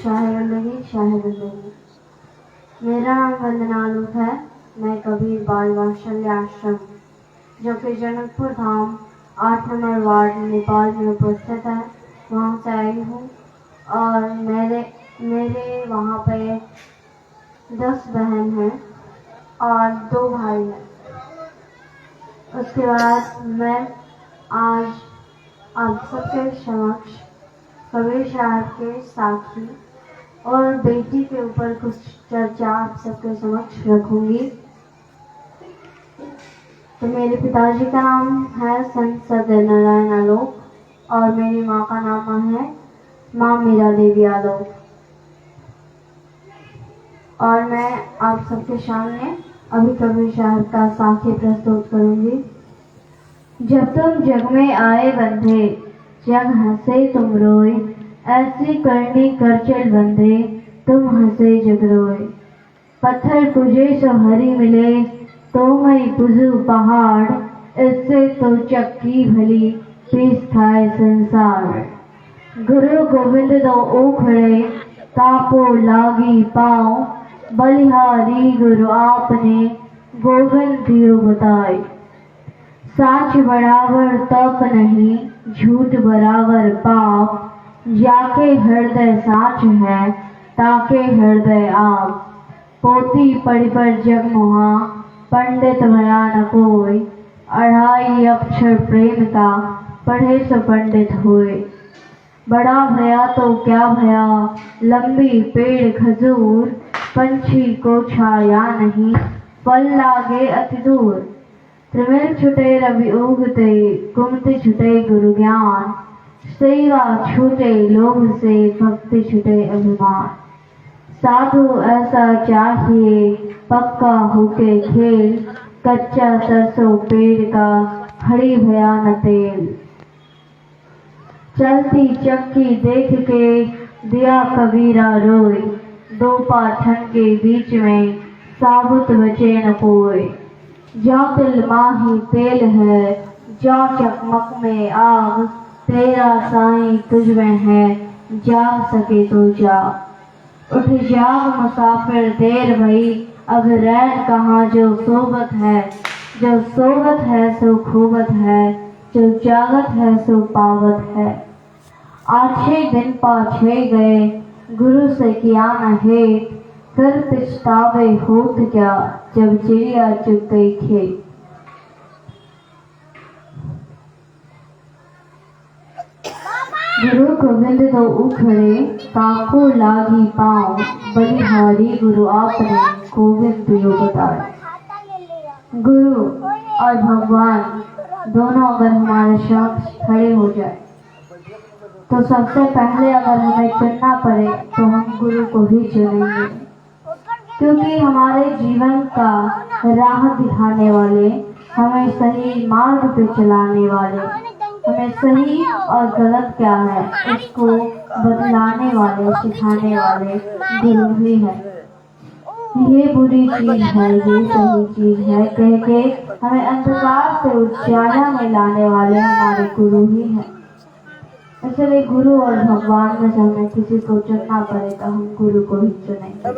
शाहिद। मेरा नाम वंदना आलूट है। मैं कबीर बाल वात्सल्य आश्रम जो कि जनकपुर धाम 8 नंबर वार्ड नेपाल में उपस्थित है, वहाँ से आई हूँ। और मेरे वहाँ पे 10 बहन हैं और 2 भाई हैं। उसके बाद मैं आज आप सबके समक्ष कबीर साहब के साथी और बेटी के ऊपर कुछ चर्चा आप सबके समक्ष रखूंगी। तो मेरे पिताजी का नाम है संत सत्यनारायण आलोक और मेरी माँ का नाम है माँ मीरा देवी आलोक। और मैं आप सबके सामने अभी कबीर साहब का साखी प्रस्तुत करूंगी। जब तुम जग में आए बंधे, जग हंसे तुम रोए, ऐसी करनी कर चल बंधे, तुम हंसे जग रोए। पत्थर पूजे सो हरी मिले, तो मई पुजू पहाड़, इससे तो चक्की भली पीस खाए संसार। गुरु गोविंद दो ओखड़े, तापो लागी पाँव, बलिहारी गुरु आपने गोविंद दियो बताए। साच बराबर तप नहीं, झूठ बराबर पाप, जाके हृदय साच है, ताके हृदय आप। पोती पढ़ी पर जग मोहा, पंडित भया न कोई, 2.5 अक्षर प्रेम का, पढ़े सो पंडित होए। बड़ा भया तो क्या भया, लंबी पेड़ खजूर, पंछी को छाया नहीं, फल लागे अति दूर। त्रिमिल छुटे रवि उगते, कुमति छुटे गुरु ज्ञान, सेवा छूटे लोभ से, भक्ति छूटे अभिमान। साधु ऐसा चाहिए, पक्का होके खेल, कच्चा सरसों पेड़ का, खड़ी भया न तेल। चलती चक्की देख के, दिया कबीरा रोए, 2 पाठन के बीच में, साबुत बचे न कोई। जा तिल माही तेल है, जा चकमक में आग, तेरा साईं तुझ में है, जा सके तो जा। उठ जाग मुसाफिर देर भई, अब रैन कहाँ जो सोबत है, जो सोबत है सो खूबत है, जो जागत है सो पावत है। 8 दिन पाछे गए, गुरु से किया न हेत, फिर पछतावे होत क्या, जब चिड़िया चुग गई खेत। गुरु गोविंद दो उखड़े, ताको लागी पाँव, बलिहारी गुरु आपने गोविंद दियो बताए। गुरु और भगवान दोनों अगर हमारे समक्ष खड़े हो जाए तो सबसे पहले अगर हमें चुनना पड़े तो हम गुरु को ही चुनेंगे, क्योंकि हमारे जीवन का राह दिखाने वाले, हमें सही मार्ग पे चलाने वाले, हमें सही और गलत क्या है इसको बतलाने वाले, सिखाने वाले गुरु ही है। ये बुरी चीज है, ये सही चीज है कह के हमें अंधकार से उजाला में लाने वाले हमारे गुरु ही है। इसलिए गुरु और भगवान में से हमें किसी को चुनना पड़े तो हम गुरु को ही चुनेंगे।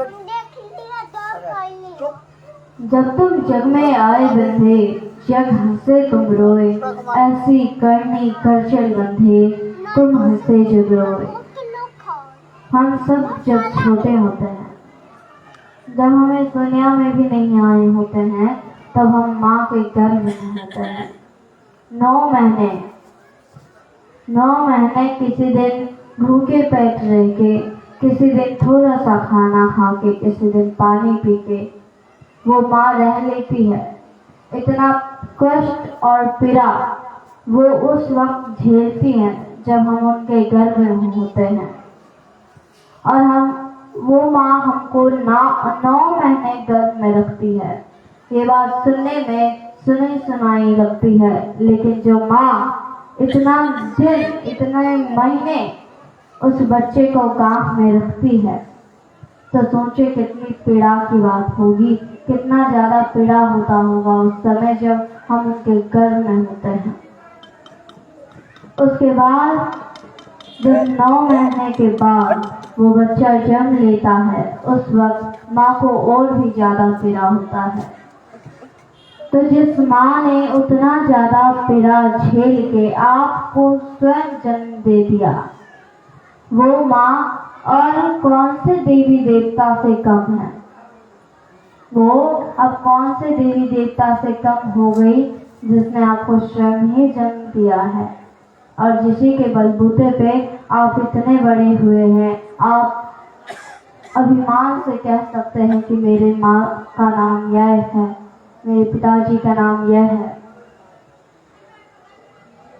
जब तुम जग में आए बंधे, जग हंसे तुम रोए, ऐसी करनी कर चल बंधे, तुम हंसे जग रोए। हम सब जब छोटे होते हैं, जब हमें दुनिया में भी नहीं आए होते हैं, तब हम माँ के गर्भ में होते हैं। 9 महीने किसी दिन भूखे पेट रह के, किसी दिन थोड़ा सा खाना खा के, किसी दिन पानी पी के वो माँ रह लेती है। इतना कष्ट और पीड़ा वो उस वक्त झेलती हैं जब हम उनके गर्भ में होते हैं। और वो माँ हमको 9 महीने गर्भ में रखती है। ये बात सुनने में सुनी सुनाई लगती है, लेकिन जो माँ इतना दिन, इतने महीने उस बच्चे को गांठ में रखती है, तो सोचे कितनी पीड़ा की बात होगी, कितना ज्यादा पीड़ा होता होगा उस समय जब हम उनके गर्भ में होते हैं। उसके बाद जब 9 महीने के बाद वो बच्चा जन्म लेता है उस वक्त माँ को और भी ज्यादा पीड़ा होता है। तो जिस माँ ने उतना ज्यादा पीड़ा झेल के आपको स्वयं जन्म दे दिया, वो माँ और कौन से देवी देवता से कम है? वो अब कौन से देवी देवता से कम हो गई जिसने आपको स्वयं ही जन्म दिया है और जिसी के बलबूते पे आप इतने बड़े हुए हैं। आप अभिमान से कह सकते हैं कि मेरे माँ का नाम यह है, मेरे पिताजी का नाम यह है।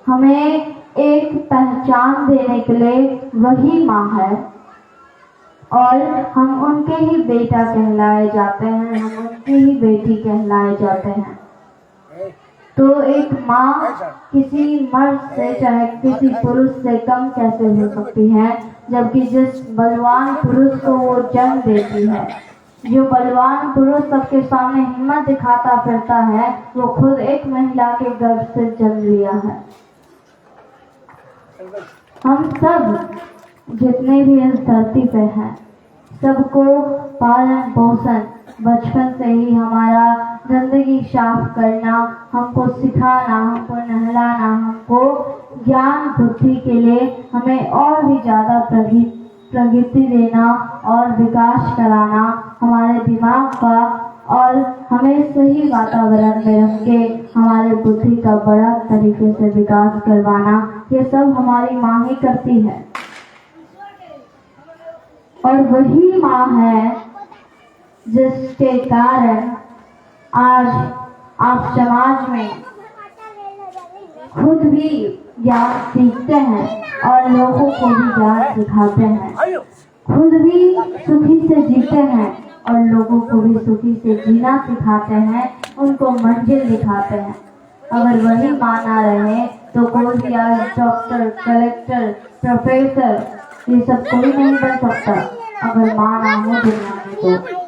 हमें एक पहचान देने के लिए वही माँ है और हम उनके ही बेटा कहलाए जाते हैं, हम उनकी ही बेटी कहलाए जाते हैं। तो एक माँ किसी मर्द से चाहे किसी पुरुष से कम कैसे हो सकती है, जबकि जिस बलवान पुरुष को वो जन्म देती है, जो बलवान पुरुष सबके सामने हिम्मत दिखाता फिरता है, वो खुद एक महिला के गर्भ से जन्म लिया है। हम सब जितने भी इस धरती पे हैं, सबको पालन पोषण बचपन से ही हमारा जिंदगी साफ करना, हमको सिखाना, हमको नहलाना, हमको ज्ञान बुद्धि के लिए हमें और भी ज़्यादा प्रगति देना और विकास कराना, हमारे दिमाग का और हमें सही वातावरण में रख के हमारे बुद्धि का बड़ा तरीके से विकास करवाना, ये सब हमारी माँ ही करती है। और वही माँ है जिसके कारण आज आप समाज में खुद भी ज्ञान सीखते हैं और लोगों को भी ज्ञान सिखाते हैं, खुद भी सुखी से जीते हैं और लोगों को भी सुखी से जीना सिखाते हैं, उनको मंजिल दिखाते हैं। अगर वही माँ ना रहे तो कोई भी आज डॉक्टर, कलेक्टर, प्रोफेसर ये सब कोई नहीं बन सकता। अगर माँ ना हो दुनिया में तो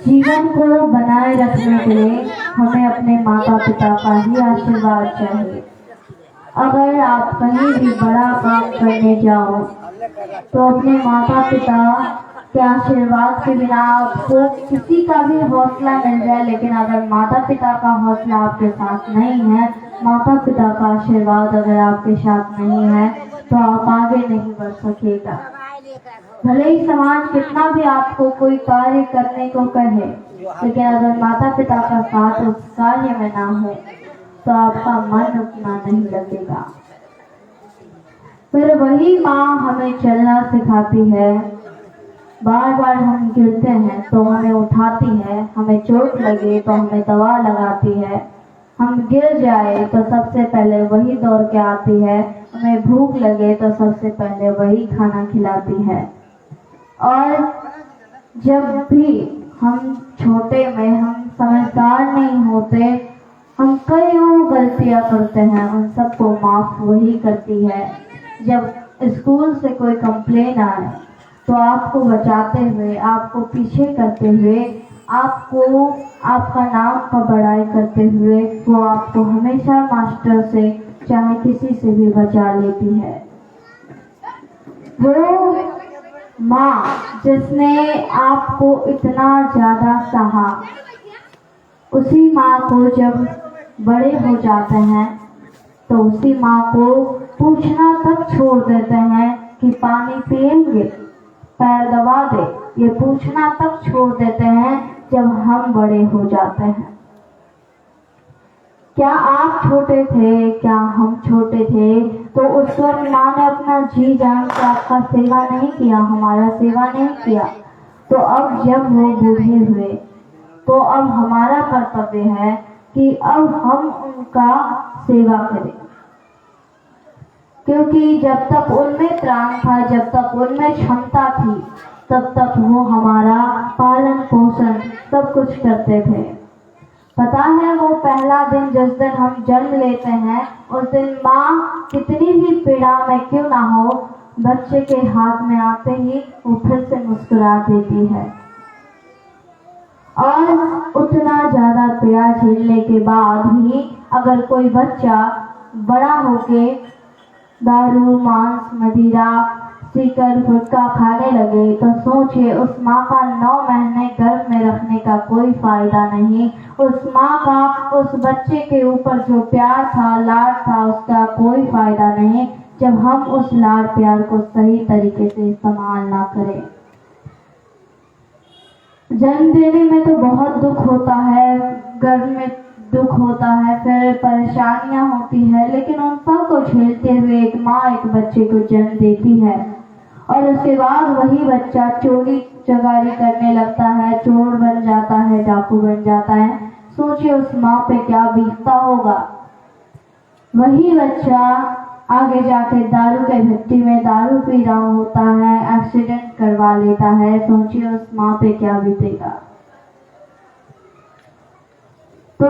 जीवन को बनाए रखने के लिए हमें अपने माता पिता का ही आशीर्वाद चाहिए। अगर आप कहीं भी बड़ा काम करने जाओ तो अपने माता पिता के आशीर्वाद के बिना आपको किसी का भी हौसला मिल जाए, लेकिन अगर माता पिता का हौसला आपके साथ नहीं है, माता पिता का आशीर्वाद अगर आपके साथ नहीं है, तो आप आगे नहीं बढ़ सकेगा। भले ही समाज कितना भी आपको कोई कार्य करने को कहे, लेकिन अगर माता पिता का साथ उस कार्य में ना हो तो आपका मन उतना नहीं लगेगा। फिर वही माँ हमें चलना सिखाती है। बार बार हम गिरते हैं तो हमें उठाती है, हमें चोट लगे तो हमें दवा लगाती है, हम गिर जाए तो सबसे पहले वही दौड़ के आती है, हमें भूख लगे तो सबसे पहले वही खाना खिलाती है। और जब भी हम छोटे में हम समझदार नहीं होते, हम कई गलतियां करते हैं, उन सबको माफ वही करती है। जब स्कूल से कोई कंप्लेन आए तो आपको बचाते हुए, आपको पीछे करते हुए, आपको आपका नाम का बड़ाई करते हुए वो आपको हमेशा मास्टर से चाहे किसी से भी बचा लेती है। वो माँ जिसने आपको इतना ज्यादा सहा, उसी माँ को जब बड़े हो जाते हैं तो उसी माँ को पूछना तक छोड़ देते हैं कि पानी पिएंगे, पैर दबा दे, ये पूछना तक छोड़ देते हैं जब हम बड़े हो जाते हैं। क्या आप छोटे थे, क्या हम छोटे थे तो उस वक्त माँ ने अपना जी जान से आपका सेवा नहीं किया, हमारा सेवा नहीं किया। तो अब जब वो बूढ़े हुए तो अब हमारा कर्तव्य है कि अब हम उनका सेवा करें, क्योंकि जब तक उनमें प्राण था, जब तक उनमें क्षमता थी, तब तक वो हमारा पालन पोषण सब कुछ करते थे। पता है वो पहला दिन जिस दिन हम जन्म लेते हैं, उस दिन माँ कितनी भी पीड़ा में क्यों ना हो, बच्चे के हाथ में आते ही वो फिर से मुस्कुरा देती है। और उतना ज्यादा पीड़ा झेलने के बाद भी अगर कोई बच्चा बड़ा होके दारू, मांस, मदिरा, सिकर, गुटखा खाने लगे तो सोचिए उस माँ का 9 महीने गर्भ में रखने का कोई फायदा नहीं। उस माँ का उस बच्चे के ऊपर जो प्यार था, लाड था, उसका कोई फायदा नहीं जब हम उस लाड प्यार को सही तरीके से इस्तेमाल ना करें। जन्म देने में तो बहुत दुख होता है, गर्भ में दुख होता है, फिर परेशानियां होती है, लेकिन उन सब को झेलते हुए एक माँ एक बच्चे को जन्म देती है और उसके बाद वही बच्चा चोरी चकारी करने लगता है, चोर बन जाता है, डाकू बन जाता है। सोचिए उस माँ पे क्या बीतता होगा। वही बच्चा आगे जाके दारू के भट्टी में दारू पी रहा होता है, एक्सीडेंट करवा लेता है। सोचिए उस माँ पे क्या बीतेगा। तो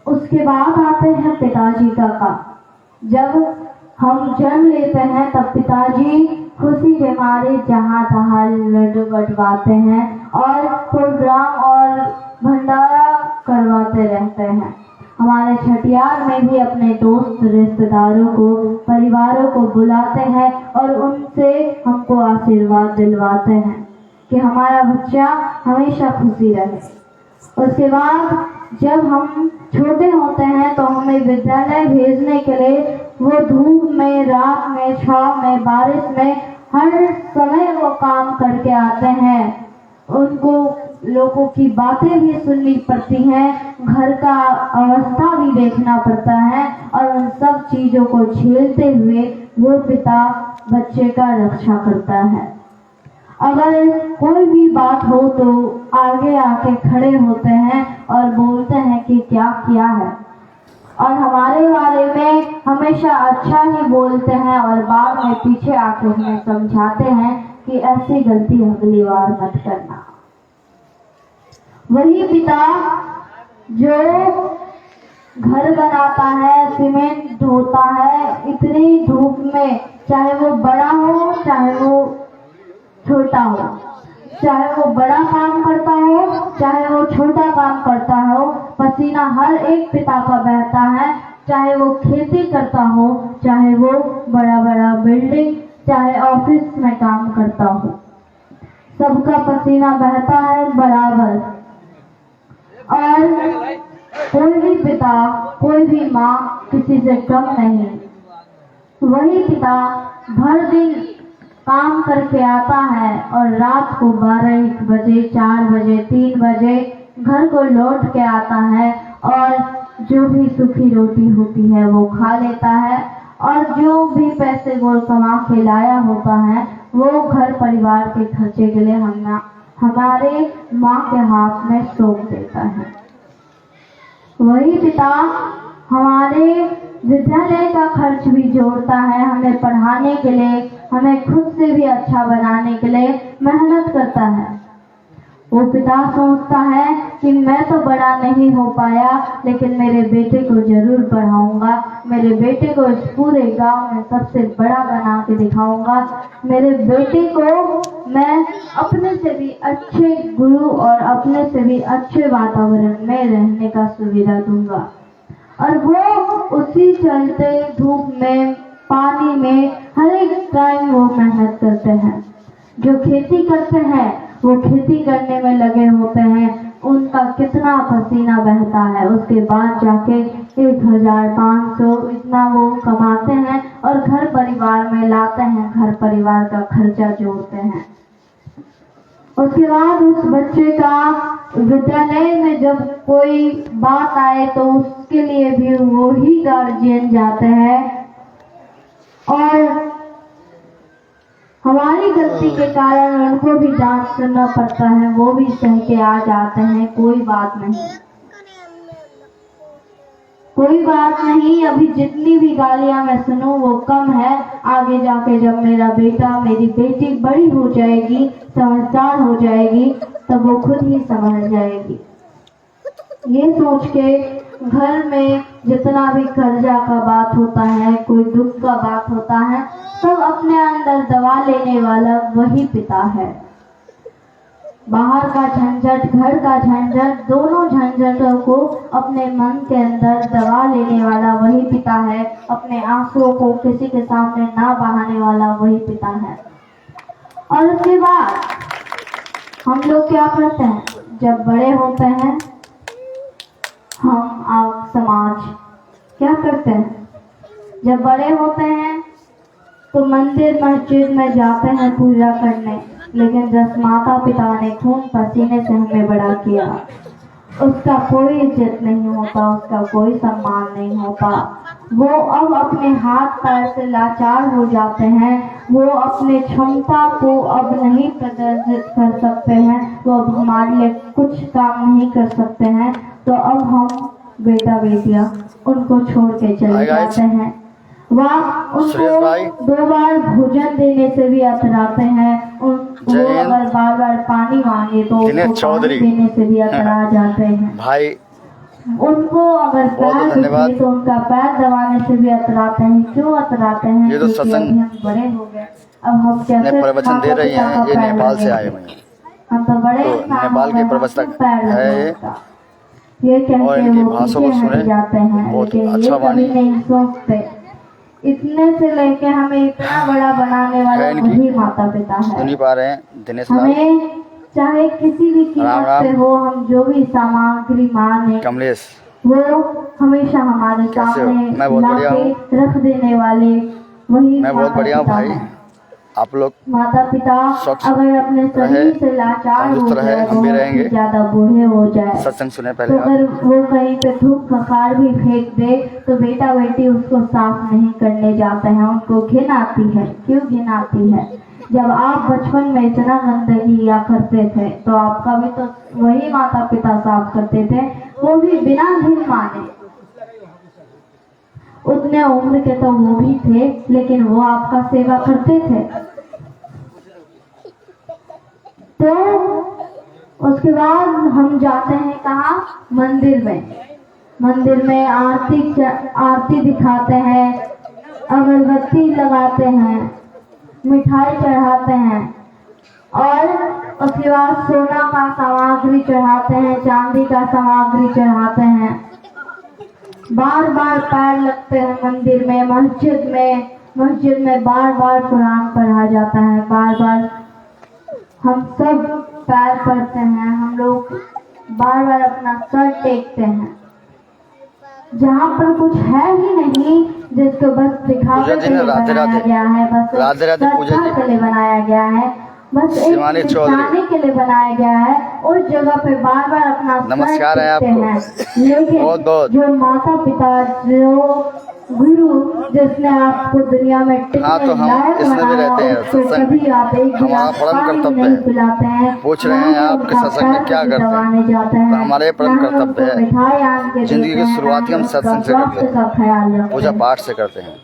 उसके बाद आते हैं पिताजी का काम। जब हम जन्म लेते हैं तब पिताजी खुशी के मारे जहाँ तहाँ लड्डू बंटवाते हैं और प्रोग्राम और भंडारा करवाते रहते हैं। हमारे छठियार में भी अपने दोस्त रिश्तेदारों को, परिवारों को बुलाते हैं और उनसे हमको आशीर्वाद दिलवाते हैं कि हमारा बच्चा हमेशा खुशी रहे। उसके बाद जब हम छोटे होते हैं तो हमें विद्यालय भेजने के लिए वो धूप में, रात में, छाँव में, बारिश में, हर समय वो काम करके आते हैं। उनको लोगों की बातें भी सुननी पड़ती हैं, घर का अवस्था भी देखना पड़ता है और उन सब चीजों को झेलते हुए वो पिता बच्चे का रक्षा करता है। अगर कोई भी बात हो तो आगे आके खड़े होते हैं और बोलते हैं कि क्या किया है और हमारे बारे में हमेशा अच्छा ही बोलते हैं और बाद में पीछे आके हमें समझाते हैं कि ऐसी गलती अगली बार मत करना। वही पिता जो घर बनाता है, सीमेंट ढोता है इतनी धूप में, चाहे वो बड़ा हो चाहे वो छोटा हो, चाहे वो बड़ा काम करता हो चाहे वो छोटा काम करता हो, पसीना हर एक पिता का बहता है। चाहे वो खेती करता हो, चाहे वो बड़ा बड़ा बिल्डिंग, चाहे ऑफिस में काम करता हो, सबका पसीना बहता है बराबर। और कोई भी पिता, कोई भी माँ किसी से कम नहीं। वही पिता भर दिन काम करके आता है और रात को 12-1 बजे, 4 बजे, 3 बजे घर को लौट के आता है और जो भी सूखी रोटी होती है वो खा लेता है और जो भी पैसे वो कमा के लाया होता है वो घर परिवार के खर्चे के लिए हमारे माँ के हाथ में सौंप देता है। वही पिता हमारे विद्यालय का खर्च भी जोड़ता है, हमें पढ़ाने के लिए, हमें खुद से भी अच्छा बनाने के लिए मेहनत करता है। वो पिता सोचता है कि मैं तो बड़ा नहीं हो पाया लेकिन मेरे बेटे को जरूर पढ़ाऊंगा, मेरे बेटे को इस पूरे गांव में सबसे बड़ा बना के दिखाऊंगा, मेरे बेटे को मैं अपने से भी अच्छे गुरु और अपने से भी अच्छे वातावरण में रहने का सुविधा दूंगा। और वो उसी चलते धूप में, पानी में हर एक टाइम वो मेहनत करते हैं। जो खेती करते हैं वो खेती करने में लगे होते हैं, उनका कितना पसीना बहता है, उसके बाद जाके 1500 इतना वो कमाते हैं और घर परिवार में लाते हैं, घर परिवार का खर्चा जोड़ते हैं। उसके बाद उस बच्चे का विद्यालय में जब कोई बात आए तो उसके लिए भी वो ही गार्जियन जाते हैं और हमारी गलती के कारण उनको भी डांट सुनना पड़ता है, वो भी सह के आ जाते हैं। कोई बात नहीं, कोई बात नहीं, अभी जितनी भी गालियां मैं सुनूं वो कम है। आगे जाके जब मेरा बेटा, मेरी बेटी बड़ी हो जाएगी, समझदार हो जाएगी, तब वो खुद ही समझ जाएगी। ये सोच के घर में जितना भी कर्जा का बात होता है, कोई दुख का बात होता है, सब अपने अंदर दबा लेने वाला वही पिता है। बाहर का झंझट, घर का झंझट, दोनों झंझटों को अपने मन के अंदर दबा लेने वाला वही पिता है। अपने आंसुओं को किसी के सामने ना बहाने वाला वही पिता है। और उसके बाद हम लोग क्या करते हैं, जब बड़े होते हैं हम आप समाज क्या करते हैं, जब बड़े होते हैं तो मंदिर मस्जिद में जाते हैं पूजा करने, लेकिन जिस माता पिता ने खून पसीने से हमें बड़ा किया उसका कोई इज्जत नहीं होता, उसका कोई सम्मान नहीं होता। वो अब अपने हाथ पैर से लाचार हो जाते हैं, वो अपने क्षमता को अब नहीं प्रदर्शित कर सकते हैं, वो अब हमारे लिए कुछ काम नहीं कर सकते हैं। तो अब हम बेटा बेटियां उनको छोड़ के चले जाते हैं। वह उनको 2 बार भोजन देने से भी अतराते हैं। वो अगर बार बार पानी मांगे तो उनको पानी देने से भी अतरा जाते हैं। भाई उनको अगर पैर दिखे तो उनका पैर दबाने से भी अतराते हैं। क्यों अतराते हैं? ये तो सत्संग हम बड़े हो गए, अब हम कैसे प्रवचन दे रही हैं। ये नेपाल से आए हुए हैं, हम तो बड़े नेपाल के प्रवचक है ये कहते और इनकी भाषा को सुने जाते हैं, बहुत लेकिन अच्छा ये कभी नहीं सोचते इतने से लेके हमें इतना बड़ा बनाने वाला वही माता पिता है। सुन ही पा रहे हैं दिनेश लाल, हमें चाहे किसी भी कीमत से हो, हम जो भी सामग्री मांगे कमलेश, वो हमेशा हमारे सामने लाके रख देने वाले वही मैं बहुत बढ़िया हूँ भाई। आप लोग माता पिता अगर अपने शरीर से लाचार हो जाए, हम भी रहेंगे, ज्यादा बूढ़े हो जाए, सत्संग सुने तो पहले अगर वो कहीं पे थूक खखार भी फेंक दे तो बेटा बेटी उसको साफ नहीं करने जाते हैं, उनको घिन आती है। क्यों घिन आती है? जब आप बचपन में इतना गंदगी किया करते थे तो आपका भी तो वही माता पिता साफ करते थे, वो भी बिना घिन माने। उतने उम्र के तो वो भी थे, लेकिन वो आपका सेवा करते थे। तो उसके बाद हम जाते हैं कहाँ? मंदिर में। मंदिर में आरती दिखाते हैं, अगरबत्ती लगाते हैं, मिठाई चढ़ाते हैं और उसके बाद सोना का सामग्री चढ़ाते हैं, चांदी का सामग्री चढ़ाते हैं। बार बार पैर लगते हैं मंदिर में, मस्जिद में बार बार कुरान पढ़ा जाता है, बार बार हम सब पैर पड़ते हैं, हम लोग बार बार अपना सर टेकते हैं। जहाँ पर कुछ है ही नहीं, जिसको बस दिखावे के लिए बनाया गया है, बस चर्चा के लिए बनाया गया है, बस एक दिखाने के लिए बनाया गया है, उस जगह पे बार बार अपना नमस्कार है आपको। लेकिन जो माता पिता, जो गुरु जिसने आपको दुनिया में टिकने लायक बनाया, उसको कभी आप एक गिलास पानी नहीं पिलाते हैं। पूछ रहे हैं आपके सत्संग में क्या करते हैं? तो हमारे परम कर्तव्य है, जिंदगी की शुरुआत ही हम सत्संग से करते हैं, पूजा पाठ से करते हैं।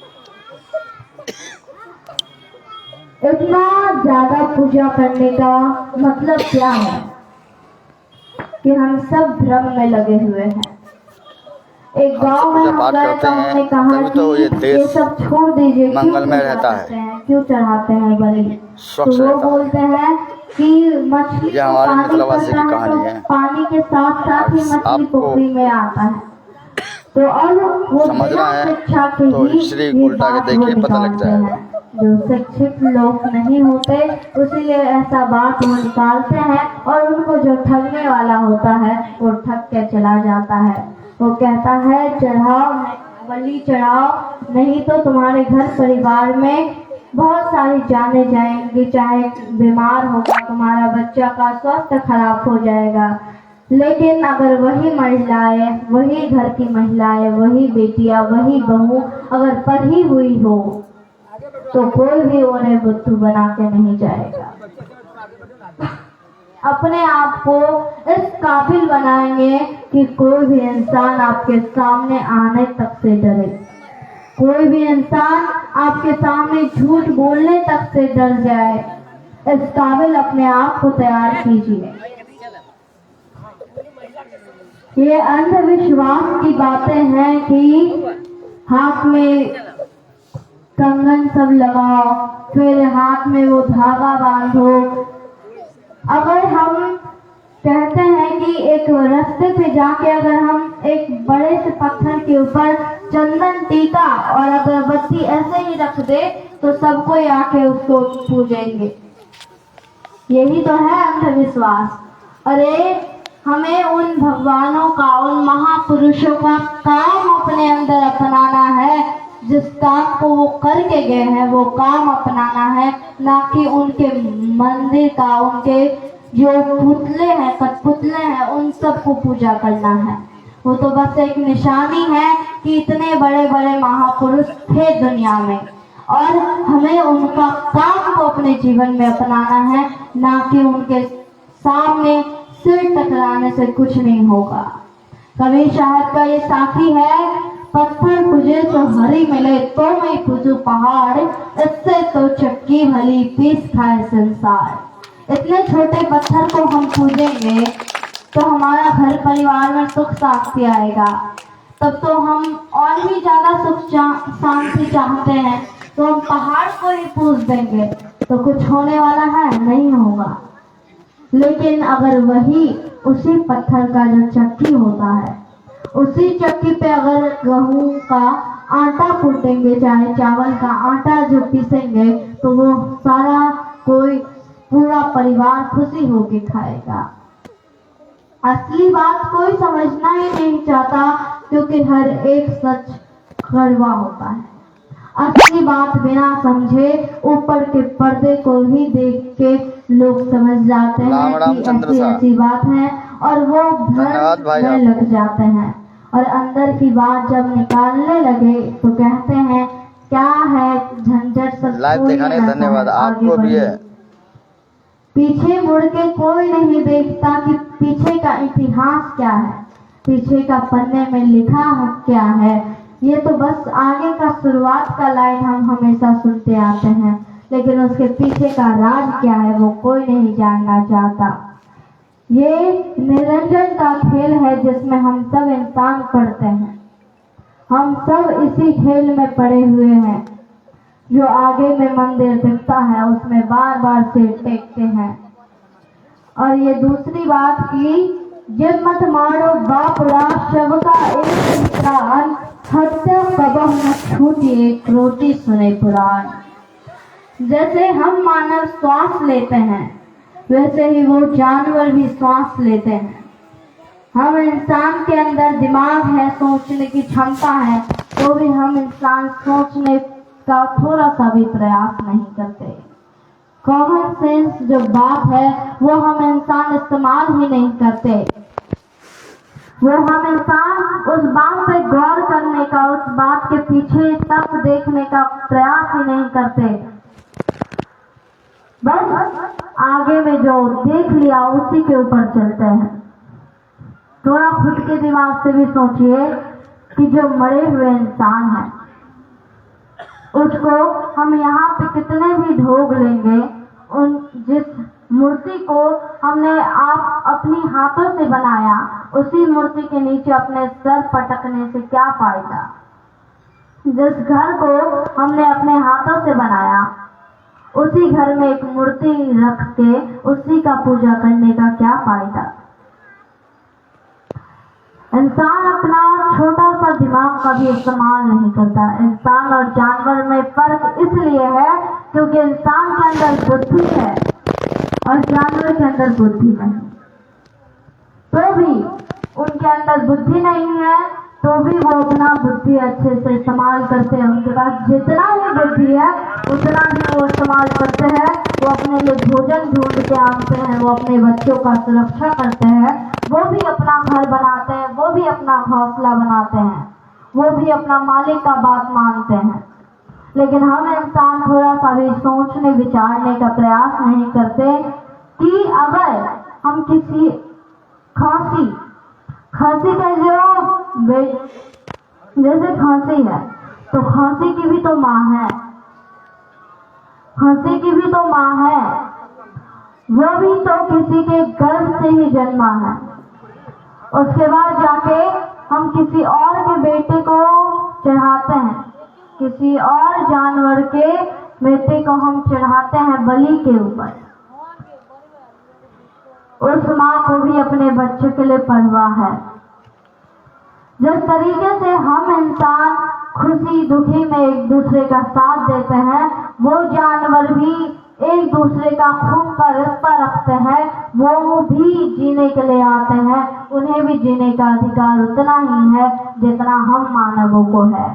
इतना ज्यादा पूजा करने का मतलब क्या है कि हम सब भ्रम में लगे हुए हैं। एक गांव में हम गए तो हमने कहा कि ये सब छोड़ दीजिए, मंगलमय रहता है, क्यों चढ़ाते हैं बलि? तो वो बोलते हैं कि मछली पानी के साथ साथ ही मछली पोखरी में आता है। तो अब वो समझना है तो श्री उल्टा के देखिए, पता लग जाएगा। जो शिक्षित लोग नहीं होते उसीलिए ऐसा बात वो निकालते हैं, और उनको जो ठगने वाला होता है वो ठग के चला जाता है। वो कहता है चढ़ाओ, बलि चढ़ाओ, नहीं तो तुम्हारे घर परिवार में बहुत सारी जाने जाएंगी, चाहे बीमार होगा, तुम्हारा बच्चा का स्वास्थ्य खराब हो जाएगा। लेकिन अगर वही महिलाएं, वही घर की महिलाएं, वही बेटियां, वही बहू अगर पढ़ी हुई हो तो कोई भी उन्हें बुद्धू बना के नहीं जाएगा। अपने आप को इस काबिल बनाएंगे कि कोई भी इंसान आपके सामने आने तक से डरे, कोई भी इंसान आपके सामने झूठ बोलने तक से डर जाए। इस काबिल अपने आप को तैयार कीजिए। ये अंधविश्वास की बातें हैं कि हाथ में कंगन सब लगाओ, फिर हाथ में वो धागा बांधो, अगर हम कहते हैं कि एक रास्ते पे जाके अगर हम एक बड़े से पत्थर के ऊपर चंदन टीका और अगरबत्ती ऐसे ही रख दे तो सब कोई आके उसको पूजेंगे। यही तो है अंधविश्वास। अरे हमें उन भगवानों का, उन महापुरुषों का काम अपने अंदर अपनाना है। जिस काम को वो करके गए हैं वो काम अपनाना है, ना कि उनके मंदिर का, उनके जो पुतले हैं, कठपुतले हैं, उन सब को पूजा करना है। वो तो बस एक निशानी है कि इतने बड़े बड़े महापुरुष थे दुनिया में, और हमें उनका काम को अपने जीवन में अपनाना है, ना कि उनके सामने सिर टकराने से कुछ नहीं होगा। कबीर साहब का ये साथी है, पत्थर पूजे तो हरी मिले तो मैं पूजू पहाड़, इससे तो चक्की भली पीस खाए संसार। इतने छोटे पत्थर को हम पूजेंगे तो हमारा घर परिवार में सुख शांति आएगा। तब तो हम और भी ज्यादा सुख शांति चाहते हैं तो हम पहाड़ को ही पूज देंगे तो कुछ होने वाला है नहीं होगा। लेकिन अगर वही उसी पत्थर का जो चक्की होता है, उसी चक्की पे अगर गेहूं का आटा कूटेंगे, चाहे चावल का आटा जो पीसेंगे, तो वो सारा कोई पूरा परिवार खुशी होके खाएगा। असली बात कोई समझना ही नहीं चाहता क्योंकि हर एक सच कड़वा होता है। असली बात बिना समझे ऊपर के पर्दे को ही देख के लोग समझ जाते हैं कि ऐसी बात है और वो भ्रम में लग जाते हैं, और अंदर की बात जब निकालने लगे तो कहते हैं क्या है झंझट, सब लाइव दिखाने धन्यवाद आपको भी है। पीछे मुड़ के कोई नहीं देखता कि पीछे का इतिहास क्या है, पीछे का पन्ने में लिखा क्या है। ये तो बस आगे का शुरुआत का लाइन हम हमेशा सुनते आते हैं, लेकिन उसके पीछे का राज क्या है वो कोई नहीं जानना चाहता। ये निरंजन का खेल है जिसमें हम सब इंसान पढ़ते हैं। हम सब इसी खेल में पड़े हुए हैं। जो आगे में मंदिर दिखता है उसमें बार बार सिर टेकते हैं। और ये दूसरी बात की जब मत मारो बाप राज सबका एक प्राण, हत्या कबह न छूटी एक रोटी सुने पुराण। जैसे हम मानव श्वास लेते हैं वैसे ही वो जानवर भी श्वास लेते हैं। हम इंसान के अंदर दिमाग है, सोचने की क्षमता है, तो भी हम इंसान सोचने का थोड़ा सा भी प्रयास नहीं करते। कॉमन सेंस जो बात है वो हम इंसान इस्तेमाल ही नहीं करते। वो हम इंसान उस बात पे गौर करने का, उस बात के पीछे तक देखने का प्रयास ही नहीं करते। बस आगे में जो देख लिया उसी के ऊपर चलते हैं। थोड़ा खुद के दिमाग से भी सोचिए कि जो मरे हुए इंसान है उसको हम यहाँ पे कितने भी ढोग लेंगे, उन जिस मूर्ति को हमने आप अपनी हाथों से बनाया उसी मूर्ति के नीचे अपने सर पटकने से क्या फायदा। जिस घर को हमने अपने हाथों से बनाया उसी घर में एक मूर्ति रख के उसी का पूजा करने का क्या फायदा। इंसान अपना छोटा सा दिमाग का भी इस्तेमाल नहीं करता। इंसान और जानवर में फर्क इसलिए है क्योंकि इंसान के अंदर बुद्धि है और जानवर के अंदर बुद्धि नहीं। तो भी उनके अंदर बुद्धि नहीं है तो भी वो अपना बुद्धि अच्छे से इस्तेमाल करते हैं। उनके पास जितना ही बुद्धि है उतना भी वो इस्तेमाल करते हैं। वो अपने लिए भोजन ढूंढ के आते हैं, वो अपने बच्चों का सुरक्षा करते हैं, वो भी अपना घर बनाते हैं, वो भी अपना घोंसला बनाते हैं, वो भी अपना मालिक का बात मानते हैं। लेकिन हम इंसान थोड़ा सा भी सोचने विचारने का प्रयास नहीं करते कि अगर हम किसी खांसी का जो जैसे खांसी है तो खांसी की भी तो माँ है, खांसी की भी तो माँ है, वो भी तो किसी के गर्भ से ही जन्मा है। उसके बाद जाके हम किसी और के बेटे को चढ़ाते हैं, किसी और जानवर के बेटे को हम चढ़ाते हैं बलि के ऊपर। उस माँ को भी अपने बच्चे के लिए परवाह है। जिस तरीके से हम इंसान खुशी दुखी में एक दूसरे का साथ देते हैं, वो जानवर भी एक दूसरे का खून का रिश्ता रखते हैं। वो भी जीने के लिए आते हैं, उन्हें भी जीने का अधिकार उतना ही है जितना हम मानवों को है।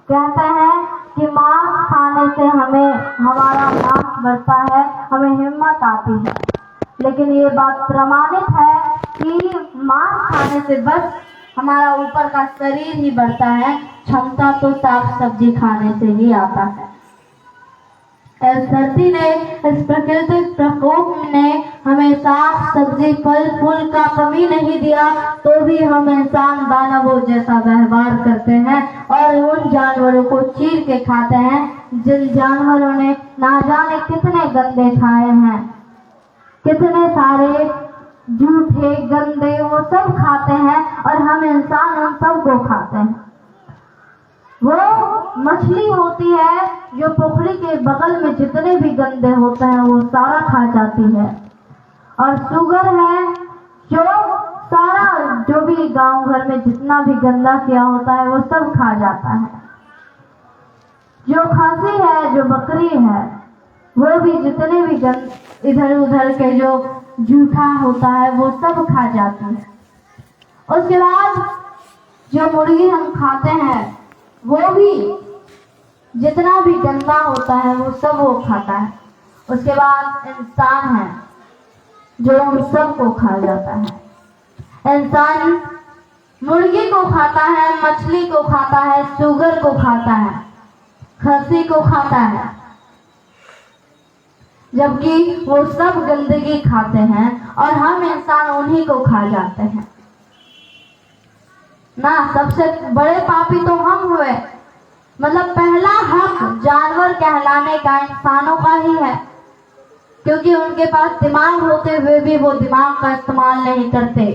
कहते हैं कि मांस खाने से हमें हमारा मांस बढ़ता है, हमें हिम्मत आती है, लेकिन ये बात प्रमाणित है कि मांस खाने से बस हमारा ऊपर का शरीर ही बढ़ता है, क्षमता तो साग सब्जी खाने से ही आता है। इस धरती ने, इस प्राकृतिक प्रकोप ने हमें साग सब्जी फल फूल का कमी नहीं दिया, तो भी हम इंसान दानवों जैसा व्यवहार करते हैं और उन जानवरों को चीर के खाते हैं जिन जानवरों ने ना जाने कितने गंदे खाए हैं, कितने सारे झूठे गंदे वो सब खाते हैं और हम इंसान उन सब को खाते हैं। वो मछली होती है जो पोखरी के बगल में जितने भी गंदे होते हैं वो सारा खा जाती है, और सुगर है जो सारा जो भी गांव घर में जितना भी गंदा किया होता है वो सब खा जाता है। जो खसी है, जो बकरी है, वो भी जितने भी इधर उधर के जो जूठा होता है वो सब खा जाती है। उसके बाद जो मुर्गी हम खाते हैं वो भी जितना भी गंदा होता है वो सब वो खाता है। उसके बाद इंसान है जो उन सब को खा जाता है। इंसान मुर्गी को खाता है, मछली को खाता है, सुगर को खाता है, खसी को खाता है, जबकि वो सब गंदगी खाते हैं और हम इंसान उन्हीं को खा जाते हैं ना। सबसे बड़े पापी तो हम हुए। मतलब पहला हक जानवर कहलाने का इंसानों का ही है, क्योंकि उनके पास दिमाग होते हुए भी वो दिमाग का इस्तेमाल नहीं करते।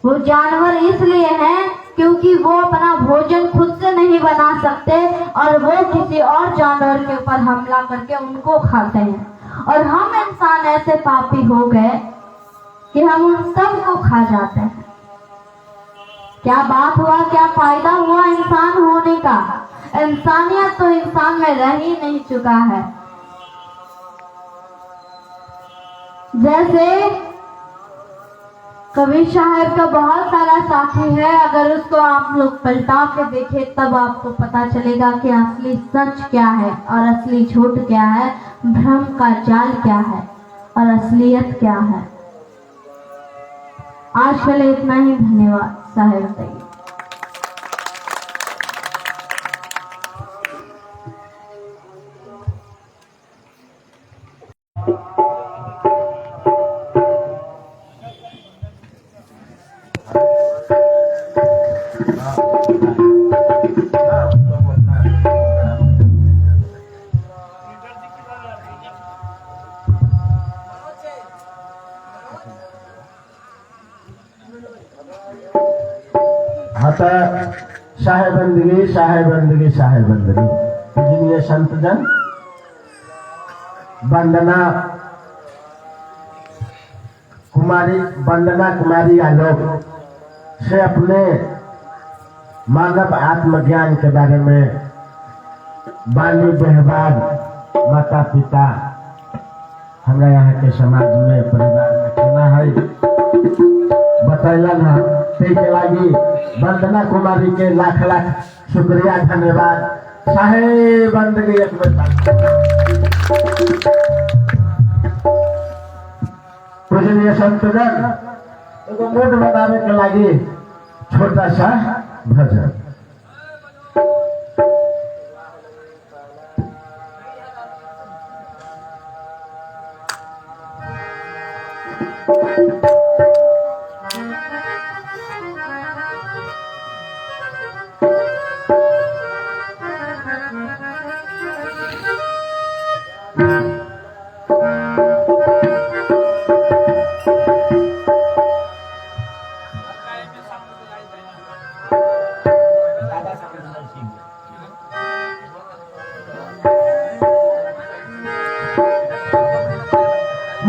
वो जानवर इसलिए हैं क्योंकि वो अपना भोजन खुद से नहीं बना सकते और वो किसी और जानवर के ऊपर हमला करके उनको खाते हैं। और हम इंसान ऐसे पापी हो गए कि हम उन सब को खा जाते हैं। क्या बात हुआ, क्या फायदा हुआ इंसान होने का? इंसानियत तो इंसान में रह ही नहीं चुका है। जैसे कबीर साहब का बहुत सारा साथी है, अगर उसको आप लोग पलटा के देखें तब आपको पता चलेगा कि असली सच क्या है और असली झूठ क्या है, भ्रम का जाल क्या है और असलियत क्या है। आज के लिए इतना ही। धन्यवाद साहेब। बताइए। आता साहेबंदगी साहेबंदगी साहेबंदगी पूजनीय संतजन, वंदना कुमारी आलोक से अपने मानव आत्मज्ञान के बारे में बाली व्यवहार माता पिता हमारा यहाँ के समाज में परिवार में केना है बतैलन है। के लागी वंदना कुमारी के लाख लाख शुक्रिया, धन्यवाद। साहेब बंदगी एक पूजनीय संतजन, एगो मूड बनावे के लागी छोटा सा भजन।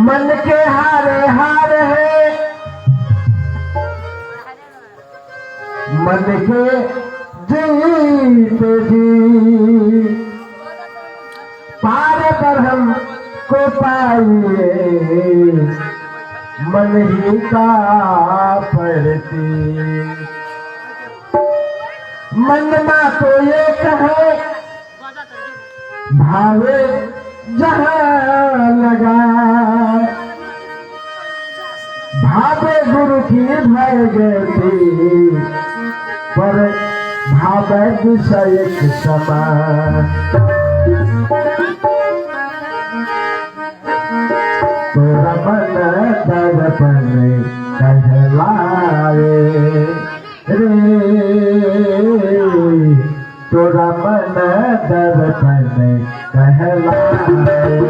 मन के हारे हार है, मन के जीत जी पार पर हम को पाइए, मन ही का पड़ती। मन ना तो ये कहे भावे जहाँ लगा, भावे गुरु की भर गई पर भावे विषय समान। तोरा मन दर्पण कहलाए रे, तोरा मन दर्पण कहलाए।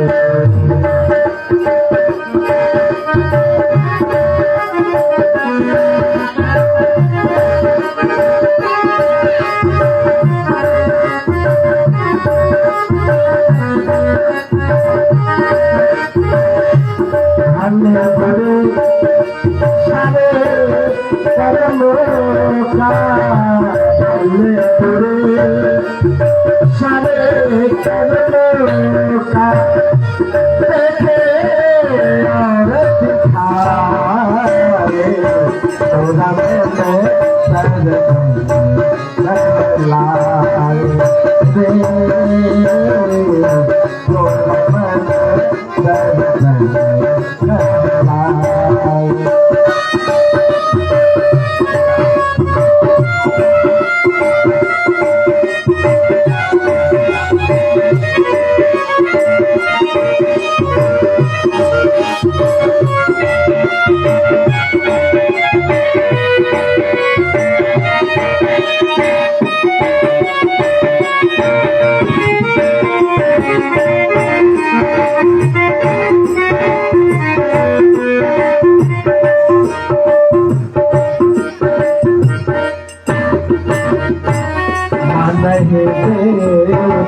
हमने बड़े सारे कर्मों का, हमने बड़े सारे कर्मों का देखे और दिखाए। तोरा में सर्व लाए रे, तोरा में सर्व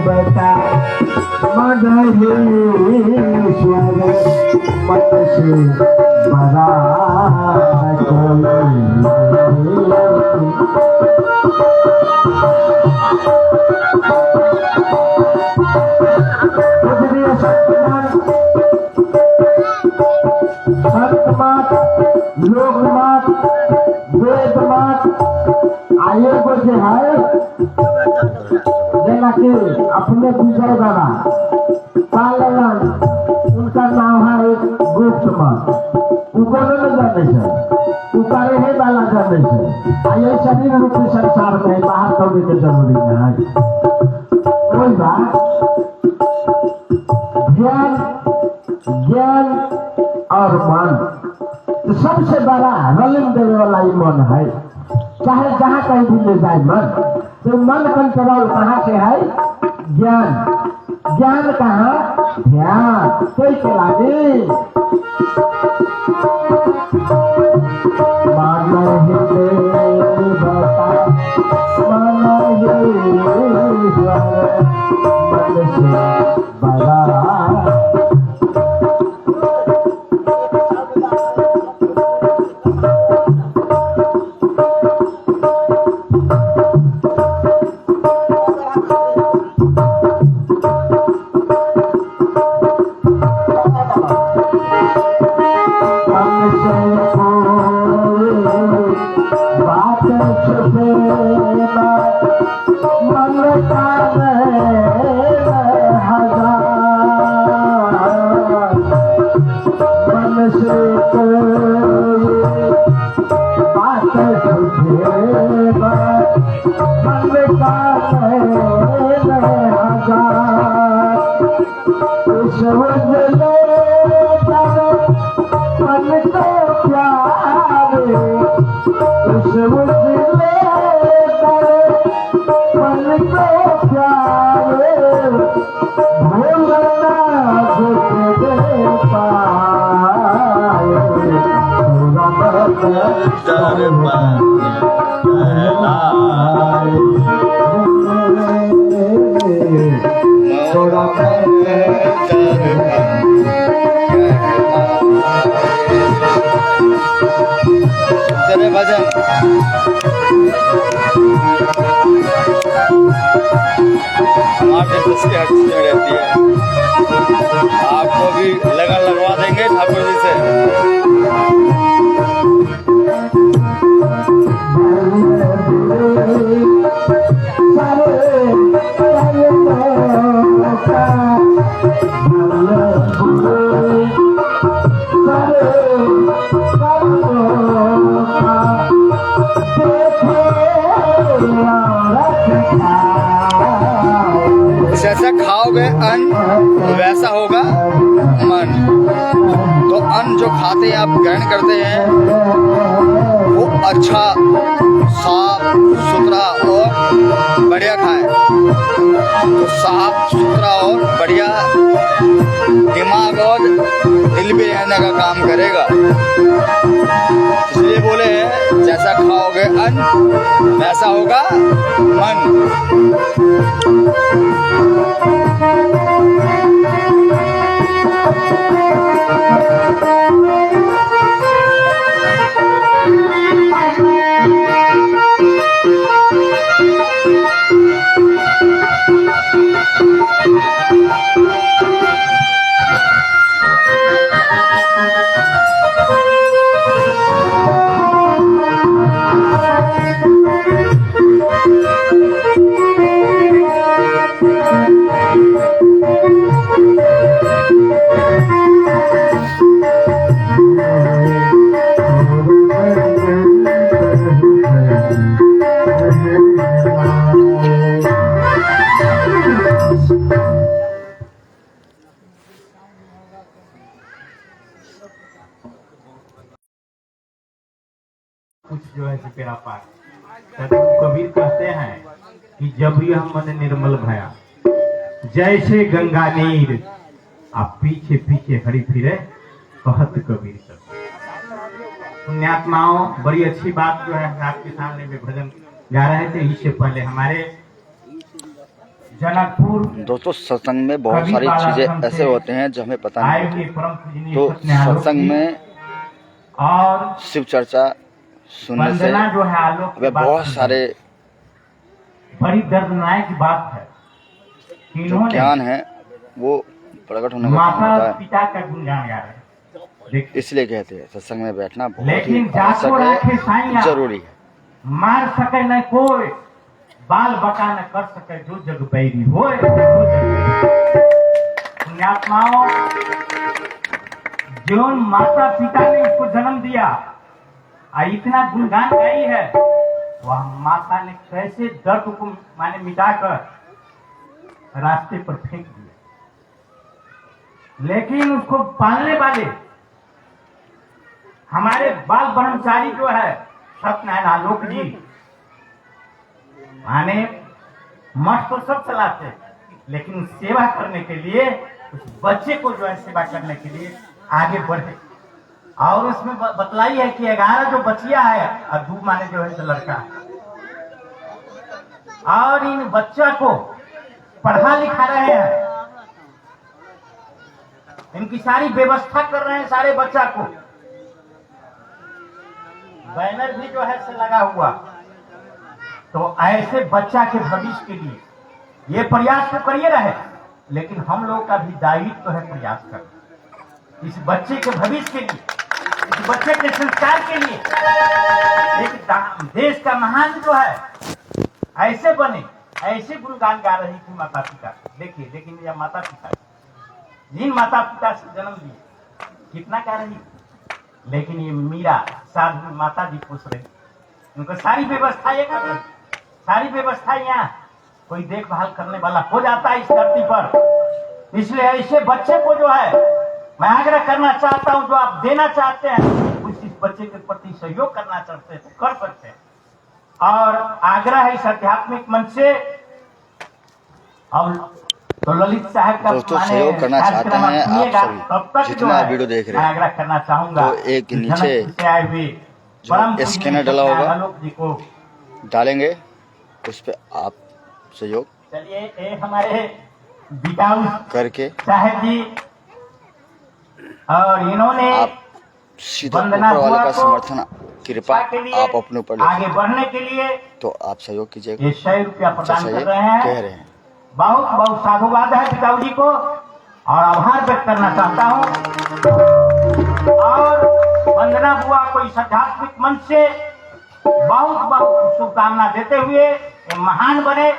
बता मधेश्वर मत से बड़ा संतमात लोकमात वेदमात आयोग से है के अपने विजय बाबा पालन, उनका नाम है एक गुप्त मत, उनको नहीं जाने से उतारे है वाला जाने से आइए शरीर रूप में संसार में बाहर करने की जरूरी है। कोई बात ज्ञान ज्ञान और मन तो सबसे बड़ा रलिंग देने वाला ही मन है। चाहे जहाँ कहीं भी ले जाए मन, तो मन कंट्रोल कहाँ से है? ज्ञान। ज्ञान कहाँ? ध्यान। कोई चलावे मानो बता मानो मन से बड़ा थोड़ा में भजन। हमारे दिलचस्पी हर चीज में रहती है। आपको भी लगन लगवा देंगे ठाकुर जी से। जैसा खाओगे अन्न वैसा होगा मन। तो अन्न जो खाते हैं आप ग्रहण करते हैं वो अच्छा साफ सुथरा और बढ़िया खाएं। तो साफ सुथरा और बढ़िया दिमाग और दिल भी रहने का काम करेगा। इसलिए बोले हैं जैसा खाओगे अन्न वैसा होगा मन। कुछ जो है तेरा पार कबीर कहते हैं कि जब यह मन निर्मल भया जैसे गंगा नीर आप पीछे पीछे हरी फिरे कहत कबीर सब। पुण्यात्माओं, बड़ी अच्छी बात जो है आपके सामने में भजन गा रहे थे। इससे पहले हमारे जनकपुर दोस्तों सत्संग में बहुत सारी चीजें ऐसे होते हैं जो हमें पता नहीं होती। तो सत्संग में और शिव चर्चा सुनने से जो है आलोक वे बहुत सारे बड़ी दर्दनाक बात है कि जो ज्ञान है वो प्रकट होने का काम होता है। पिता का गुणगान गा रहे हैं, इसलिए कहते हैं सत्संग में बैठना बहुत लेकिन ही आवश्यक है, जरूरी है। मार सके न कोई बाल बका न कर सके जो जग बैरी हो। पुण्यात्माओं, जो माता पिता ने इसको जन्म दिया इतना गुणगान गाई है, वह माता ने कैसे दर्द को माने मिटाकर रास्ते पर फेंक दिया। लेकिन उसको पालने वाले हमारे बाल ब्रह्मचारी जो है सत्यनारायण आलोक जी, माने मठ तो सब चलाते हैं, लेकिन सेवा करने के लिए उस बच्चे को जो है सेवा करने के लिए आगे बढ़े। और उसमें बतलाई है कि 11 जो बचिया है और 2 माने जो है तो लड़का है, और इन बच्चा को पढ़ा लिखा रहे हैं, इनकी सारी व्यवस्था कर रहे हैं सारे बच्चा को। बैनर भी जो है से लगा हुआ। तो ऐसे बच्चा के भविष्य के लिए ये प्रयास तो करिए रहे, लेकिन हम लोग का भी दायित्व तो है प्रयास करना इस बच्चे के भविष्य के लिए, इस बच्चे के संस्कार के लिए। एक देश का महान जो है ऐसे बने, ऐसे गुणगान गा रही थी माता पिता। देखिए, लेकिन यह माता पिता जिन माता पिता से जन्म लिए कितना गा रही, लेकिन ये मीरा साधु माता जी खुश रही, उनको सारी व्यवस्था ये कर रही, सारी व्यवस्था यहाँ कोई देखभाल करने वाला हो जाता है इस धरती पर। इसलिए ऐसे बच्चे को जो है मैं आग्रह करना चाहता हूं, जो आप देना चाहते हैं कुछ इस बच्चे के प्रति सहयोग करना चाहते हैं तो कर सकते हैं। और आग्रह है इस आध्यात्मिक मंच से, और तो ललित साहब का दोस्तों सहयोग करना चाहते हैं आप सभी जितना वीडियो देख रहे हैं, आग्रह करना चाहूंगा तो एक नीचे जो स्कैनर डाला होगा डालेंगे, उस पे आप सहयोग चलिए। ये हमारे बिकाऊ करके साहब जी, और इन्होंने आप सीधा ऊपर वाले का समर्थन कृपा के लिए, आप अपने ऊपर आगे बढ़ने के लिए तो आप सहयोग कीजिएगा। ये 100 रुपया प्रदान सही कर रहे हैं। कह रहे हैं। बहुत बहुत साधुवाद है पिताजी जी को और आभार व्यक्त करना चाहता हूँ। और वंदना बुआ को इस आध्यात्मिक मंच से बहुत बहुत शुभकामना देते हुए ये महान बने,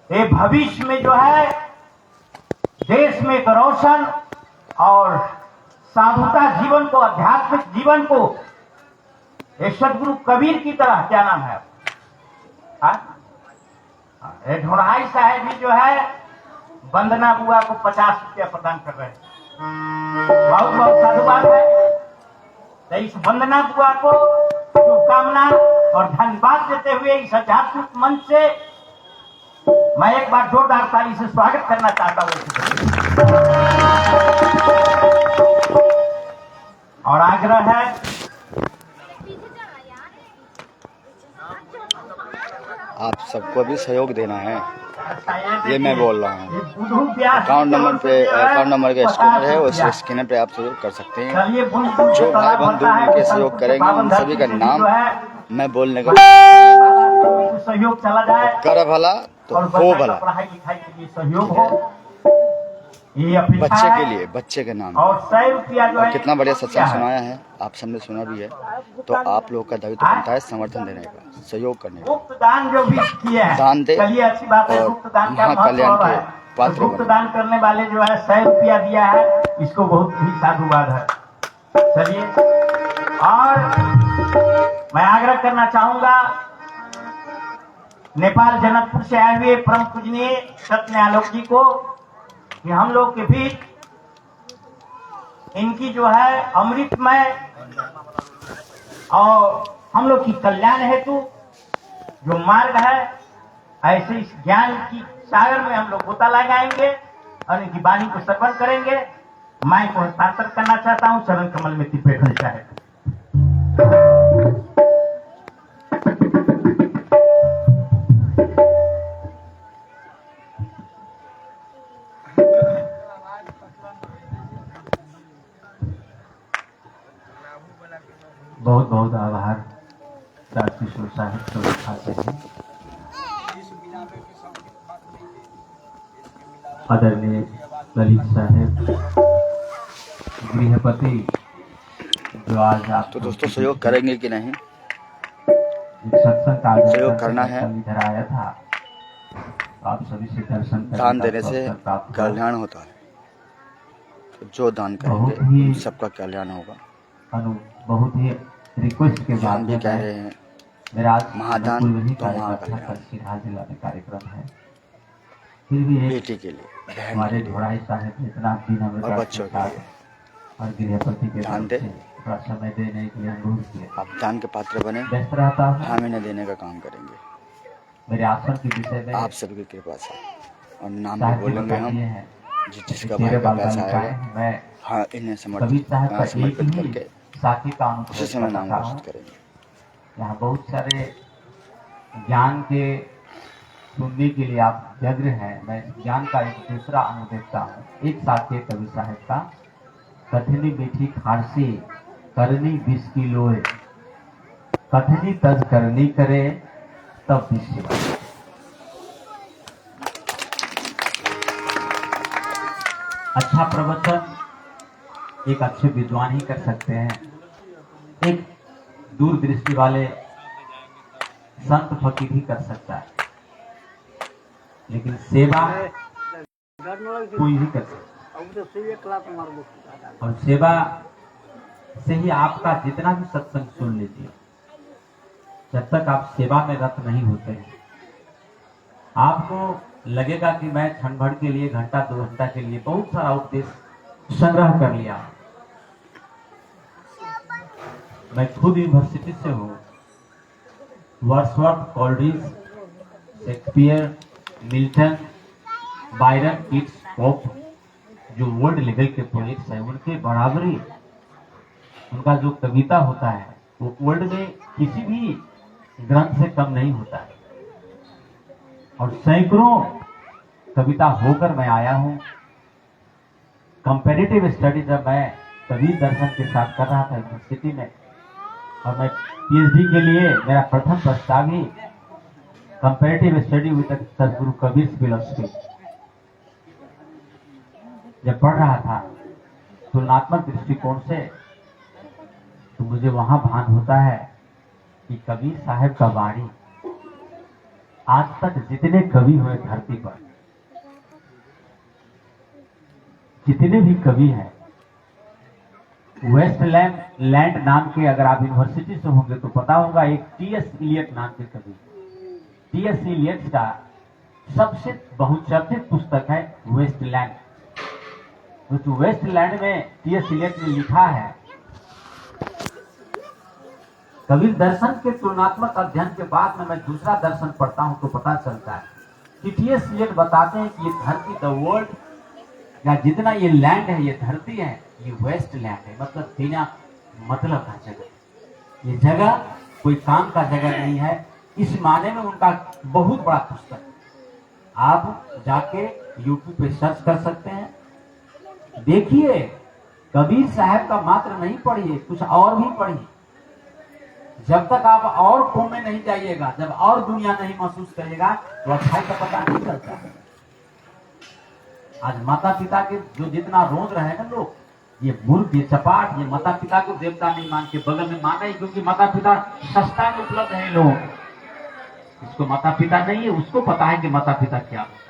ये भविष्य में जो है देश में एक रोशन और साधुता जीवन को, आध्यात्मिक जीवन को, ये सदगुरु कबीर की तरह, क्या नाम है ये ढोढ़ाई साहब भी जो है वंदना बुआ को 50 रुपया प्रदान कर रहे हैं। बहुत बहुत साधुवाद है। तो इस वंदना बुआ को शुभकामना और धन्यवाद देते हुए इस आध्यात्मिक मंच से मैं एक बार जोरदार ताली से स्वागत करना चाहता हूँ। और आग्रह है आप सबको भी सहयोग देना है, ये मैं बोल रहा हूँ। अकाउंट नंबर के स्कैनर है, उस स्कैनर पे आप सहयोग कर सकते हैं। जो भाई बंधु मिलकर सहयोग करेंगे उन सभी का नाम मैं बोलने का, सहयोग चला जाए, कर भला तो हो भला, पढ़ाई लिखाई के लिए सहयोग हो, ये बच्चे के लिए, बच्चे के नाम। और 100 रुपया जो है कितना बढ़िया सत्संग सुनाया है, आप सबने सुना भी है। तो आप लोग का दायित्व बनता है समर्थन देने का, सहयोग करने का। गुप्त दान जो भी किए हैं, दान दे, चलिए अच्छी बात है। और गुप्त दान का महाकल्याण महत्व के है। पात्र गुप्त बने। दान करने वाले जो है 100 रुपया दिया है, इसको बहुत ही साधुवाद है। चलिए, और मैं आग्रह करना चाहूंगा नेपाल जनकपुर से आए हुए परम पूजनीय सत्य आलोक जी को कि हम लोग के बीच इनकी जो है अमृतमय और हम लोग की कल्याण हेतु जो मार्ग है, ऐसे इस ज्ञान की सागर में हम लोग गोता लगाएंगे और इनकी वाणी को श्रवण करेंगे। मैं को हस्तांतर करना चाहता हूं, चरण कमल में बैठना चाहे। बहुत बहुत आभार राजकिशोर साहब को दिखाते हैं। आदरणीय ललित साहब गृहपति जो आज आप तो दोस्तों सहयोग करेंगे कि नहीं? सत्संग का सहयोग करना है। इधर आया था, आप सभी से दर्शन दान देने से कल्याण होता है, तो जो दान करेंगे सबका कल्याण होगा। बहुत ही रिक्वेस्ट के बाद भी कह रहे हैं मेरा आज महादान तो कार्यक्रम जिला में कार्यक्रम है, फिर भी बेटी के लिए, हमारे ढोढ़ाई साहब इतना दिन और बच्चों के लिए और गृहपति के दान दे, थोड़ा समय देने के लिए अनुरोध किया। आप दान के पात्र बने, व्यस्त रहता हूँ, हम इन्हें देने का काम करेंगे मेरे आश्रम के विषय में आप सबकी कृपा से। और नाम भी बोलेंगे हम, जिसका भाई का पैसा आएगा मैं हाँ इन्हें समर्पित करके साथी का उसी समय नाम घोषित करेंगे। यहाँ बहुत सारे ज्ञान के सुनने के लिए आप व्यग्र हैं। मैं ज्ञान का एक दूसरा अंग देखता हूँ। एक साथी कवि साहब का, कठिनी मीठी खारसी करनी 20 किलो, कठिनी तज करनी करे तब 20 किलो। अच्छा प्रवचन एक अच्छे विद्वान ही कर सकते हैं, एक दूरदृष्टि वाले संत फकीर ही कर सकता है, लेकिन सेवा कोई भी कर सकता है। और सेवा से ही आपका जितना भी सत्संग सुन लीजिए, जब तक आप सेवा में रत नहीं होते हैं, आपको लगेगा कि मैं क्षण भर के लिए, घंटा 2 घंटा के लिए बहुत सारा उपदेश संग्रह कर लिया। मैं खुद यूनिवर्सिटी से हूँ। Wordsworth, Coleridge, Shakespeare, Milton, Byron, Keats, Pope जो वर्ल्ड लेवल के पोएट्स हैं, उनके बराबरी उनका जो कविता होता है वो वर्ल्ड में किसी भी ग्रंथ से कम नहीं होता है। और सैकड़ों कविता होकर मैं आया हूँ। कंपैरेटिव स्टडी जब मैं कबीर दर्शन के साथ कर रहा था यूनिवर्सिटी में, और मैं पीएचडी के लिए मेरा प्रथम प्रस्ताव ही कंपैरेटिव स्टडी विद सदगुरु कबीर फिलोसफी जब पढ़ रहा था तुलनात्मक दृष्टिकोण से, तो मुझे वहां भान होता है कि कबीर साहब का वाणी आज तक जितने कवि हुए धरती पर, जितने भी कवि हैं, वेस्टलैंड नाम के, अगर आप यूनिवर्सिटी से होंगे तो पता होगा, एक टीएस इलियट नाम के कवि, टीएस इलियट का सबसे बहुचर्चित पुस्तक है वेस्टलैंड। तो वेस्टलैंड में टीएस इलियट ने लिखा है, कबीर दर्शन के तुलनात्मक अध्ययन के बाद में मैं दूसरा दर्शन पढ़ता हूं तो पता चलता है कि टीएस इलियट बताते हैं कि ये धरती, द वर्ल्ड, या जितना ये लैंड है, ये धरती है, ये वेस्ट लैंड है, मतलब बिना मतलब का जगह। ये जगह कोई काम का जगह नहीं है। इस माने में उनका बहुत बड़ा पुस्तक, आप जाके यूट्यूब पे सर्च कर सकते हैं, देखिए। कबीर साहब का मात्र नहीं पढ़िए, कुछ और भी पढ़िए। जब तक आप और को में नहीं जाइएगा, जब और दुनिया नहीं महसूस करिएगा, तो अच्छाई का पता नहीं चलता। आज माता पिता के जो जितना रोज रहे ना लोग, ये मूर्ख, ये चपाट, ये माता पिता को देवता नहीं मान के बगल में माना ही, क्योंकि माता पिता सस्ता में उपलब्ध है। लोग इसको माता पिता नहीं है, उसको पता है कि माता पिता क्या होता है।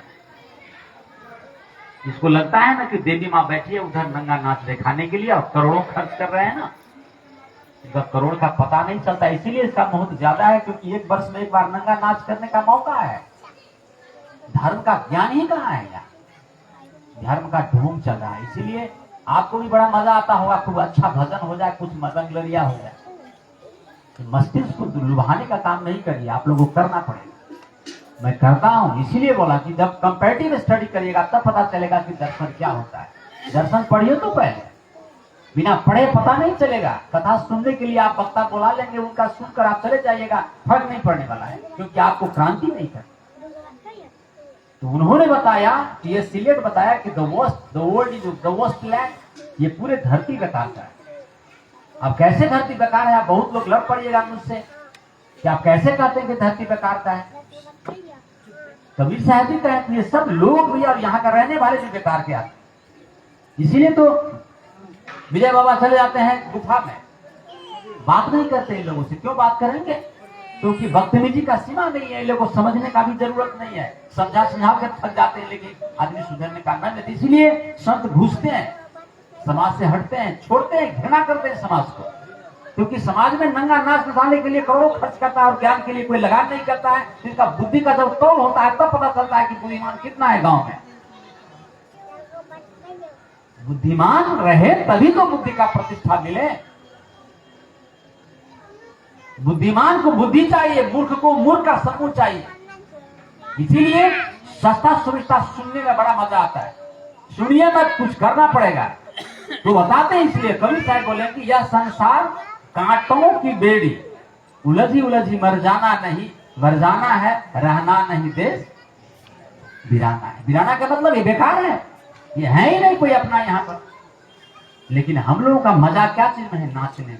इसको लगता है ना कि देवी माँ बैठी है उधर नंगा नाच दिखाने के लिए और करोड़ों खर्च कर रहे हैं ना, इसका करोड़ का पता नहीं चलता। इसीलिए इसका महत्व ज्यादा है, क्योंकि एक वर्ष में एक बार नंगा नाच करने का मौका है। धर्म का ज्ञान ही कहाँ है यार, धर्म का ढोंग चल रहा है। इसीलिए आपको भी बड़ा मजा आता होगा, खूब अच्छा भजन हो जाए, कुछ मदंगलरिया हो जाए। मस्तिष्क को लुभाने का काम नहीं करिए, आप लोगों को करना पड़ेगा। मैं करता हूं, इसीलिए बोला कि जब कंपैरेटिव स्टडी करिएगा तब पता चलेगा कि दर्शन क्या होता है। दर्शन पढ़िए तो पहले, बिना पढ़े पता नहीं चलेगा। कथा सुनने के लिए आप वक्ता बुला लेंगे, उनका सुनकर आप चले जाइएगा, फर्क नहीं पड़ने वाला है, क्योंकि आपको क्रांति नहीं करनी। तो उन्होंने बताया, टीएस इलियट बताया कि the world is the waste land, ये पूरे धरती बेकार का है। अब कैसे धरती बेकार है, आप बहुत लोग लड़ पड़िएगा मुझसे कि आप कैसे कहते हैं कि धरती बेकार का है। कबीर साहब भी कहते हैं ये सब लोग भी और यहाँ का रहने वाले भी बेकार के आते। इसीलिए तो विजय बाबा चले जाते हैं गुफा में, बात नहीं करते इन लोगों से। क्यों बात करेंगे, क्योंकि बदतमीजी का सीमा नहीं है, इन लोगों को समझने का भी जरूरत नहीं है। समझा के थक जाते हैं, लेकिन आदमी सुधरने का नहीं लेते। इसीलिए संत घुसते हैं, समाज से हटते हैं, छोड़ते हैं, घृणा करते हैं समाज को, क्योंकि समाज में नंगा नाच नचाने के लिए करोड़ों खर्च करता है और ज्ञान के लिए कोई लगान नहीं करता है। इसका बुद्धि का जब तोड़ होता है तब पता चलता है कि बुद्धिमान कितना है गांव में। बुद्धिमान रहे तभी तो बुद्धि का प्रतिष्ठा मिले। बुद्धिमान को बुद्धि चाहिए, मूर्ख को मूर्ख का समूह चाहिए। इसीलिए सस्ता सुविधा सुनने में बड़ा मजा आता है। सुनिए मत, कुछ करना पड़ेगा। तो बताते हैं, इसलिए कबीर साहब बोले कि यह संसार कांटों की बेड़ी, उलझी उलझी मर जाना नहीं, मर जाना है, रहना नहीं, देश बिराना है। बिराना का मतलब ये बेकार है, ये है ही नहीं कोई अपना यहाँ पर। लेकिन हम लोगों का मजा क्या चीज में है, नाचने में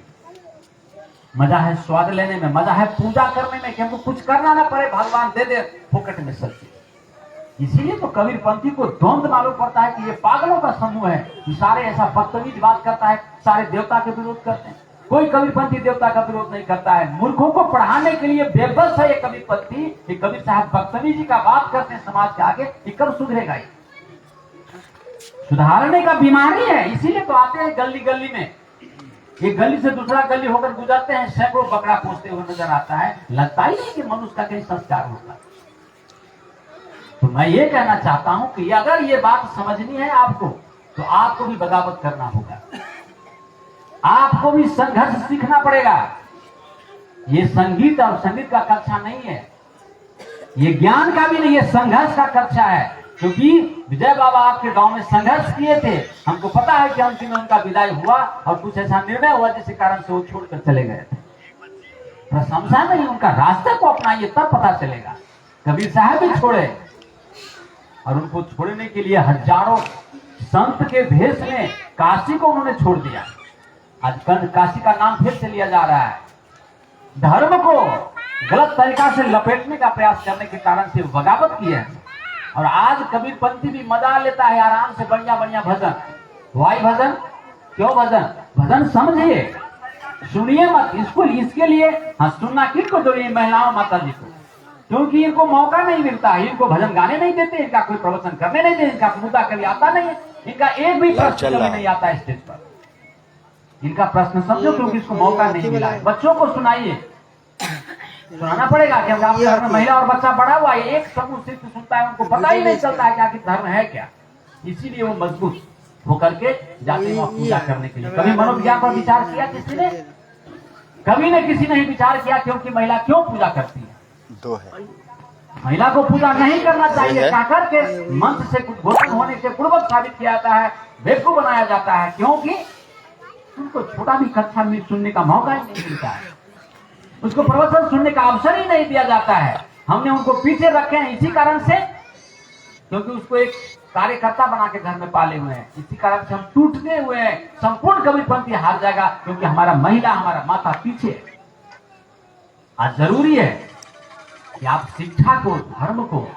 मजा है, स्वाद लेने में मजा है, पूजा करने में कि हमको कुछ करना ना पड़े, भगवान दे दे फोकट में सब चीज। इसीलिए तो कबीर पंथी को द्वंद्व मालूम पड़ता है कि ये पागलों का समूह है, कि सारे ऐसा बदतमीज बात करता है, सारे देवता के विरोध करते हैं। कोई कबीर पंथी देवता का विरोध नहीं करता है। मूर्खों को पढ़ाने के लिए बेबस है ये कबीर पंथी। ये कबीर साहब बदतमीजी का बात करते हैं समाज के आगे, ये कब सुधरेगा? ये सुधारने का बीमारी है। इसीलिए तो आते हैं गली गली में, एक गली से दूसरा गली होकर गुजरते हैं, सैकड़ों बकरा पोसते हुए नजर आता है। लगता ही नहीं कि मनुष्य का कहीं संस्कार होता। तो मैं ये कहना चाहता हूं कि अगर ये बात समझनी है आपको, तो आपको भी बगावत करना होगा, आपको भी संघर्ष सीखना पड़ेगा। ये संगीत और संगीत का कक्षा नहीं है, ये ज्ञान का भी नहीं है, संघर्ष का कक्षा है। क्योंकि विजय बाबा आपके गांव में संघर्ष किए थे, हमको पता है कि अंतिम में उनका विदाई हुआ और कुछ ऐसा निर्णय हुआ जिसके कारण से वो छोड़कर चले गए थे। प्रशंसा नहीं, उनका रास्ते को अपनाइए तब पता चलेगा। कबीर साहब भी छोड़े और उनको छोड़ने के लिए हजारों संत के भेष में काशी को उन्होंने छोड़ दिया। आज काशी का नाम फिर से लिया जा रहा है। धर्म को गलत तरीका से लपेटने का प्रयास करने के कारण से बगावत की है। और आज कबीरपंथी भी मजा लेता है आराम से, बढ़िया बढ़िया भजन। वाई भजन, क्यों भजन? भजन समझिए, सुनिए मत इसको। इसके लिए हाँ सुनना किसको जोड़िए? महिलाओं माता जी को, क्योंकि इनको मौका नहीं मिलता है, इनको भजन गाने नहीं देते, इनका कोई प्रवचन करने नहीं देते, इनका मुद्दा कभी आता नहीं है, इनका एक भी प्रश्न कभी नहीं आता है स्टेज पर। इनका प्रश्न समझो, क्योंकि इसको मौका नहीं मिला है। बच्चों को सुनाइए, सुनाना पड़ेगा, क्योंकि आपके घर में महिला और बच्चा बड़ा हुआ है, एक समूह सिर्फ सुनता है, उनको पता ही नहीं चलता है कि आखिर धर्म है क्या। इसीलिए वो मजबूत होकर के जाते हैं पूजा करने के लिए। कभी मनोविज्ञान पर विचार किया किसी ने? कभी ने किसी ने ही विचार किया क्योंकि महिला क्यों पूजा करती है? दो है। महिला को पूजा नहीं करना चाहिए, कहकर के मंत्र से उद्घोषण होने से पूर्वक साबित किया जाता है, बेवकूफ बनाया जाता है, क्योंकि उनको छोटा भी कक्षा में सुनने का मौका ही नहीं मिलता है, उसको प्रवचन सुनने का अवसर ही नहीं दिया जाता है। हमने उनको पीछे रखे हैं इसी कारण से, क्योंकि उसको एक कार्यकर्ता बना के घर में पाले हुए हैं। इसी कारण से हम टूटते हुए हैं, संपूर्ण कबीरपंथी हार जाएगा, क्योंकि हमारा महिला, हमारा माता पीछे है। आज जरूरी है कि आप शिक्षा को, धर्म को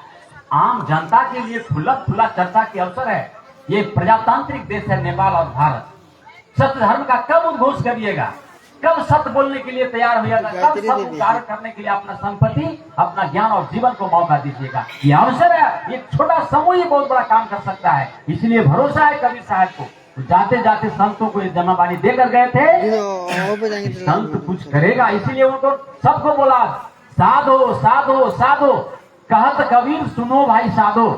आम जनता के लिए खुला खुला चर्चा के अवसर है। ये प्रजातांत्रिक देश है नेपाल और भारत। सत्य धर्म का कब उद्घोष करिएगा? कब सत्य बोलने के लिए तैयार होइएगा? कब सत्य उच्चारण करने के लिए अपना संपत्ति, अपना ज्ञान और जीवन को मौका दीजिएगा? ये अवसर है। एक छोटा समूह ही बहुत बड़ा काम कर सकता है। इसलिए भरोसा है कबीर साहब को। जाते जाते संतों को ये जमाबानी देकर गए थे, संत कुछ करेगा, इसीलिए उनको सबको बोला साधो साधो साधो, कहत कबीर सुनो भाई साधो।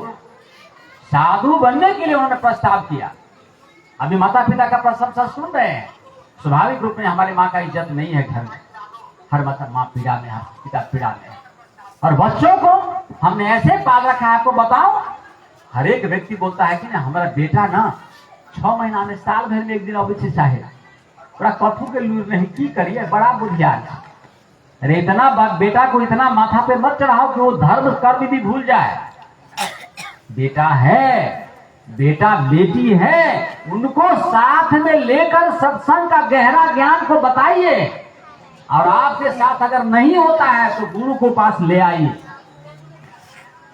साधु बनने के लिए उन्होंने प्रस्ताव किया। अभी माता पिता का प्रशंसा सुन रहे हैं। स्वाभाविक रूप में हमारी माँ का इज्जत नहीं है घर में, हर मतलब माँ पीड़ा में, हर पिता पीड़ा में। और बच्चों को हमने ऐसे पाल रखा है, आपको बताओ, हर एक व्यक्ति बोलता है कि ना हमारा बेटा ना 6 महीना में, साल भर में एक दिन अवश्य चाहे, बड़ा कथू के लूर नहीं की करिए, बड़ा बुद्धियार। अरे इतना बेटा को इतना माथा पे मत चढ़ाओ कि वो धर्म कर्म भी भूल जाए। बेटा है, बेटा बेटी है, उनको साथ में लेकर सत्संग का गहरा ज्ञान को बताइए। और आपके साथ अगर नहीं होता है तो गुरु को पास ले आइए।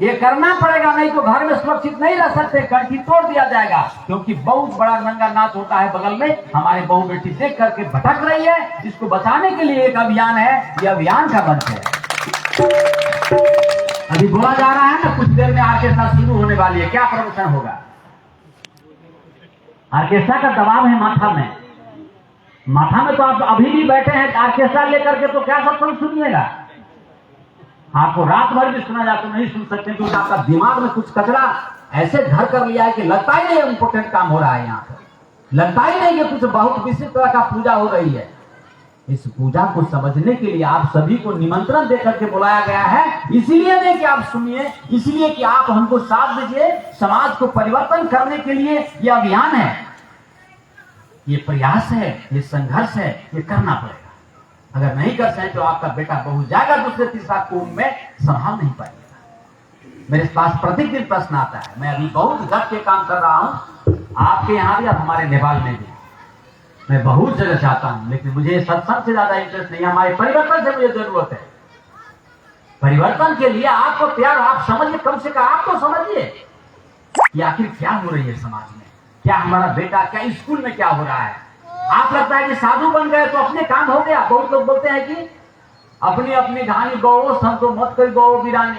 ये करना पड़ेगा, नहीं तो घर में सुरक्षित नहीं रह सकते, कंठी तोड़ दिया जाएगा। क्योंकि बहुत बड़ा नंगा नाच होता है बगल में, हमारे बहू बेटी देख करके भटक रही है। इसको बचाने के लिए एक अभियान है, ये अभियान का मंच है। अभी बोला जा रहा है ना, कुछ देर में ऑर्केस्ट्रा शुरू होने वाली है, क्या प्रदर्शन होगा? ऑर्केस्ट्रा का दबाव है माथा में। माथा में तो आप अभी भी बैठे हैं ऑर्केस्ट्रा लेकर के, तो क्या सत्संग सुनिएगा? आपको रात भर भी सुना जाए तो नहीं सुन सकते, क्योंकि आपका दिमाग में कुछ कचरा ऐसे घर कर लिया है कि लगता ही नहीं इंपोर्टेंट काम हो रहा है यहाँ पर। लगता ही नहीं कि कुछ बहुत विशिष्ट तरह का पूजा हो रही है। इस पूजा को समझने के लिए आप सभी को निमंत्रण देकर के बुलाया गया है। इसीलिए नहीं कि आप सुनिए, इसलिए कि आप हमको साथ दीजिए। समाज को परिवर्तन करने के लिए ये अभियान है, ये प्रयास है, ये संघर्ष है, ये करना पड़ेगा। अगर नहीं कर सके तो आपका बेटा बहू जाएगा दूसरे तीसरा कुंभ में, संभाल नहीं पाएगा। मेरे पास प्रतिदिन प्रश्न आता है। मैं अभी बहुत गट के काम कर रहा हूँ, आपके यहाँ भी और हमारे नेपाल में भी। मैं बहुत जगह चाहता हूँ, लेकिन मुझे सत्संग से ज्यादा इंटरेस्ट नहीं है। हमारे परिवर्तन से मुझे जरूरत है। परिवर्तन के लिए आपको प्यार, आप समझिए, कम से कम आप तो समझिए कि आखिर क्या हो रही है समाज में, क्या हमारा बेटा, क्या स्कूल में क्या हो रहा है। आप लगता है कि साधु बन गए तो अपने काम हो गया। बहुत लोग बोलते हैं कि अपनी अपनी घानी गौ संतो मत कोई गौ बिरानी।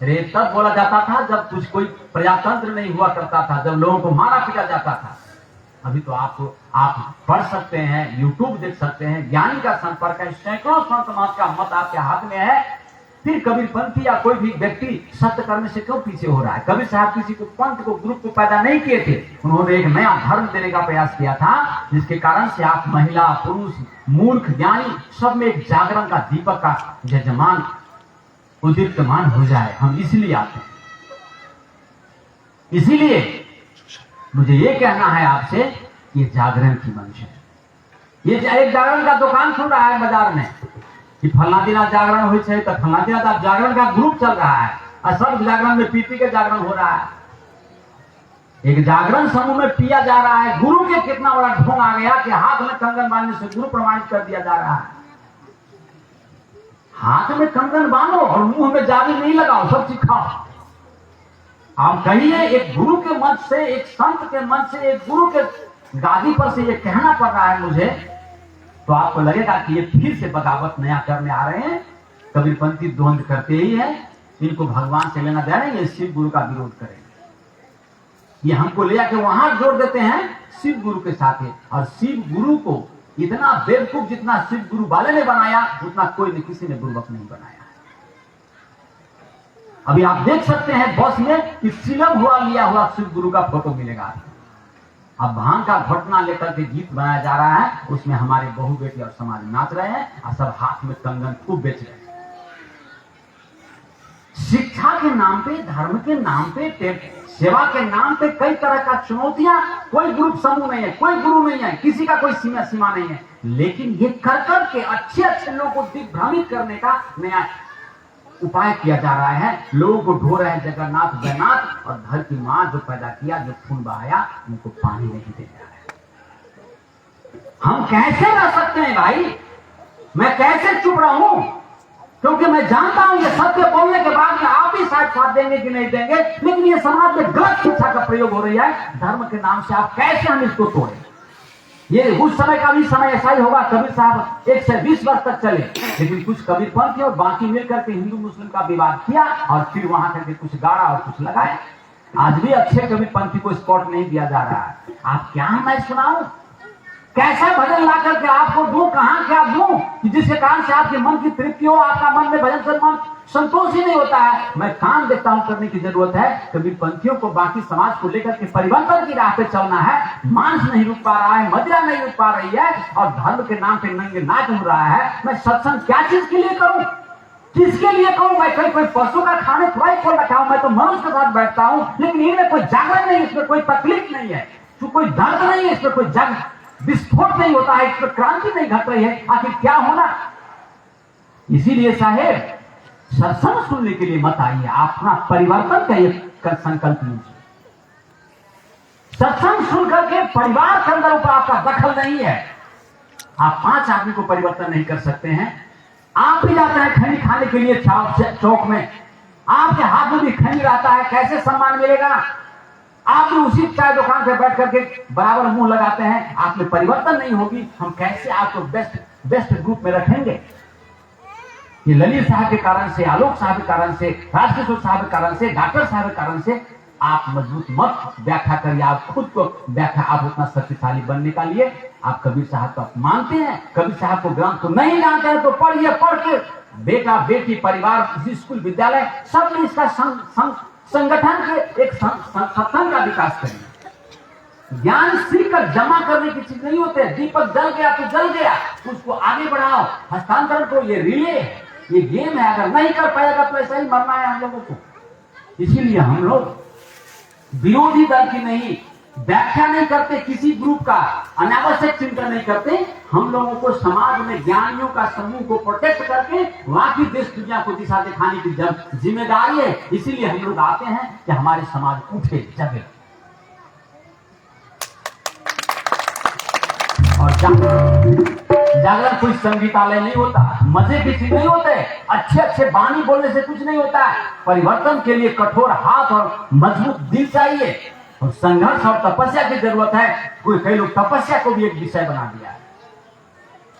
अरे तब बोला जाता था जब कुछ कोई प्रजातंत्र नहीं हुआ करता था, जब लोगों को मारा पीटा जाता था। अभी तो आप पढ़ सकते हैं, यूट्यूब देख सकते हैं, ज्ञानी का संपर्क है, सैकड़ों संत महात्मा का मत आपके हाथ में है। फिर कबीरपंथी या कोई भी व्यक्ति सत्य करने से क्यों पीछे हो रहा है? कबीर साहब किसी को पंथ को ग्रुप को पैदा नहीं किए थे, उन्होंने एक नया धर्म देने का प्रयास किया था, जिसके कारण से आप महिला पुरुष मूर्ख ज्ञानी सब में एक जागरण का दीपक का यजमान उदीप्तमान हो जाए। हम इसलिए आते हैं। इसीलिए मुझे ये कहना है आपसे, ये जागरण की मंच है। ये एक जागरण का दुकान खुल रहा है बाजार में कि फलना दिन जागरण हो, तो फलना दिन जागरण का ग्रुप चल रहा है और सब जागरण में पीपी के जागरण हो रहा है। एक जागरण समूह में पिया जा रहा है। गुरु के कितना बड़ा ढोंग आ गया कि हाथ में कंगन बांधने से गुरु प्रमाणित कर दिया जा रहा है। हाथ में कंगन बांधो और मुंह में जाली नहीं लगाओ, सब चीज खाओ। आप कहिए एक गुरु के मंच से, एक संत के मंच से, एक गुरु के गादी पर से ये कहना पड़ रहा है मुझे, तो आपको लगेगा कि ये फिर से बगावत नया करने आ रहे हैं। कबीरपंथी द्वंद करते ही है, इनको भगवान से लेना देना, ये शिव गुरु का विरोध करेंगे। ये हमको ले जाके वहां जोड़ देते हैं शिव गुरु के साथ है। और शिव गुरु को इतना बेवकूफ जितना शिव गुरु वाले ने बनाया, उतना कोई ने किसी ने बुर्बक नहीं बनाया। अभी आप देख सकते हैं बस में कि चिलम हुआ लिया हुआ शिव गुरु का फोटो मिलेगा। अब भांग का घटना लेकर के गीत बनाया जा रहा है, उसमें हमारे बहू बेटी और समाज नाच रहे हैं और सब हाथ में कंगन खूब बेच रहे हैं। शिक्षा के नाम पे, धर्म के नाम पे, सेवा के नाम पे कई तरह का चुनौतियां, कोई ग्रुप समूह नहीं है, कोई गुरु नहीं है, किसी का कोई सीमा नहीं है, लेकिन ये कर के अच्छे अच्छे लोगों को दिग्भ्रमित करने का नया उपाय किया जा रहा है। लोगों को ढो रहे हैं जगन्नाथ जगन्नाथ, और घर की मां जो पैदा किया, जो खून बहाया, उनको पानी नहीं दे रहा है। हम कैसे रह सकते हैं भाई? मैं कैसे चुप रहूं? क्योंकि मैं जानता हूं ये सत्य बोलने के बाद में आप ही शायद साथ देंगे कि नहीं देंगे, लेकिन ये समाज में गलत शिक्षा का प्रयोग हो रही है धर्म के नाम से। आप कैसे हम इसको तोड़ें? ये उस समय का भी समय ऐसा ही होगा, कबीर साहब 1 से 20 वर्ष तक चले, लेकिन कुछ कबीरपंथी और बाकी मिलकर के हिंदू मुस्लिम का विवाद किया और फिर वहां करके कुछ गाड़ा और कुछ लगाए। आज भी अच्छे कबीरपंथी को स्पॉट नहीं दिया जा रहा है। आप क्या मैं सुनाऊं? कैसा भजन ला करके आपको दूं, कहां क्या दूं कि जिसके कारण से आपके मन की तृप्ति हो, आपका मन में भजन से मन संतोष ही नहीं होता है। मैं काम देखता हूं, करने की जरूरत है। कबीरपंथियों को बाकी समाज को लेकर के परिवर्तन की राह पे चलना है। मांस नहीं रुक पा रहा है, मदिरा नहीं रुक पा रही है, और धर्म के नाम पे नंगे नाच हो रहा है। मैं सत्संग क्या चीज के लिए करूं, किसके लिए करूं? मैं कोई पशु का खाने थोड़ा ही खोल रखा हूं, मैं तो मनुष्य के साथ बैठता हूं, लेकिन इनमें कोई जागरण नहीं, इसमें कोई तकलीफ नहीं है, कोई दर्द नहीं है, इसमें कोई जग विस्फोट नहीं होता है, इसमें क्रांति नहीं घट रही है। आखिर क्या होना? इसीलिए साहेब सत्संग सुनने के लिए मत आइए, अपना परिवर्तन का संकल्प लीजिए। सत्संग सुनकर के परिवार के अंदर ऊपर आपका दखल नहीं है। आप 5 आदमी को परिवर्तन नहीं कर सकते हैं। आप भी जाते हैं खैनी खाने के लिए चौक में, आपके हाथ में भी खैनी रहता है, कैसे सम्मान मिलेगा? आप भी उसी चाय दुकान पे बैठ करके बराबर मुंह लगाते हैं, आप में परिवर्तन नहीं होगी। हम कैसे आपको बेस्ट ग्रुप में रखेंगे? ये ललित साहब के कारण से, आलोक साहब के कारण से, राजकिशोर साहब के कारण से, डॉक्टर साहब के कारण से आप मजबूत मत व्याख्या करिए। आप खुद को व्याख्या, आप उतना शक्तिशाली बनने का लिए आप कबीर साहब को मानते हैं, कबीर साहब को ग्रंथ को नहीं जानते हैं तो पढ़िए, पढ़ के बेटा बेटी परिवार स्कूल विद्यालय सब में इसका संगठन के एक सत्संग का विकास करिए। ज्ञान सीख कर जमा करने की चीज नहीं होते। दीपक जल गया तो जल गया, उसको आगे बढ़ाओ, हस्तांतरण करो। ये रिले है, ये गेम है, अगर नहीं कर पाएगा तो ऐसा ही मरना है हम लोगों को। इसीलिए हम लोग विरोधी दल की नहीं, व्याख्या नहीं करते, किसी ग्रुप का अनावश्यक चिंतन नहीं करते। हम लोगों को समाज में ज्ञानियों का समूह को प्रोटेक्ट करके वहां की देश दुनिया को दिशा दिखाने की जिम्मेदारी है। इसीलिए हम लोग आते हैं कि हमारे समाज उठे, जगे और जागरण कोई संगीतालय नहीं होता, मजे की चीज नहीं होते, अच्छे अच्छे बानी बोलने से कुछ नहीं होता है। परिवर्तन के लिए कठोर हाथ और मजबूत दिल चाहिए, और संघर्ष और तपस्या की जरूरत है। कई लोग तपस्या को भी एक विषय बना दिया है।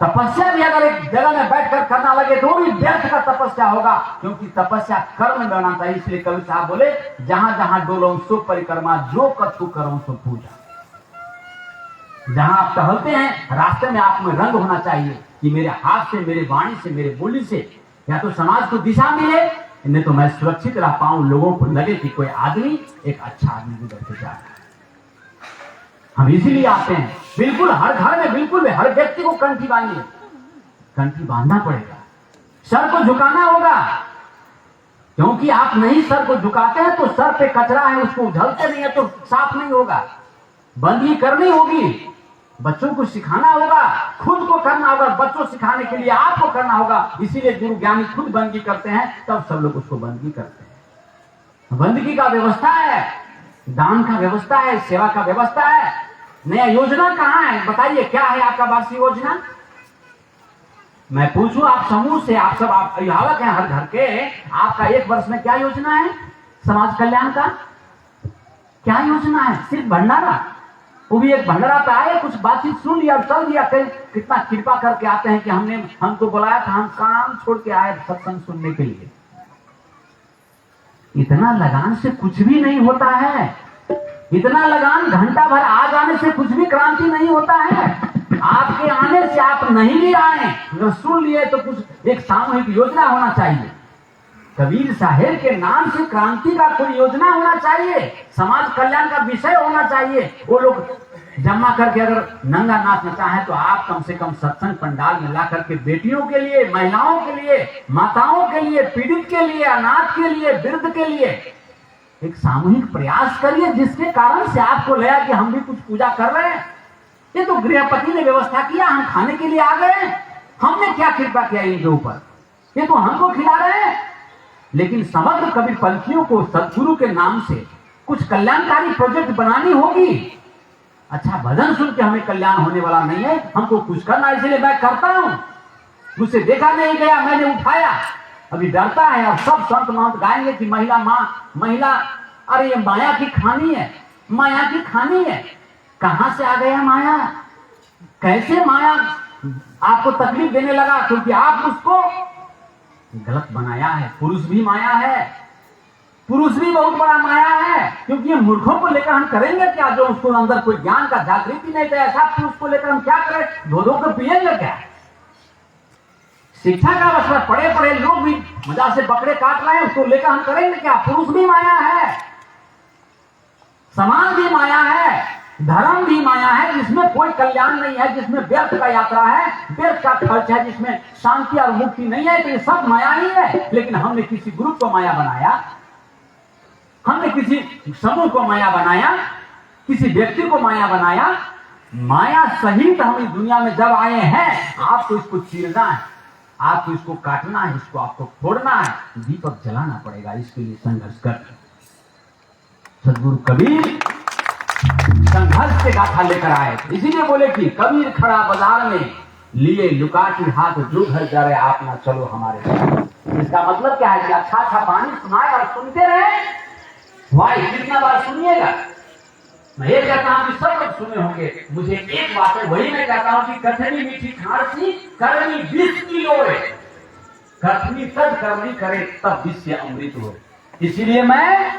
तपस्या भी अगर एक जगह में बैठकर करना लगे तो भी व्यर्थ का तपस्या होगा, क्योंकि तपस्या कर्म में बनाता है। इसलिए कबीर साहब बोले, जहां जहां डोलो सो परिक्रमा, जो कछु करो सो पूजा। जहां आप टहलते हैं रास्ते में आप में रंग होना चाहिए कि मेरे हाथ से, मेरे वाणी से, मेरे बोली से या तो समाज को दिशा मिले, नहीं तो मैं सुरक्षित रह पाऊं, लोगों को लगे कि कोई आदमी एक अच्छा आदमी गुजर के जा रहा है। हम इसीलिए आते हैं। बिल्कुल हर घर में, बिल्कुल हर व्यक्ति को कंठी बांधिए, कंठी बांधना पड़ेगा, सर को झुकाना होगा, क्योंकि आप नहीं सर को झुकाते हैं तो सर पे कचरा है, उसको उझलते नहीं है तो साफ नहीं होगा। बंदगी करनी होगी, बच्चों को सिखाना होगा, खुद को करना होगा, बच्चों सिखाने के लिए आपको करना होगा। इसीलिए गुरु ज्ञानी खुद बंदगी करते हैं, तब सब लोग उसको बंदगी करते हैं। बंदगी का व्यवस्था है, दान का व्यवस्था है, सेवा का व्यवस्था है। नया योजना कहां है? बताइए, क्या है आपका वार्षिक योजना? मैं पूछूं आप समूह से, आप सब आप अभिभावक हैं हर घर के, आपका 1 वर्ष में क्या योजना है समाज कल्याण का? क्या योजना है? सिर्फ भंडारा, वो भी एक भंडारा पे आए, कुछ बातचीत सुन लिया और चल दिया। कितना कृपा करके आते हैं कि हमको बुलाया था, हम काम छोड़ के आए सत्संग सुनने के लिए। इतना लगान से कुछ भी नहीं होता है। इतना लगान घंटा भर आ जाने से कुछ भी क्रांति नहीं होता है। आपके आने से आप नहीं भी आए, अगर सुन लिए तो कुछ एक सामूहिक योजना होना चाहिए। कबीर साहेब के नाम से क्रांति का कोई योजना होना चाहिए, समाज कल्याण का विषय होना चाहिए। वो लोग जमा करके अगर नंगा नाचना चाहे तो आप कम से कम सत्संग पंडाल में ला करके बेटियों के लिए, महिलाओं के लिए, माताओं के लिए, पीड़ित के लिए, अनाथ के लिए, वृद्ध के लिए एक सामूहिक प्रयास करिए, जिसके कारण से आपको लगा कि हम भी कुछ पूजा कर रहे हैं। ये तो गृहपति ने व्यवस्था किया, हम खाने के लिए आ गए, हमने क्या कृपा किया इनके ऊपर, ये तो हमको खिला रहे हैं। लेकिन समग्र कबीर पंथियों को सदगुरु के नाम से कुछ कल्याणकारी प्रोजेक्ट बनानी होगी। अच्छा भजन सुन के हमें कल्याण होने वाला नहीं है, हमको कुछ करना, इसलिए मैं करता हूं। मुझसे देखा नहीं गया, मैंने उठाया, अभी डरता है। और सब संत महंत गाएंगे कि महिला माँ, महिला, अरे ये माया की खानी है, माया की खानी है। कहां से आ गया माया? कैसे माया आपको तकलीफ देने लगा? क्योंकि आप उसको गलत बनाया है। पुरुष भी माया है, पुरुष भी बहुत बड़ा माया है। क्योंकि ये मूर्खों को लेकर हम करेंगे क्या, जो उसको अंदर कोई ज्ञान का जागृति नहीं है। ऐसा पुरुष को लेकर हम क्या करें? धो धो कर पिएंगे क्या? शिक्षा का अवसर, पढ़े पढ़े लोग भी मजा से बकरे काट रहे हैं, उसको लेकर हम करेंगे क्या? पुरुष भी माया है, समाज भी माया है, धर्म भी माया है, जिसमें कोई कल्याण नहीं है, जिसमें व्यर्थ का यात्रा है, व्यर्थ का खर्च है, जिसमें शांति और मुक्ति नहीं है। तो ये सब माया ही है। लेकिन हमने किसी ग्रुप को माया बनाया, हमने किसी समूह को माया बनाया, किसी व्यक्ति को माया बनाया। माया सहित हम इस दुनिया में जब आए हैं, आपको इसको चीरना है, आपको इसको काटना है, इसको आपको फोड़ना है, दीपक जलाना पड़ेगा। इसके लिए संघर्ष कर। सदगुरु कबीर संघर्ष के गाथा लेकर आए, इसीलिए बोले कि कबीर खड़ा बाजार में लिए लुकाटी हाथ, जो घर जा रहे आप ना चलो हमारे साथ। इसका मतलब क्या है कि अच्छा अच्छा पानी सुनाए और सुनते रहे। भाई कितना बार सुनिएगा? मैं ये कहता हूं कि सब लोग सुने होंगे। मुझे एक बात है, वही मैं कहता हूं कि कथनी मीठी खांसी, करनी विष की लोए, कथनी तद करनी करे तब विष से अमृत हो। इसीलिए मैं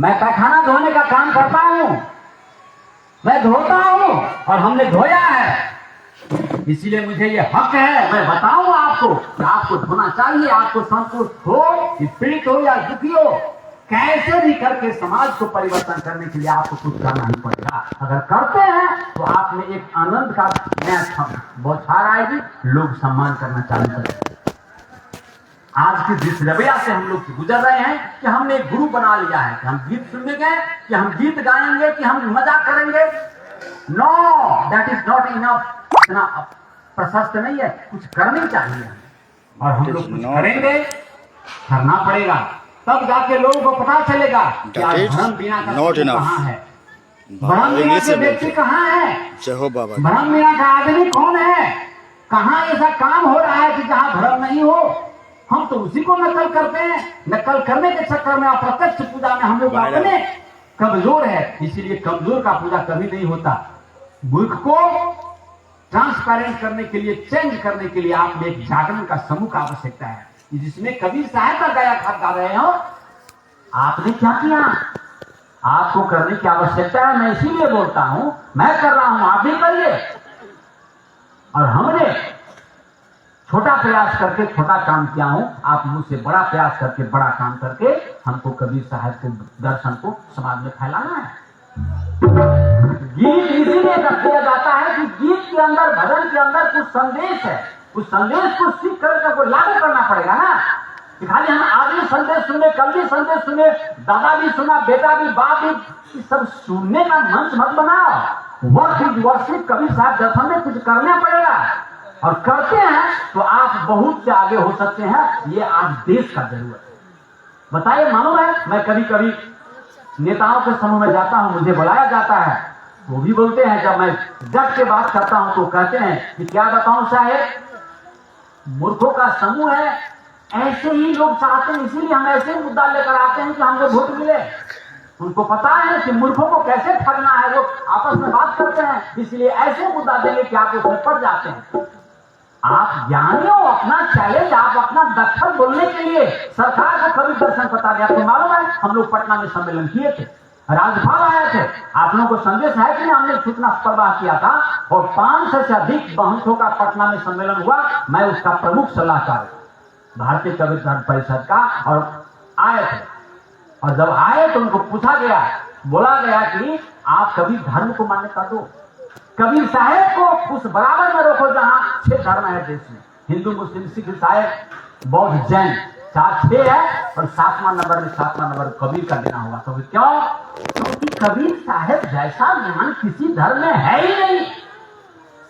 पैखाना धोने का काम करता हूं, मैं धोता हूं और हमने धोया है। इसीलिए मुझे ये हक है, मैं बताऊंगा आपको कि आपको धोना चाहिए। आपको संतुष्ट हो, पीड़ित हो या दुखी हो, कैसे भी करके समाज को परिवर्तन करने के लिए आपको कुछ करना ही पड़ेगा। अगर करते हैं तो आप में एक आनंद का नया बौछार आएगी, लोग सम्मान करना चालू करेंगे। आज की जिस रवैया से हम लोग गुजर रहे हैं कि हमने एक ग्रुप बना लिया है कि हम गीत सुनेंगे, कि हम गीत गाएंगे, कि हम मजा करेंगे। No, that is not enough. इतना प्रशस्त नहीं है, कुछ करनी चाहिए और हम लोग कुछ करेंगे, करना पड़ेगा, तब जाके लोगों को पता चलेगा कि धर्म बिना का कहाँ है, ब्रह्म बिना के व्यक्ति कहाँ है, ब्रह्म बिना का आदमी कौन है, कहाँ ऐसा काम हो रहा है कि जहाँ धर्म नहीं हो। हम तो उसी को नकल करते हैं। नकल करने के चक्कर में अप्रत्यक्ष पूजा में हम लोग अपने कमजोर है, इसीलिए कमजोर का पूजा कभी नहीं होता। मूर्ख को ट्रांसपेरेंट करने के लिए, चेंज करने के लिए आप में एक जागरण का समूह का आवश्यकता है, जिसमें कबीर साहब का गाया खाद गा रहे हो। आपने क्या किया? आपको करने की आवश्यकता है। मैं इसीलिए बोलता हूं, मैं कर रहा हूं, आप भी करिए। और हमने छोटा प्रयास करके छोटा काम किया हूं, आप मुझसे बड़ा प्रयास करके बड़ा काम करके हमको कबीर साहब के दर्शन को समाज में फैलाना है। गीत इसीलिए किया जाता है कि गीत के अंदर, भजन के अंदर कुछ संदेश है। उस संदेश को सीख करके लागू करना पड़ेगा ना, कि खाली हम आज भी संदेश सुने, कल भी संदेश सुने, दादा भी सुना, बेटा भी, बाप भी, सब सुनने का मंच मत बनाओ। वर्शिप कबीर साहब दर्शन में कुछ करना पड़ेगा, और करते हैं तो आप बहुत से आगे हो सकते हैं। ये आज देश का जरूरत है। बताइए, मालूम है मैं कभी कभी नेताओं के समूह में जाता हूं, मुझे बुलाया जाता है, वो भी बोलते हैं, जब मैं डट के बात करता हूं तो कहते हैं कि क्या बताऊं साहेब, मूर्खों का समूह है। ऐसे ही लोग चाहते हैं, इसीलिए हम ऐसे ही मुद्दा लेकर आते हैं कि हमको वोट मिले। उनको पता है कि मूर्खों को कैसे ठगना है, वो आपस में बात करते हैं, इसलिए ऐसे मुद्दा देंगे कि आप उसमें पड़ जाते हैं। आप ज्ञानी हो, अपना चैलेंज, आप अपना दखल बोलने के लिए सरकार को कभी दर्शन बता दिया। आपको मालूम है, हम लोग पटना में सम्मेलन किए थे, राजभवन आए थे, आप लोगों को संदेश है कि नहीं? हमने सूचना प्रवाह किया था और 500 से अधिक महंतों का पटना में सम्मेलन हुआ। मैं उसका प्रमुख सलाहकार भारतीय कबीर धर्म परिषद का, और आए थे। और जब आए तो उनको पूछा गया, बोला गया कि आप कबीर धर्म को मान्यता दो, कबीर साहेब को उस बराबर में रखो जहां 6 धर्म है देश में, हिंदू, मुस्लिम, सिख, ईसाई, बौद्ध, जैन, 4-6 है, और 7वां नंबर कबीर का देना होगा। तो क्यों? क्योंकि कबीर साहेब जैसा ज्ञान किसी धर्म में है ही नहीं,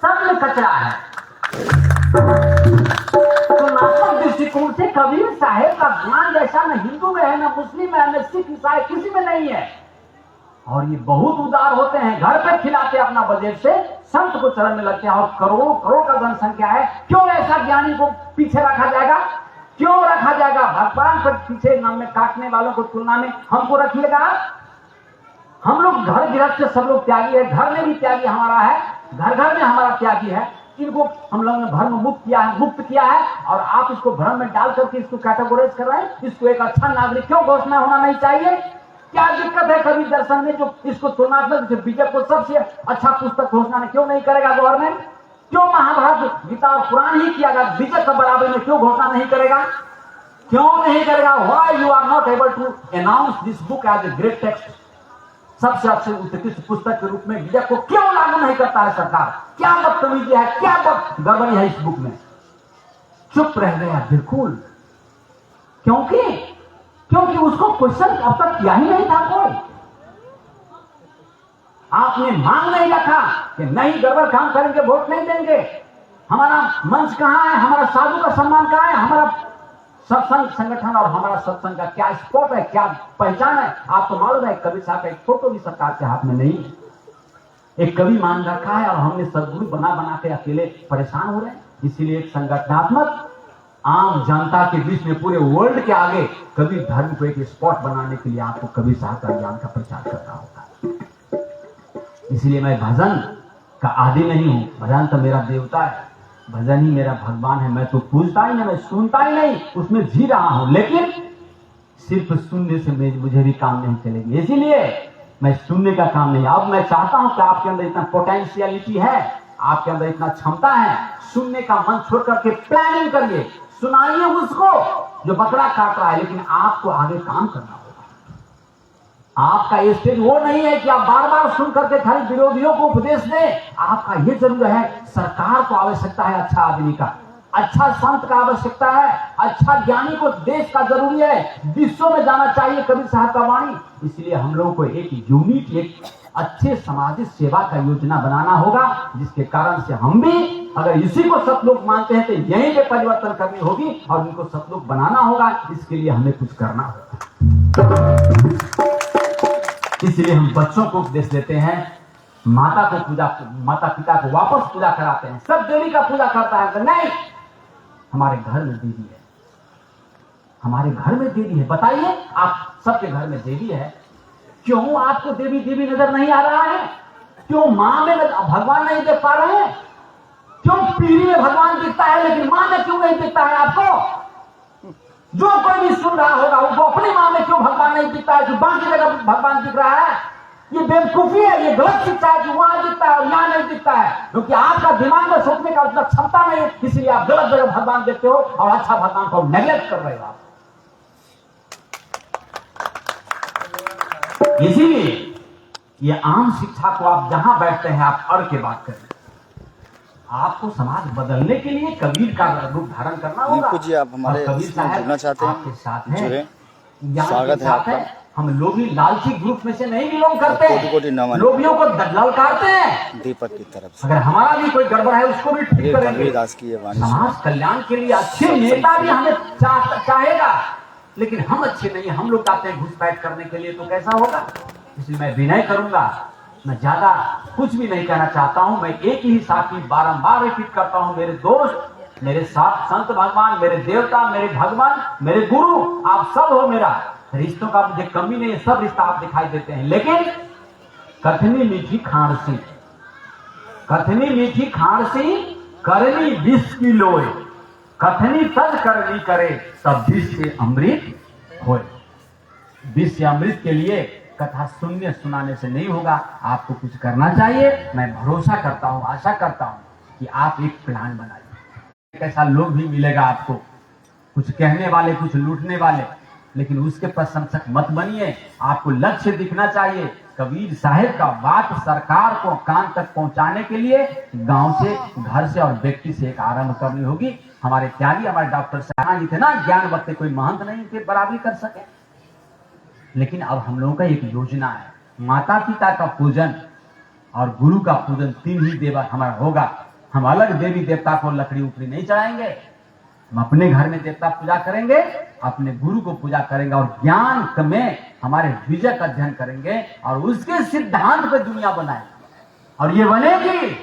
सब में कचरा है। तो नास्तिक दृष्टिकोण से कबीर साहेब का ज्ञान जैसा न हिंदू में है, न मुस्लिम में है, न सिख, ईसाई, किसी में नहीं है। और ये बहुत उदार होते हैं, घर पे खिलाते अपना बजट से, संत को चरण में लगते हैं, और करोड़ों करोड़ का जनसंख्या है। क्यों ऐसा ज्ञानी को पीछे रखा जाएगा? क्यों रखा जाएगा? भगवान पर पीछे नाम में काटने वालों को तुलना में हमको रखिएगा। हम लोग घर गृहस्थ से सब लोग त्यागी है, घर में भी त्यागी हमारा है, घर घर में हमारा त्यागी है। इनको हम लोगों ने भ्रम मुक्त किया है, और आप इसको भ्रम में डाल करके इसको कैटेगोराइज कर रहे हैं। इसको एक अच्छा नागरिक क्यों घोषणा होना नहीं चाहिए? क्या दिक्कत है कबीर दर्शन में जो इसको तुलनात्मक बीजेपी को सबसे अच्छा पुस्तक घोषणा में क्यों नहीं करेगा गवर्नमेंट? क्यों महाभारत, गीता और पुराण ही किया गया, बीजेपी के बराबर में क्यों घोषणा नहीं करेगा? क्यों नहीं करेगा? Why you are not able to announce this book as a great text, सबसे अच्छे उत्कृष्ट पुस्तक के रूप में विजय को क्यों लागू नहीं करता है सरकार? क्या बदतमीजी है, क्या गड़बड़ी है इस बुक में? चुप रह गया बिल्कुल, क्योंकि उसको क्वेश्चन अब तक किया ही नहीं था कोई। आपने मांग नहीं रखा कि नहीं गड़बड़ काम करेंगे, वोट नहीं देंगे। हमारा मंच कहां है, हमारा साधु का सम्मान कहां है, हमारा सत्संग संगठन और हमारा सत्संग का क्या स्पोर्ट है, क्या पहचान है? आपको मालूम है कबीर साहब का एक फोटो भी सरकार के हाथ में नहीं है। एक कवि मान रखा है, और हमने सदगुरु बना के अकेले परेशान हो रहे हैं। इसीलिए एक संगठनात्मक आम जनता के बीच में पूरे वर्ल्ड के आगे कबीर धर्म को एक स्पॉट बनाने के लिए आपको कबीर साहब का ज्ञान का प्रचार करना होगा। इसलिए मैं भजन का आदी नहीं हूं, भजन तो मेरा देवता है, भजन ही मेरा भगवान है। मैं तो पूछता ही नहीं, मैं सुनता ही नहीं, उसमें जी रहा हूं, लेकिन सिर्फ सुनने से मुझे भी काम नहीं चलेगी। इसीलिए मैं सुनने का काम नहीं। अब मैं चाहता हूं कि आपके अंदर इतना पोटेंशियलिटी है, आपके अंदर इतना क्षमता है, सुनने का मन छोड़ करके प्लानिंग करिए, सुनाइए उसको जो बकरा काट रहा है, लेकिन आपको आगे काम करना होगा। आपका स्टेज वो नहीं है कि आप बार बार सुन करके खाली विरोधियों को उपदेश दें। आपका ये जरूर है, सरकार को आवश्यकता है अच्छा आदमी का, अच्छा संत का आवश्यकता है, अच्छा ज्ञानी को देश का जरूरी है, विश्व में जाना चाहिए कबीर साहब का वाणी। इसलिए हम लोगों को एक यूनिट, एक अच्छे सामाजिक सेवा का योजना बनाना होगा, जिसके कारण से हम भी अगर इसी को सतलोक मानते हैं तो यहीं पे परिवर्तन करनी होगी और इनको सतलोक बनाना होगा। इसके लिए हमें कुछ करना होगा। इसलिए हम बच्चों को उपदेश देते हैं, माता पिता को वापस पूजा कराते हैं। सब देवी का पूजा करता है, तो नहीं, हमारे घर में देवी है, हमारे घर में देवी है। बताइए, आप सबके घर में देवी है, क्यों आपको देवी देवी नजर नहीं आ रहा है? क्यों मां में भगवान नहीं देख पा रहे हैं? क्यों पीढ़ी में भगवान दिखता है लेकिन मां में क्यों नहीं दिखता है आपको? जो कोई भी सुन रहा होगा वो अपनी मां में क्यों भगवान नहीं दिखता है, जो बाकी जगह भगवान दिख रहा है? ये बेवकूफी है, ये गलत शिक्षा है कि वहां दिखता है और यहां नहीं दिखता है, क्योंकि आपका दिमाग में सोचने का उतना क्षमता नहीं है। इसलिए आप गलत जगह भगवान देखते हो और अच्छा भगवान को नेग्लेक्ट कर रहे हो आप। इसीलिए ये आम शिक्षा को आप जहां बैठते हैं आप अड़ के बात करें। आपको समाज बदलने के लिए कबीर का रूप धारण करना होगा। जी, आप हमारे कबीर साहब जुड़ना चाहते हैं, आपके साथ हैं, स्वागत है आपका। हम लोभी लालची ग्रुप में से नहीं बिलोंग करते, कोटि नमन। लोभियों को ललकारते हैं। दीपक की तरफ से अगर हमारा भी कोई गड़बड़ है उसको भी ठीक करेंगे। समाज कल्याण के लिए अच्छे नेता भी हमें चाहेगा, लेकिन हम अच्छे नहीं, हम लोग चाहते हैं घुसपैठ करने के लिए, तो कैसा होगा? इसलिए मैं विनय करूंगा, मैं ज्यादा कुछ भी नहीं कहना चाहता हूं। मैं एक ही साथी बारंबार रिपीट करता हूं, मेरे दोस्त मेरे साथ संत भगवान, मेरे देवता, मेरे भगवान, मेरे गुरु, आप सब हो मेरा। रिश्तों का मुझे कमी नहीं है, सब रिश्ता आप दिखाई देते हैं। लेकिन कथनी मीठी खांसी, कथनी मीठी खांसी करनी विष की लोए, कथनी तज करनी करे तब विष से अमृत होए। विष से अमृत के लिए कथा सुनने सुनाने से नहीं होगा, आपको कुछ करना चाहिए। मैं भरोसा करता हूं, आशा करता हूं कि आप एक प्लान बनाइए। कैसा लोग भी मिलेगा आपको, कुछ कहने वाले, कुछ लूटने वाले, लेकिन उसके प्रशंसक मत बनिए। आपको लक्ष्य दिखना चाहिए। कबीर साहब का बात सरकार को कान तक पहुंचाने के लिए गांव से, घर से और व्यक्ति से एक आरंभ करनी होगी। हमारे त्यागी, हमारे डॉक्टर साहब इतना ज्ञान बख्ते, कोई महंत नहीं थे बराबरी कर सके। लेकिन अब हम लोगों का एक योजना है, माता पिता का पूजन और गुरु का पूजन, तीन ही देवा हमारा होगा। हम अलग देवी देवता को लकड़ी उपड़ी नहीं चढ़ाएंगे। हम अपने घर में देवता पूजा करेंगे, अपने गुरु को पूजा करेंगे और ज्ञान में हमारे विजय का अध्ययन करेंगे और उसके सिद्धांत पे दुनिया बनाएंगे। और ये बनेगी,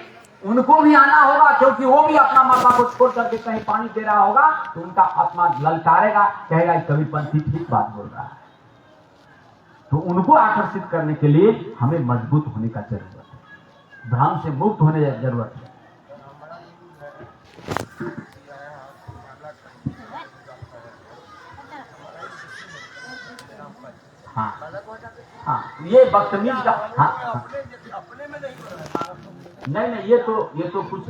उनको भी आना होगा, क्योंकि वो भी अपना माता को छोड़ करके कहीं पानी दे रहा होगा तो उनका आत्मा ललकारेगा, कहेगा कबीरपंथी ठीक बात बोल रहा है। तो उनको आकर्षित करने के लिए हमें मजबूत होने का जरूरत है, भ्रम से मुक्त होने की जरूरत है। हाँ हाँ, ये बदतमीज का, हाँ नहीं, ये तो कुछ,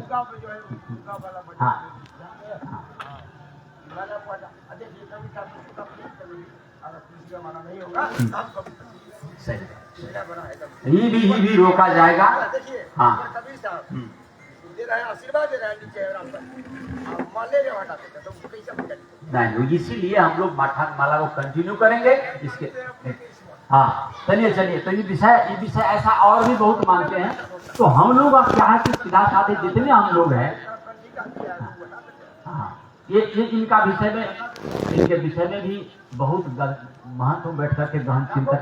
हाँ सही, ये भी रोका जाएगा। हाँ आशीर्वाद दे रहा है नीचे नहीं, इसीलिए हम लोग माला को कंटिन्यू करेंगे इसके। हाँ चलिए, तो ये विषय ऐसा और भी बहुत मानते हैं। तो हम लोग अब क्या है कि सीधा साधे जितने हम लोग हैं, हाँ ये इनका विषय में, इनके विषय में भी बहुत महत्व बैठ करके गहन चिंतन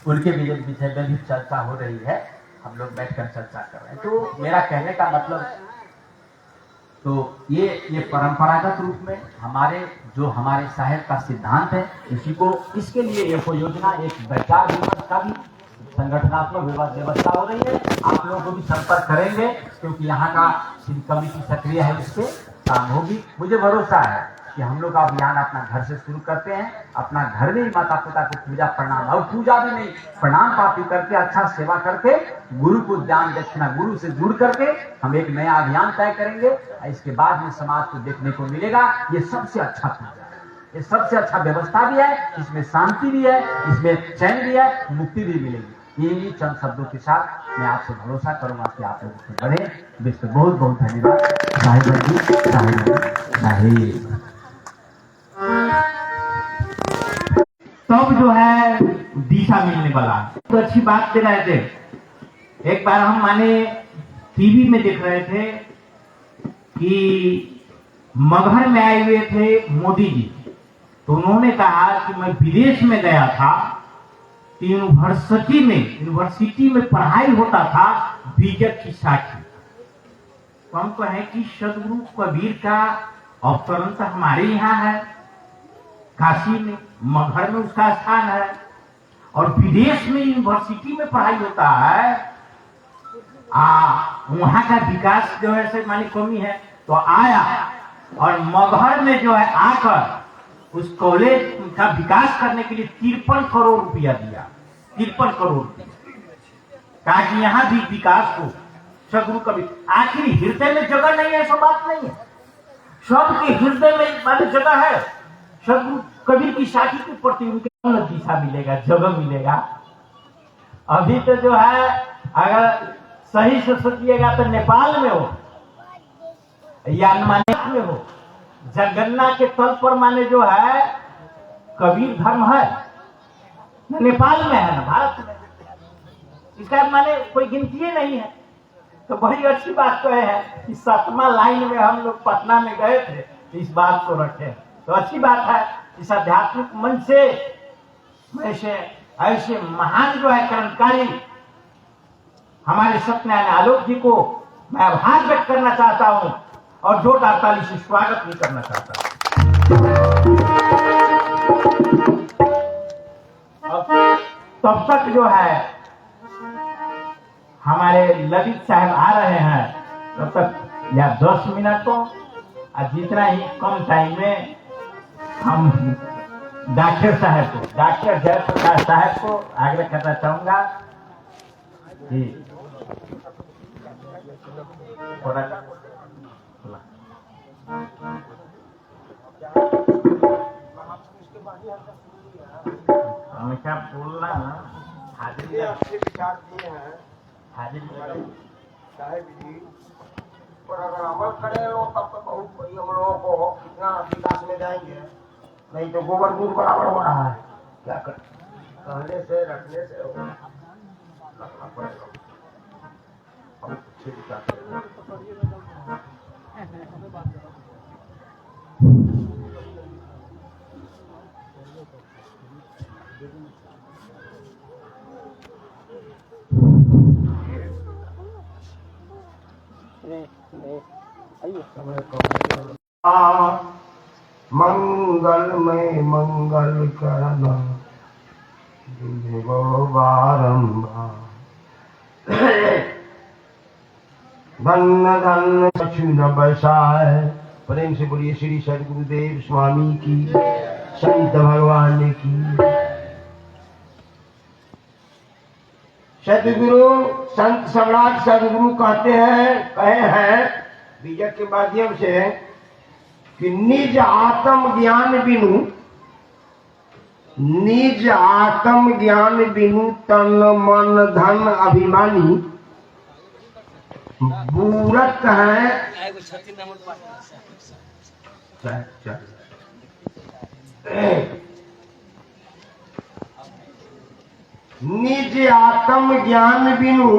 उनके विषय में भी चर्चा हो रही है। हम लोग बैठकर चर्चा कर रहे हैं। तो मेरा कहने का मतलब, तो ये परंपरागत रूप में हमारे साहेब का सिद्धांत है, इसी को, इसके लिए एक योजना, एक विचार विमर्श का भी संगठनात्मक व्यवस्था हो रही है। आप लोगों को भी संपर्क करेंगे, क्योंकि यहाँ का कमेटी सक्रिय है, इस पे काम होगी। मुझे भरोसा है कि हम लोग का अभियान अपना घर से शुरू करते हैं, अपना घर में ही माता पिता को पूजा प्रणाम, और पूजा भी नहीं, प्रणाम पापी करके, अच्छा सेवा करके, गुरु को दान दक्षिणा, गुरु से जुड़ करके हम एक नया अभियान तय करेंगे। इसके बाद में समाज को देखने को मिलेगा ये सबसे अच्छा पूजा है, ये सबसे अच्छा व्यवस्था भी है, इसमें शांति भी है, इसमें चैन भी है, मुक्ति भी मिलेगी। ये चंद शब्दों के साथ मैं आपसे भरोसा करूंगा कि आप लोग से बढ़े। विश्व बहुत बहुत धन्यवाद। साहिब तब जो है दिशा मिलने वाला। तो अच्छी बात दे रहे थे। एक बार हम माने टीवी में देख रहे थे कि मगहर में आए हुए थे मोदी जी। तो उन्होंने कहा कि मैं विदेश में गया था, यूनिवर्सिटी में पढ़ाई होता था विजय की साखी। तो हम कहें कि सदगुरु कबीर का अवतरण तो हमारे यहाँ है, काशी में, मगहर में उसका स्थान है, और विदेश में यूनिवर्सिटी में पढ़ाई होता है। वहां का विकास जो है से मानी कमी है, तो आया और मगहर में जो है आकर उस कॉलेज का विकास करने के लिए 53 करोड़ रुपया दिया। 53 करोड़ रुपया, कहा कि यहाँ भी विकास हो। सदगुरु कबीर, आखिर हृदय में जगह नहीं है, ऐसा बात नहीं है, सबके हृदय में वाली जगह है। सदगुरु कबीर की साखी के प्रति उनके दिशा मिलेगा, जगह मिलेगा। अभी तो जो है, अगर सही से सोचिएगा तो नेपाल में हो या माने में हो, जगन्ना के तल पर माने जो है कबीर धर्म है, नेपाल में है ना भारत में, इसका माने कोई गिनती नहीं है। तो बड़ी अच्छी बात तो है कि 7वां लाइन में हम लोग पटना में गए थे, इस बात को रखे, तो अच्छी बात है। इस आध्यात्मिक मंच से ऐसे ऐसे महान जो है क्रांतिकारी हमारे सत्यनारायण आलोक जी को मैं आभार व्यक्त करना चाहता हूं और जोर ताली से स्वागत भी करना चाहता हूं। तब तक जो है हमारे ललित साहब आ रहे हैं, तब तक या 10 मिनट को और जितना ही कम टाइम में हम डॉक्टर साहब को, डॉक्टर जयप्रकाश साहब को आग्रह करना चाहूंगा कि थोड़ा हमें क्या बोलना हाजिर आपके विचार दिए हैं हाजिर साहेब जी, पर अगर अमल करे लो तब तो बहुत बड़ी हम लोगों को कितना विकास में जाएंगे। नहीं तो गोबर दूध बराबर हो रहा है। क्या कर कहने से रखने से रखना पड़ेगा। बहुत अच्छे विचार मंगलमय मंगल करना बारंबार धन्य धन्य कछु न बसाए। प्रेम से बोलिए श्री सदगुरुदेव स्वामी की, संत भगवान की। सदगुरु संत सम्राट सदगुरु कहे हैं विजय के माध्यम से कि निज आत्म ज्ञान बिनु तन मन धन अभिमानी बूरत है। निज आत्म ज्ञान बिनु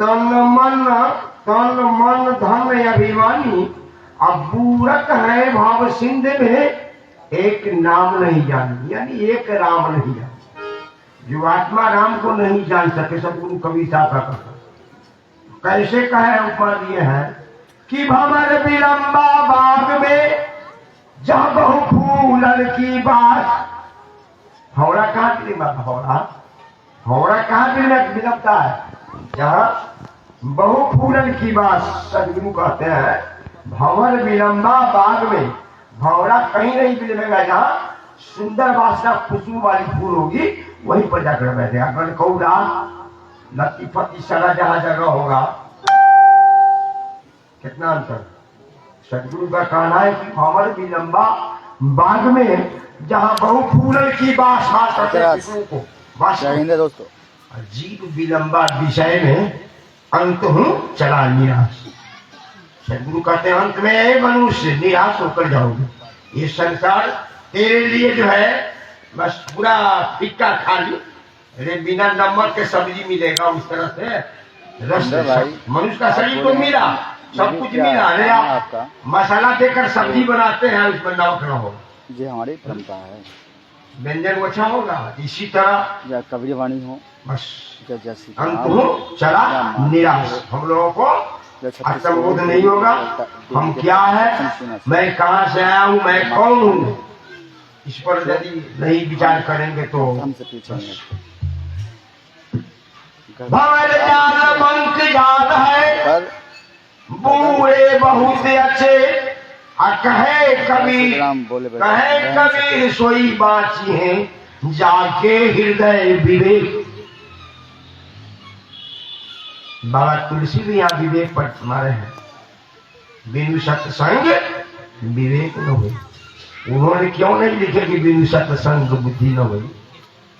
तन मन धन अभिमानी अब बूरत है भाव सिंध में एक नाम नहीं जानी, यानी एक राम नहीं जानी। जो आत्मा राम को नहीं जान सके सदगुरु कवि साहब का कैसे कहे उपमा दिए हैं कि भंवर विलंबा बाग में जहाँ बहु फूलन की बात। हौड़ा कहाँ के लिए हौड़ा कहाँ के विलंबता है? जहाँ बहु फूलन की बात सदगुरु कहते हैं भंवर विलंबा बाग में भौरा कहीं नहीं मिलेगा। जहाँ सुंदर वासना खुशबू वाली फूल होगी वहीं पर जाकर बैठेगा। गणकौड़ा लतीफती सारा जहाँ जगह होगा कितना अंतर। सदगुरु का कहना है कि भंवर विलंबा बाग में जहाँ बहु फूलन की बात दोस्तों जीव विलंबा विषय में अंत हूँ चला निराश। सदगुरु कहते हैं अंत में मनुष्य निराश होकर जाओगे। ये संसार तेरे लिए जो है बस पूरा फिक्का खाली, अरे बिना नमक के सब्जी मिलेगा उस तरह से रस। मनुष्य का शरीर को मिला, सब कुछ मिला, अरे आप मसाला देकर सब्जी बनाते हैं उसमें नमक न हो, ये हमारी परंपरा है। व्यंजन अच्छा होगा। इसी तरह कबीर वाणी हो बस अंत हो चला निराश। हम लोगों को आत्मबोध नहीं होगा। हम क्या है, मैं कहाँ से आया हूँ, मैं कौन हूँ, इस पर यदि नहीं विचार करेंगे तो भंवर ज्ञान मंक याद है बूढ़े बहुत अच्छे। कहे कबीर सोई बाची है जाके हृदय विवेक। बाबा तुलसी भी यहाँ विवेक पर तुम्हारे हैं। बिनु सत्संग विवेक न हुई। उन्होंने क्यों नहीं लिखे कि बिनु सत्संग बुद्धि न हुई?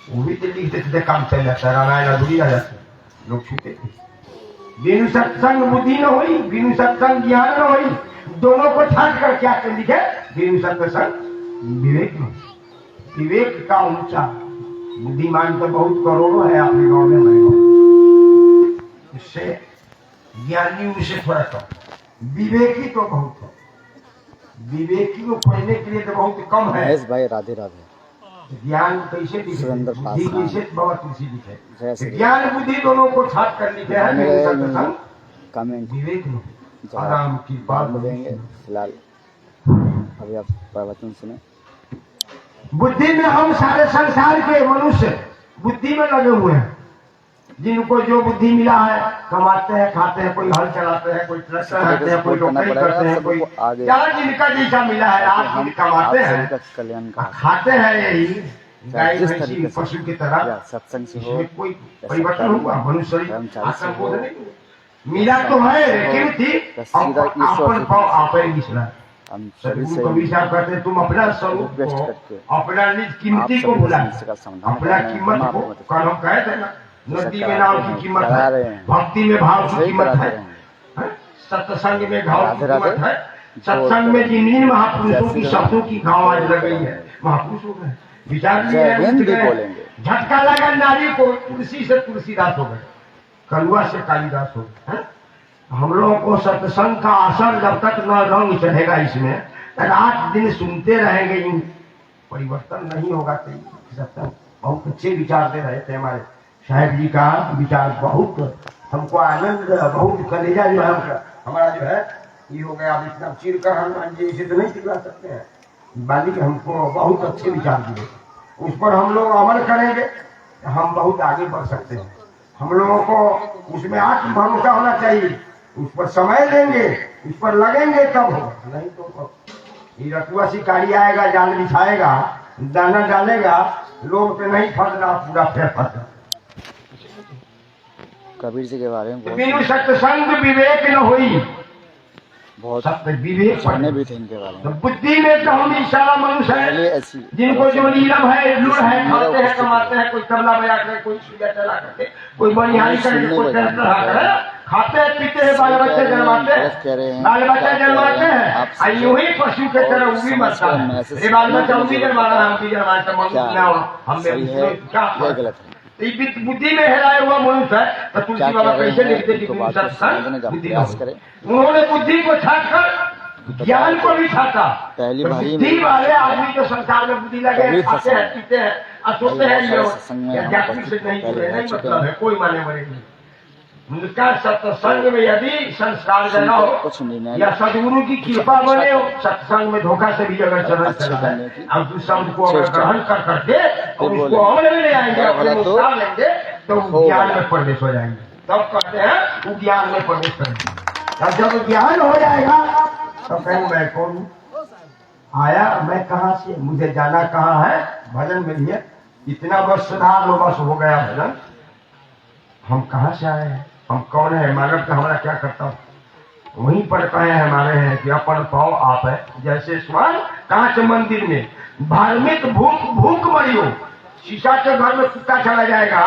वो भी तो लिखते थे, काम चल जाता, रामायण अधूरी रह जाती, लोग छूते थे। बिनु सत्संग बुद्धि न हुई, बिनु सत्संग ज्ञान न हुई। दोनों को छाट कर क्या कर लिखे? बिनु सत्संग विवेक न। विवेक का ऊंचा, बुद्धिमान तो बहुत करोड़ों है आपके गाँव में, हमारे गाँव। इससे ज्ञानी उसे थोड़ा कम, विवेकी तो बहुत है। विवेकी को पढ़ने के लिए तो बहुत कम है। भाई राधे राधे। ज्ञान कैसे दिखे, सुरेंद्र बुद्धि पासवान। कैसे बाबा तुलसी दिखे। जय श्री ज्ञान बुद्धि दोनों को छाट कर लिखे हैं। मेरे सत्संग कमेंट विवेक में जवाब आराम की बात बाद में देंगे। फिलहाल अभी आप प्रवचन सुने। बुद्धि में हम सारे संसार के मनुष्य बुद्धि में लगे हुए हैं। जिनको जो बुद्धि मिला है कमाते हैं, खाते हैं, कोई हल चलाते हैं, कोई ट्रक चलाते हैं, कोई नौकरी करते हैं, कोई आगे जहाँ जिनका जैसा मिला है आज हम दिन कमाते आप सभी हैं, का कल्याण का खाते हैं यही गाय जिस भैंसी तरीके से पशु की या तरह। सत्संग से हो इसमें कोई या परिवर्तन सरकारी हुआ मनुष्य कर्मचारी से आसन हो बोध नहीं मिला तो है, लेकिन थी या सीधा ईश्वर अपन से पाओ आप ही मिश्रा। हम सभी से सदगुरु कबीर साहब कहते हैं तुम अपना स्वरूप रिक्वेस्ट को, करके अपना निज कीमती आप को सभी भुला, समस्या का समाधान अपना करने कीमत हम को, आपकी मदद कल हम कहे थे ना नदी में नाव की कीमत करा है, रहे हैं। भक्ति में भाव की वही कीमत करा है, रहे हैं। हैं? सत्संग में भाव की राधे राधे। कीमत है। सत्संग में जिन महापुरुषों की जय श्री शब्दों की घाव आज लग गई है, महापुरुषों में विचार लिए जय हैं, हिंद उठ गए। बोलेंगे। झटका लगा नारी को, तुलसी से तुलसीदास हो गए, कलुआ से कालिदास हो गए। हैं? हम लोगों को सत्संग का असर जब तक न रंग चढ़ेगा इसमें, रात दिन सुनते रहेंगे, इन परिवर्तन नहीं होगा। तो सत्संग बहुत अच्छे विचार दे रहे थे हमारे साहब जी का विचार, बहुत हमको आनंद, बहुत कलेजा जो है हमारा जो है ये हो गया। अब इतना चिर कर हनुमान जी इसे तो नहीं चिल्ला सकते हैं, मालिक हमको बहुत अच्छे विचार दिए, उस पर हम लोग अमल करेंगे हम बहुत आगे बढ़ सकते हैं। हम लोगों को उसमें आत्म भरोसा होना चाहिए, उस पर समय देंगे, उस पर लगेंगे तब होगा, नहीं तो ये रतुआ शिकारी आएगा, जाल बिछाएगा, दाना डालेगा, लोग पे नहीं फंसना, पूरा फेर फंसना। कबीर जी के बारे में बिनु सत्संग विवेक न हुई, बहुत सत्य विवेक पढ़ने भी थे इनके बारे तो में। बुद्धि में तो हम इशारा मनुष्य पहले है, ऐसी जिनको जो नीलम है, लुड़ है, खाते हैं, कमाते हैं, कोई तबला बजा कर, कोई सूर्य चला करके, कोई बनिहारी करके, कोई ट्रैक्टर हाथ है, खाते हैं, पीते हैं, बाल बच्चे जन्माते हैं, बाल बच्चे जन्माते हैं, और यूं ही पशु के तरह वो भी मरता है। ये बाल बच्चा वो भी जन्माना, हम भी जन्माते हैं, क्या सही है या गलत है? बुद्धि में हेराया हुआ मनुष्य है। तो तुलसी बाबा कैसे लिखते कि बात को समझने का बुद्धि प्रयास हो। करें। उन्होंने बुद्धि को छाटकर ज्ञान को भी छाटा। पहली तो बारी बुद्धि में वाले आदमी तो संसार में बुद्धि लगे, कभी खाते हैं, पीते हैं, और सोचते हैं ये सत्संग में हम आध्यात्मिक से नहीं पहले जुड़े, नहीं रह चुके मतलब हैं। है, कोई माने मरे नहीं। उनका सत्संग में यदि संस्कार देना हो कुछ निर्णय या सदगुरु की कृपा बने हो, सत्संग में धोखा से भी अगर चरण अच्छा चला करने है, की अब उस शब्द को अगर चेष्टा ग्रहण कर करके और बोले, उसको अमल में ले आएंगे, बड़ा अपने भला तो मुस्कान लेंगे, तो हो ज्ञान गया। में प्रवेश हो जाएंगे। तब कहते हैं वो ज्ञान में प्रवेश करेंगे। और जब ज्ञान हो जाएगा तो कहीं मैं कौन हूँ? आया मैं कहाँ से, मुझे जाना कहाँ है? भजन में लिए इतना बस सुधार लो, बस हो गया भजन। हम कहाँ से आए हैं, हम कौन है, मानव का हमारा क्या करता हूँ? वहीं पर कहे हमारे हैं कि अपन पाओ आप है। जैसे स्वर्ण कांच मंदिर में धार्मिक भूख मरियो, शीशा के घर में कुत्ता चला जाएगा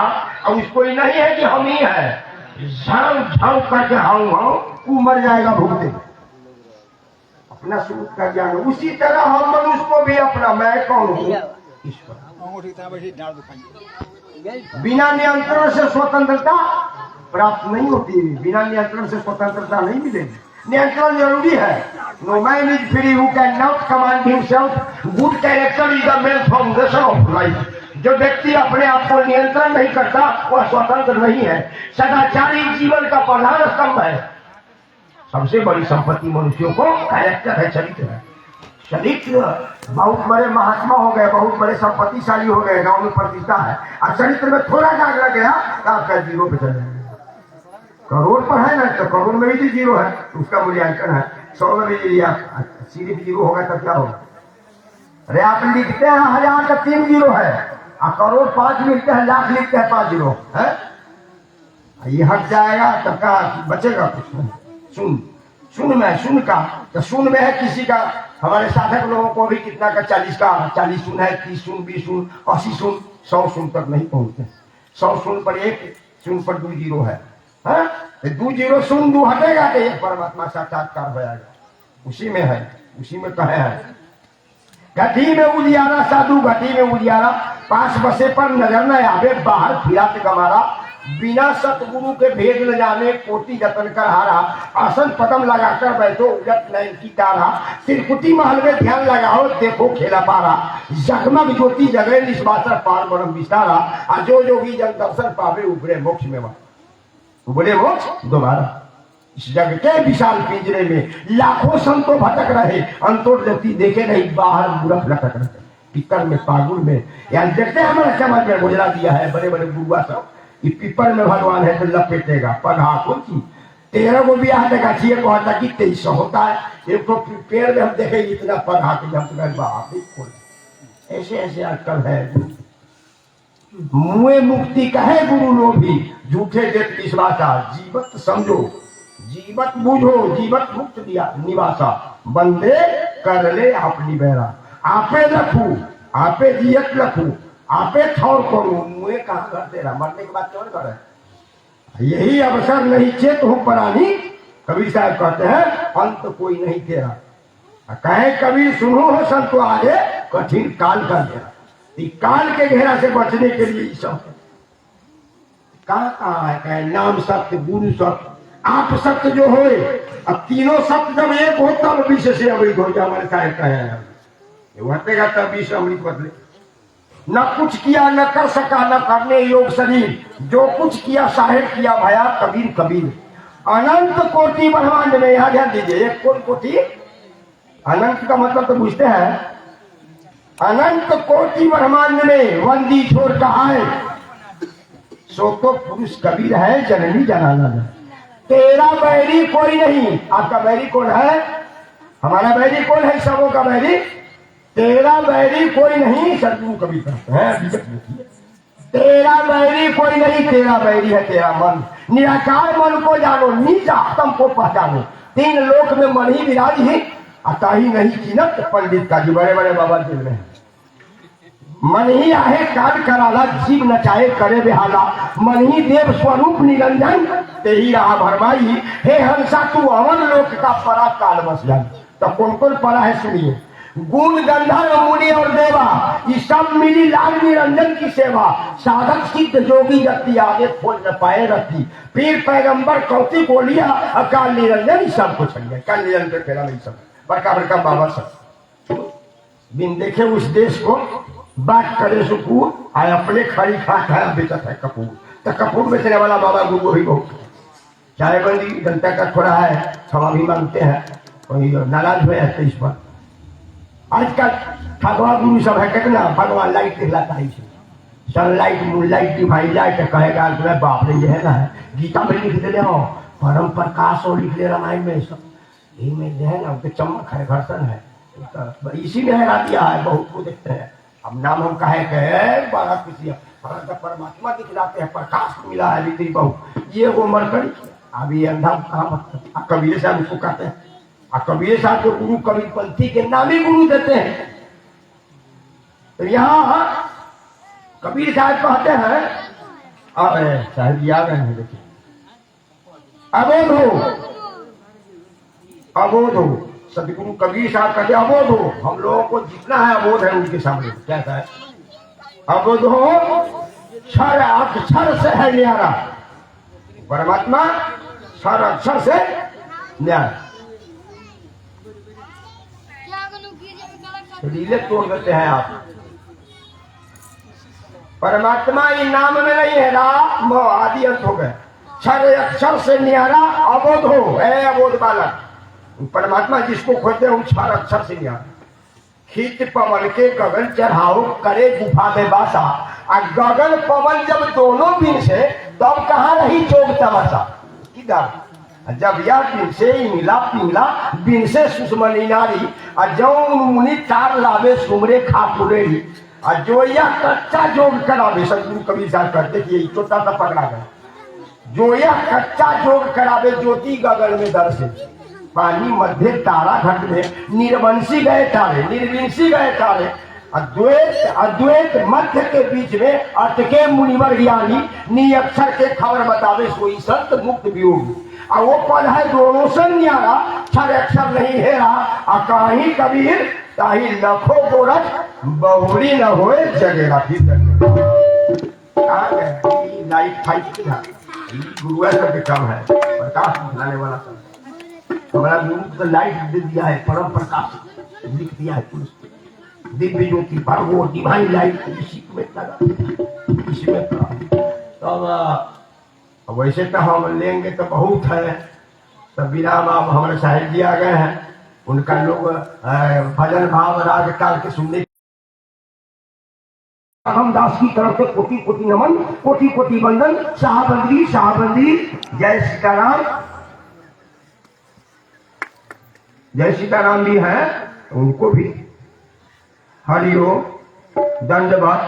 और उसको ही नहीं है कि हम ही है, झाऊ झाऊ करके हाउ हाउ वो मर जाएगा भूखते। अपना स्वरूप का ज्ञान, उसी तरह हम मनुष्य को भी अपना मैं कौन हूँ ईश्वर। बिना नियंत्रण से स्वतंत्रता प्राप्त नहीं होती, बिना नियंत्रण से स्वतंत्रता नहीं मिलेगी। नियंत्रण जरूरी है। No man is free who can not command himself, good character is the main foundation of life. जो व्यक्ति अपने आप को नियंत्रण नहीं करता वह स्वतंत्र नहीं है, सदाचारी जीवन का प्रधान स्तंभ है। सबसे बड़ी संपत्ति मनुष्यों को कैरेक्टर है, चरित्र है। चरित्र, बहुत बड़े महात्मा हो गए, बहुत बड़े संपत्तिशाली हो गए, गांव में प्रतिष्ठा है, और चरित्र में थोड़ा दाग लग गया तो आपका जीरो पे चले जाएगा। करोड़ पर है ना, तो करोड़ में भी जीरो है, उसका मूल्यांकन है। 100 में भी लिया, सिर्फ जीरो होगा तब क्या होगा? अरे आप लिखते हैं 1000 का 3 जीरो है, और करोड़ 5 लिखते हैं, लाख लिखते हैं 5 जीरो है। ये हट जाएगा तब का बचेगा कुछ नहीं। सुन में सुन का तो सुन में है किसी का, हमारे साधक लोगों को भी कितना का 40 का 40 सुन है, 30 सुन, 20 सुन, 80 सुन, 100 सुन तक नहीं पहुंचते। 100 सुन पर 1 सुन पर 2 जीरो है, 2 जीरो सुन 2 हटेगा तो एक परमात्मा साक्षात्कार हो जाएगा। उसी में है, उसी में कहे हैं घटी में उजियारा साधु घटी में उजियारा, पास बसे पर नजर न आवे, बाहर फिरात गमारा, बिना सतगुरु के भेद न जाने कोटि जतन कर हारा, आसन पदम लगाकर बैठो उलट नैन की तारा, त्रिकुटी महल में ध्यान लगाओ देखो खेला पारा, जगमग ज्योति जगह निष्पासर पार ब्रह्म विस्तारा, आ जो जोगी जन दर्शन पावे उबरे मोक्ष में उबरे मोक्ष दोबारा। इस जग के विशाल पिंजरे में लाखों संतों भटक रहे, अंतोर्दती देखे नहीं बाहर मूर्ख लटक रहे, पितर में पागुल में। यानी देखते हैं हमारे समाज में गुजरा दिया है बड़े बड़े गुरुआ सब कि पीपर में भगवान है तो लपेटेगा पढ़ा कौन सी 13 को भी आता का चाहिए कहता कि 2300 होता है, एक तो पेड़ में हम देखे इतना पढ़ा के हम तो ऐसे ऐसे आजकल है। मुए मुक्ति कहे गुरु लो भी झूठे देत विश्वासा, जीवत समझो जीवत बूझो जीवत मुक्त दिया निवासा, बंदे कर ले अपनी बेरा, आपे रखू आपे जियत रखू आपे ठौर करू, मुए कहाँ कर तेरा मरने के बाद कौन करे, यही अवसर नहीं चेत हो परानी, कबीर साहब कहते हैं अंत कोई नहीं तेरा, कहे कबीर सुनो हो संतो आगे कठिन काल का घेरा, काल के घेरा से बचने के लिए सब कहाँ है, कहे नाम सत्य गुरु सत्य आप सत्य जो हो, अब तीनों सत्य जब एक हो तब विशेष अमृत हो जाए, हमारे साहब कहे हैं तब विष अमृत बदले। न कुछ किया न कर सका न करने योग शरीर, जो कुछ किया साहेब किया भया कबीर कबीर, अनंत कोटि ब्रह्मांड में, यहाँ ध्यान दीजिए एक कौन कोटि, अनंत का मतलब तो बुझते हैं, अनंत कोटि ब्रह्मांड में वंदी छोड़ कहा है, सो तो पुरुष कबीर है जननी जनाना है, तेरा बैरी कोई नहीं। आपका बैरी कौन है, हमारा बैरी कौन है, सबों का बैरी, तेरा बैरी कोई नहीं, सदगुरु कबीर कहते हैं, तेरा बैरी कोई नहीं, तेरा बैरी है तेरा मन, निराकार मन को जानो निज आत्म को पहचानो, 3 लोक में मन ही विराज ही अता ही नहीं चिन्हत पंडित का जी, बड़े बड़े बाबा जी में मन ही आहे काल कराला, जीव नचाए करे बेहाला, मन ही देव स्वरूप निरंजन ते ही रहा भरमाई, हे हंसा तू अमर लोक का परा काल बस जाए। तो कौन कौन परा है सुनिए, गुण गंधर्व मुनि और देवा, ये सब मिली लाल निरंजन की सेवा, साधक सिद्ध जोगी रति आगे खोल न पाए रति, पीर पैगंबर कौती बोलिया अकाल निरंजन सब कुछ है, काल निरंजन फेरा नहीं सब बड़का बड़का बाबा सब बिन देखे उस देश को बात करे सुकून, आए अपने खड़ी खाट है बेचत है कपूर, तो कपूर बेचने वाला बाबा गुरु ही बहुत, चाय बंदी जनता का थोड़ा है, क्षमा भी मांगते हैं, कोई नाराज हुए हैं तो इस पर। आजकल ठगवा गुरु सब है कितना, भगवान लाइट दिखलाता है, सनलाइट मूनलाइट डिवाइन लाइट कहेगा, बाप रे ये है ना, गीता में लिख दे हो परम प्रकाश और लिख ले रामायण में, सब यही में जो है ना उनके चमक है घर्षण है, इसी में हरा दिया है, बहुत को देखते हैं। अब नाम हम कहे गए बड़ा खुशी है, परमात्मा दिखलाते हैं, प्रकाश मिला है रीति बहुत, ये वो मरकड़ी अभी अंधा कहाँ, कबीर साहब उसको कहते हैं, कबीर साहब को गुरु कबीर पंथी के नाम ही गुरु देते हैं। तो यहाँ कबीर साहब कहते हैं, अरे साहब याद है देखिए, अबोध हो सदगुरु कबीर साहब कहते अबोध हो, हम लोगों को जितना है अबोध है उनके सामने, क्या है अबोध हो, क्षर अक्षर से है न्यारा, परमात्मा क्षर अक्षर से न्यारा, रीले तोड़ देते हैं आप, परमात्मा ये नाम में नहीं है, राम आदि अर्थ हो गए, क्षर अक्षर से न्यारा अबोध हो, ए अबोध बालक, परमात्मा जिसको खोजते हैं क्षर अक्षर से न्यारा, खींच पवन के गगन चढ़ाओ करे गुफा में बासा, और गगन पवन जब दोनों बिन से तब कहाँ रही जोग तमाशा, किधर जब यह बिन से मिला पिंगला बिन से सुषमनी नारी, और जो मुनि तार लावे सुमरे खापुरेरी, और जो यह कच्चा जोग करावे, सदगुरु कबीर साहब कहते कि ये छोटा सा पकड़ा गया, जो यह कच्चा जोग करावे ज्योति गगन में दर्शे, पानी मध्य तारा घट में निर्वंशी गए तारे, निर्विंशी गए तारे, अद्वैत मध्य के बीच में अर्थ के मुनिवर ज्ञानी, निअक्षर के खबर बतावे सोई संत मुक्त वियोगी, और वो पद है दोनों से न्यारा, क्षर अक्षर नहीं हेरा, और कहीं कबीर ताही लखो गोरख बहुरी न होए जगेगा, कहाँ गए लाइट फाइट था, गुरुआ सबके काम है, प्रकाश दिखलाने वाला सब। हमारा गुरु को लाइट दे दिया है, परम प्रकाश लिख दिया है, दिव्य ज्योति पर वो डिवाइन लाइट इसी में लगा, इसमें तब वैसे तो हम लेंगे तो बहुत है। तब विराम अब हमारे साहिब जी आ गए हैं, उनका लोग भजन भाव राग काल के सुनने। रामदास की तरफ से कोटि कोटि नमन, कोटि कोटि वंदन। शाहबंदी शाहबंदी, जय सीताराम। जय सीताराम भी हैं, उनको भी हरिओ दंडवत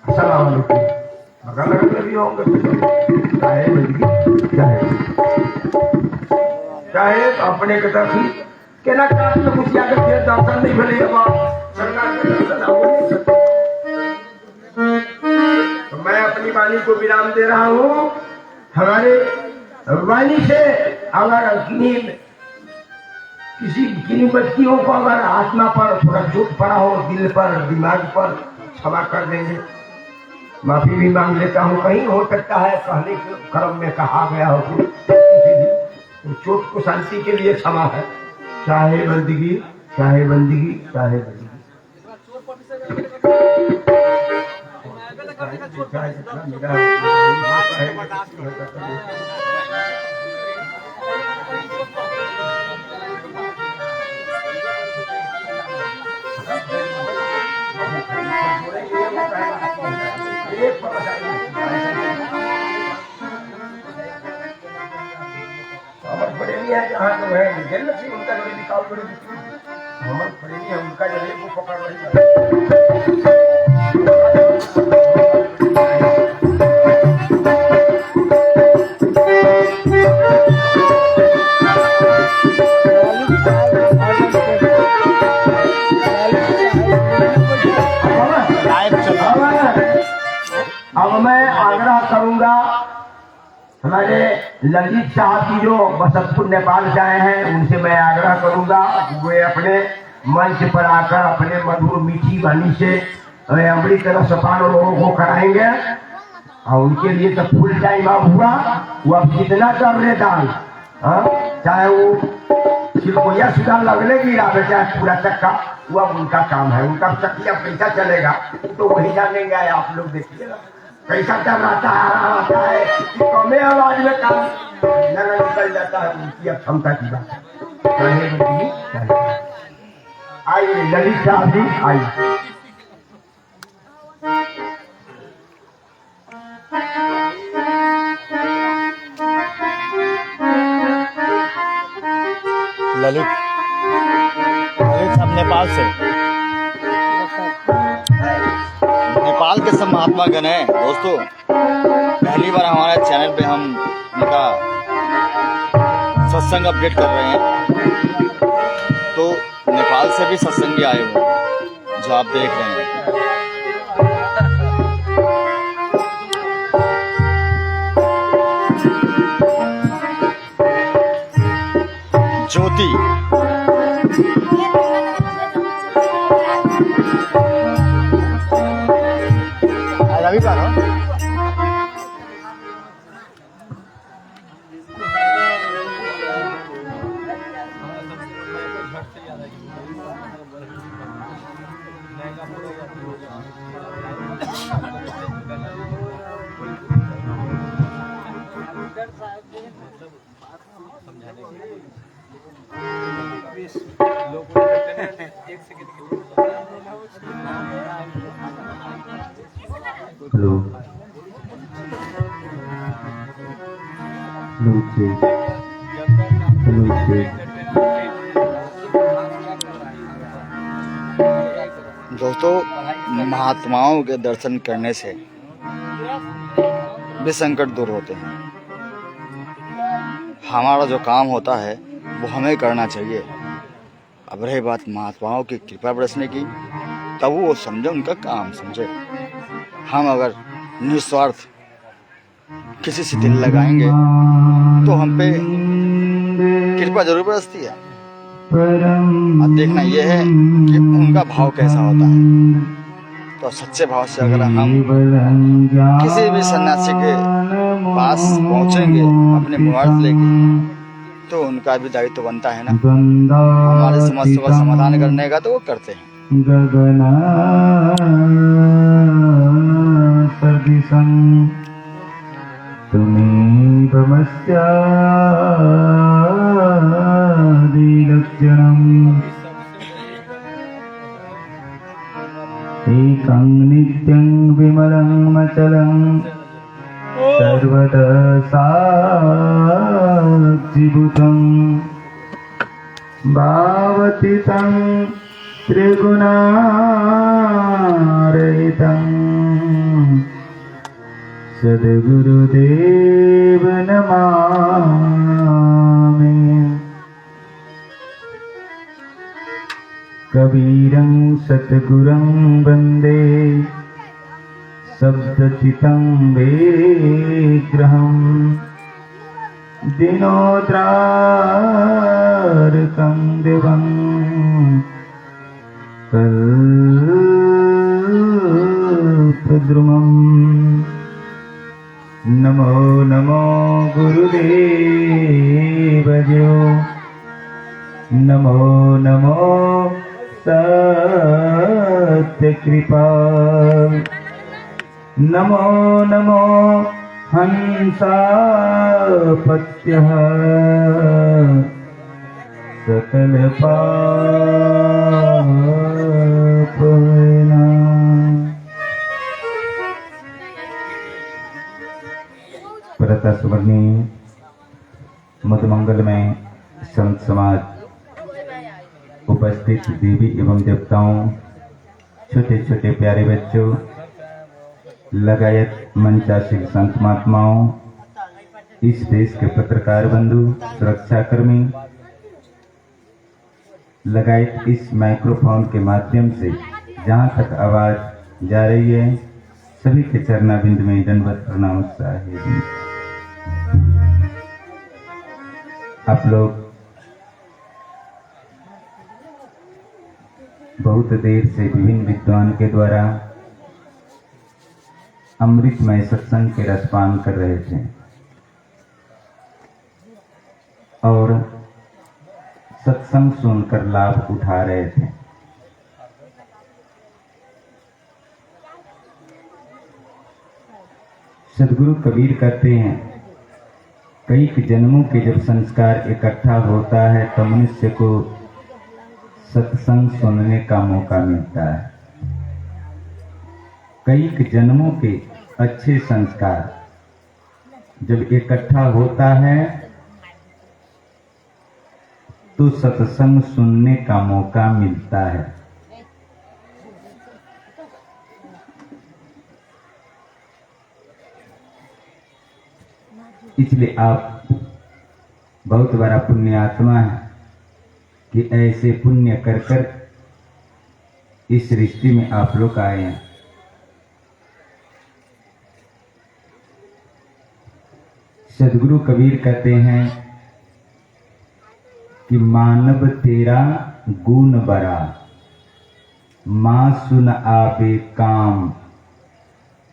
सलाम अलैकुम। बगल में भी होंगे चाहे अपने के तरफ ही के ना तो कुछ जाकर फिर दर्शन नहीं मिले। सरकार के दर्शन हो नहीं सकते। तो मैं अपनी वाणी को विराम दे रहा हूँ। हमारे वाणी से अगर किसी व्यक्तियों को अगर आत्मा पर थोड़ा चोट पड़ा हो, दिल पर दिमाग पर, क्षमा कर देंगे, माफी भी मांग लेता हूँ। कहीं हो सकता है कहने के क्रम में कहा गया हो तो चोट को शांति के लिए क्षमा है। चाहे बंदगी चाहे बंदगी चाहे बंदगी। जहाँ तो है जन्नत से उनका जो निकाल बड़ी मोहम्मद फरीदी है, उनका जो है वो पकड़ रही है। अब मैं आग्रह करूंगा हमारे ललित साहब की जो बसंतपुर नेपाल से आए हैं, उनसे मैं आग्रह करूंगा वे अपने मंच पर आकर अपने मधुर मीठी वाणी से अमृत रसपान लोगों को कराएंगे। और उनके लिए तो फुल टाइम अब हुआ, वो अब कितना कर रहे दान, चाहे वो सिर्फ सुधार लगने की इरादे, चाहे पूरा चक्का, वो अब उनका काम है। उनका चक्किया पैसा चलेगा तो वही जानेंगे। आप लोग देखिएगा कैसा चल रहा है, कमे आवाज में काम निकल जाता है, उनकी अब क्षमता की बात है। आइए ललित साहब जी आइए। ललित साहब नेपाल से, नेपाल के सब महात्मा गण हैं दोस्तों। पहली बार हमारे चैनल पे हम उनका सत्संग अपडेट कर रहे हैं। तो नेपाल से भी सत्संगी आए हुए हैं जो आप देख रहे हैं। ज्योति रवि का ना हेलो दोस्तों, महात्माओं के दर्शन करने से भी संकट दूर होते हैं। हमारा जो काम होता है वो हमें करना चाहिए। अब रही बात महात्माओं की कृपा बरसने की, तब वो समझे, उनका काम समझे। हम अगर निस्वार्थ किसी से दिल लगाएंगे तो हम पे कृपा जरूर बरसती है। अब देखना यह है कि उनका भाव कैसा होता है। तो सच्चे भाव से अगर हम किसी भी सन्यासी के पास पहुंचेंगे अपने मुराद लेके, तो उनका भी दायित्व बनता है ना। हमारे समस्या का समाधान करने का तो वो करते हैं। गगना सदृशं तुमेवमस्यादिलक्षणम् एकं नित्यं विमलं मचलं सर्वदा साक्षिभूतं भावतीतं त्रिगुणारहितं सद्गुरुदेव नमामि। कबीरं सद्गुरुं वन्दे शब्दचितं विग्रहं दिनोद्रारकं दिवं कल्पद्रुमम्। नमो नमो गुरुदेवयो, नमो नमो सत्यकृपा, नमो नमो हंसापत्यः सकलपापविनाश। प्रथा सुवर्णी मधुमंगल में संत समाज, उपस्थित देवी एवं देवताओं, छोटे छोटे प्यारे बच्चों, लगायत मंचासीन संत महात्माओं, इस देश के पत्रकार बंधु, सुरक्षाकर्मी, लगायत इस माइक्रोफोन के माध्यम से जहाँ तक आवाज जा रही है, सभी के चरणाबिंद में दंडवत प्रणाम है। आप लोग बहुत देर से विभिन्न विद्वान के द्वारा अमृतमय सत्संग के रसपान कर रहे थे और सत्संग सुनकर लाभ उठा रहे थे। सदगुरु कबीर कहते हैं, कई जन्मों के जब संस्कार इकट्ठा होता है तो मनुष्य को सत्संग सुनने का मौका मिलता है। कई जन्मों के अच्छे संस्कार जब इकट्ठा होता है तो सत्संग सुनने का मौका मिलता है। इसलिए आप बहुत बड़ा पुण्यात्मा है कि ऐसे पुण्य कर कर इस सृष्टि में आप लोग आए हैं। सदगुरु कबीर कहते हैं कि मानव तेरा गुण बरा, मां सुन आवे काम,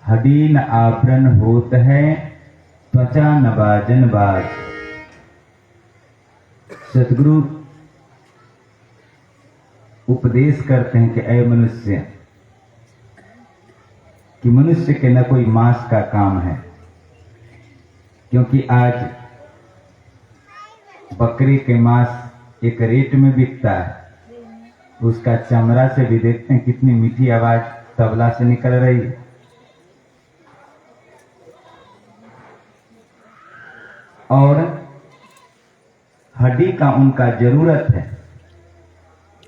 हडी न आवरण होत है, त्वचा न बाजन बाज। सदगुरु उपदेश करते हैं कि ऐ मनुष्य, कि मनुष्य के न कोई मांस का काम है, क्योंकि आज बकरी के मांस एक रेट में बिकता है, उसका चमड़ा से भी देखते हैं कितनी मीठी आवाज तबला से निकल रही है। और हड्डी का उनका जरूरत है,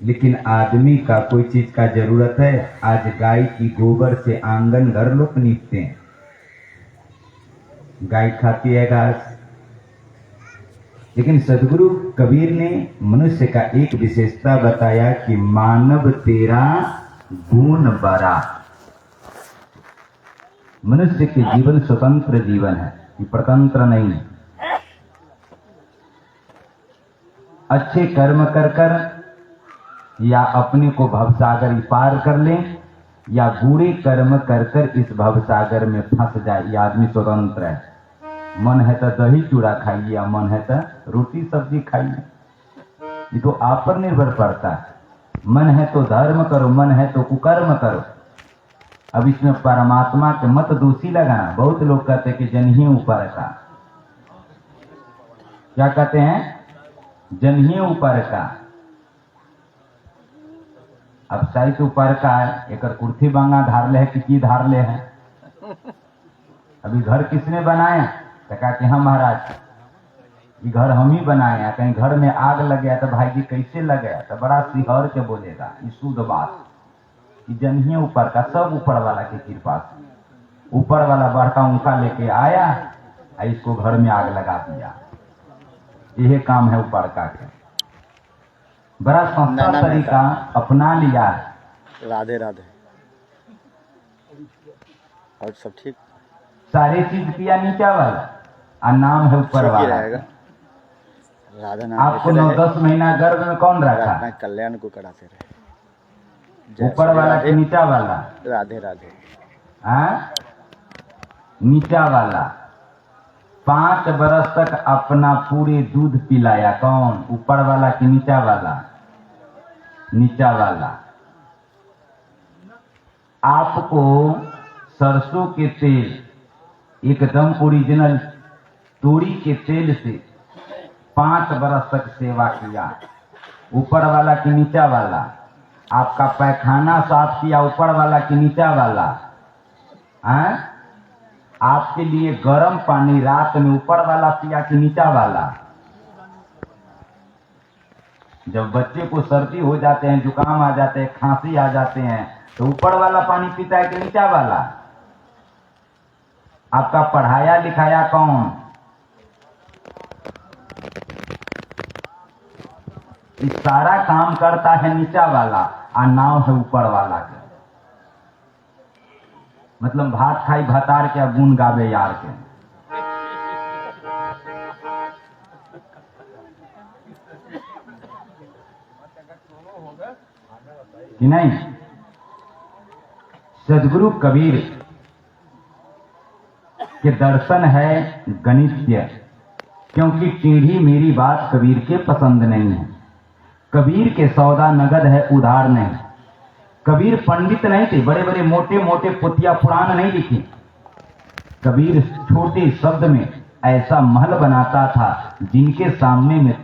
लेकिन आदमी का कोई चीज का जरूरत है। आज गाय की गोबर से आंगन घर लोग नीपते हैं, गाय खाती है घास। लेकिन सदगुरु कबीर ने मनुष्य का एक विशेषता बताया कि मानव तेरा गुण बरा। मनुष्य के जीवन स्वतंत्र जीवन है, ये परतंत्र नहीं है। अच्छे कर्म कर कर या अपने को भवसागर पार कर ले, या बुरे कर्म कर कर इस भवसागर में फंस जाए, ये आदमी स्वतंत्र है। मन है तो दही चूड़ा खाइए या मन है तो रोटी सब्जी खाइए। ये तो आप पर निर्भर करता है। मन है तो धर्म करो, मन है तो कुकर्म करो। अब इसमें परमात्मा के मत दोषी लगाना। बहुत लोग कहते हैं कि जनिए ऊपर का, क्या कहते हैं, जनिए ऊपर का। अब शायद ऊपर का है, एक कुर्सी बांगा धार ले है कि की धार ले है। अभी घर किसने बनाया? तो कहा कि हाँ महाराज, ये घर हम ही बनाए हैं। कहीं घर में आग लग गया तो भाई जी कैसे लग गया? तो बड़ा सिहर के बोलेगा। ये शुद्ध बात, जनिए ऊपर का, सब ऊपर वाला की कृपा से। ऊपर वाला बड़का ऊंका लेके आया और इसको घर में आग लगा दिया। यही काम है ऊपर का के। बड़ा संस्था तरीका अपना लिया है। राधे राधे। और सब ठीक? सारी चीज किया नीचा वाला और नाम है ऊपर वाला। राधा नाम आपको 9-10 महीना गर्भ में कौन रखा? कल्याण को कराते रहे। ऊपर वाला कि नीचा वाला? राधे राधे। हाँ, नीचा वाला 5 बरस तक अपना पूरे दूध पिलाया। कौन? ऊपर वाला कि नीचा वाला? नीचा वाला। आपको सरसों के तेल, एकदम ओरिजिनल तोरी के तेल से 5 बरस तक सेवा किया। ऊपर वाला कि नीचा वाला? आपका पैखाना साफ किया, ऊपर वाला कि नीचा वाला? हैं? आपके लिए गर्म पानी रात में ऊपर वाला पिया कि नीचा वाला? जब बच्चे को सर्दी हो जाते हैं, जुकाम आ जाते हैं, खांसी आ जाते हैं, तो ऊपर वाला पानी पीता है कि नीचा वाला? आपका पढ़ाया लिखाया कौन? इस सारा काम करता है नीचा वाला और नाम है ऊपर वाला के। मतलब भात खाई भतार के गुण गावे यार के। कि नहीं? सदगुरु कबीर के दर्शन है गणित्य, क्योंकि टेढ़ी मेरी बात कबीर के पसंद नहीं है। कबीर के सौदा नगद है, उधार नहीं। कबीर पंडित नहीं थे, बड़े बड़े मोटे मोटे पुतिया पुराण नहीं लिखे। कबीर छोटे शब्द में ऐसा महल बनाता था जिनके सामने में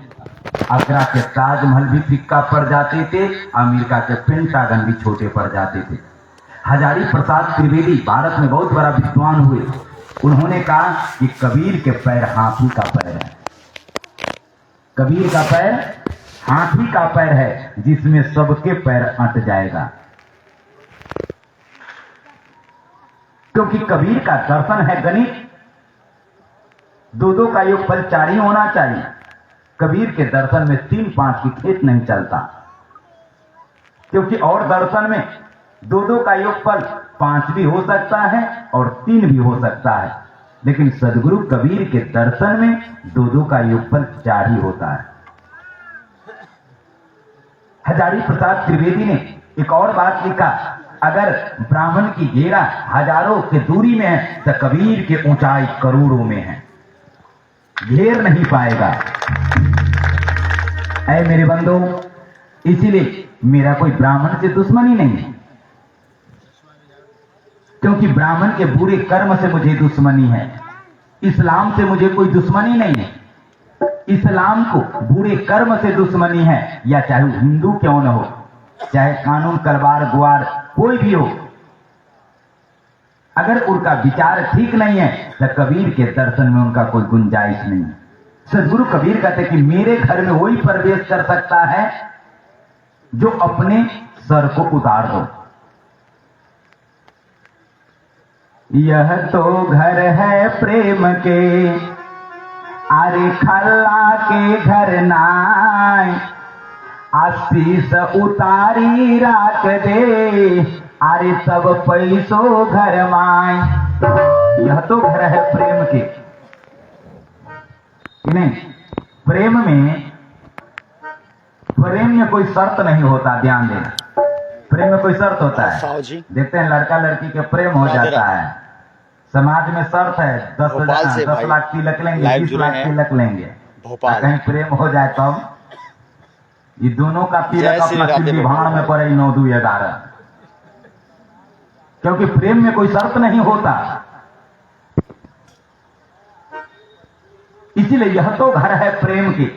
आगरा के ताजमहल भी फिक्का पड़ जाते थे, अमेरिका के पेंटागन भी छोटे पड़ जाते थे। हजारी प्रसाद त्रिवेदी भारत में बहुत बड़ा विद्वान हुए। उन्होंने कहा कि कबीर के पैर हाथी का पैर है। कबीर का पैर हाथी का पैर है, जिसमें सबके पैर अट जाएगा। क्योंकि कबीर का दर्शन है गणित। 2-2 का योगफल 4 ही होना चाहिए। कबीर के दर्शन में 3-5 की खेत नहीं चलता, क्योंकि और दर्शन में 2-2 का योगफल 5 भी हो सकता है और 3 भी हो सकता है, लेकिन सदगुरु कबीर के दर्शन में 2-2 का योगफल 4 ही होता है। हजारी प्रसाद त्रिवेदी ने एक और बात लिखा, अगर ब्राह्मण की घेरा हजारों की दूरी में है तो कबीर की ऊंचाई करोड़ों में है, घेर नहीं पाएगा। ऐ मेरे बंधु, इसीलिए मेरा कोई ब्राह्मण से दुश्मनी नहीं है, क्योंकि ब्राह्मण के बुरे कर्म से मुझे दुश्मनी है। इस्लाम से मुझे कोई दुश्मनी नहीं है। इस्लाम को बुरे कर्म से दुश्मनी है, या चाहे हिंदू क्यों न हो, चाहे कानून कलवार गुआर कोई भी हो, अगर उनका विचार ठीक नहीं है तो कबीर के दर्शन में उनका कोई गुंजाइश नहीं है। सदगुरु कबीर कहते कि मेरे घर में वही प्रवेश कर सकता है जो अपने सर को उतार दो। यह तो घर है प्रेम के, अरे खल्ला के घर नाय, आशीष उतारी राख दे, अरे सब पैसों घर माय। यह तो घर है प्रेम के, नहीं? प्रेम में कोई शर्त नहीं होता, ध्यान देना। प्रेम में कोई शर्त होता है? देखते हैं लड़का लड़की के प्रेम हो जाता है, समाज में शर्त है 10 भोपाल से भाई लाख तिलक लेंगे, लाइव 20 जुड़े लाख हैं। तिलक लेंगे। भोपाल। कहीं प्रेम हो जाए तब ये दोनों का तिलक जय श्री अपना राधे सिद्धि भगवान। भाण में पड़े 9, 2, 11। क्योंकि प्रेम में कोई शर्त नहीं होता। इसीलिए यह तो घर है प्रेम के।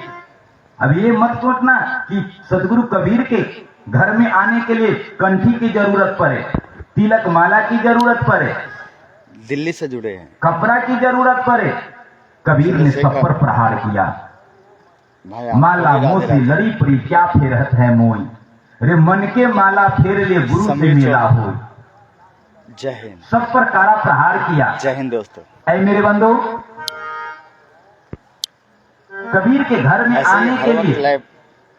अब ये मत सोचना कि सदगुरु कबीर के घर में आने के लिए कंठी की जरूरत पड़े, तिलक माला की जरूरत पड़े, दिल्ली से जुड़े हैं कपड़ा की जरूरत पड़े। कबीर ने सब पर प्रहार किया। भाई आप माला राधे मोती राधे। लड़ी परी क्या फेरत है मोई, रे मन के माला फेर ले गुरु से समीर मिला चौधरी। हो। जय हिंद। सब पर कारा प्रहार किया। जय हिंद दोस्तों। ऐ मेरे बंधु, कबीर के घर में ऐसे ही आने के हर वक्त लिए लाइव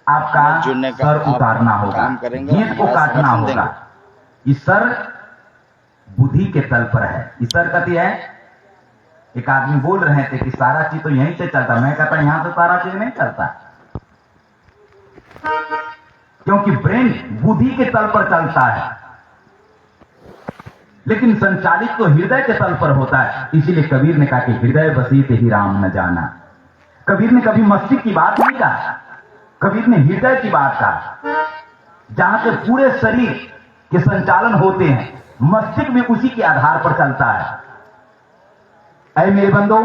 आपका जुड़ने का सर आप उतारना होगा, काम करेंगे, गेंद को हमारा काटना समर्थन होगा। देंगे। इस सर बुद्धि के तल पर है। इस सर कथी है? एक आदमी बोल रहे थे कि सारा चीज तो यहीं से चलता। मैं कहता यहां से सारा चीज नहीं चलता, क्योंकि ब्रेन बुद्धि के तल पर चलता है, लेकिन संचालित तो हृदय के तल पर होता है। इसीलिए कबीर ने कहा कि हृदय बसीते ही राम न जाना। कबीर ने कभी मस्तिष्क की बात नहीं कहा, कबीर ने हृदय की बात कहा, जहां से पूरे शरीर के संचालन होते हैं। मस्तिष्क भी उसी के आधार पर चलता है। ऐ मेरे बंधो,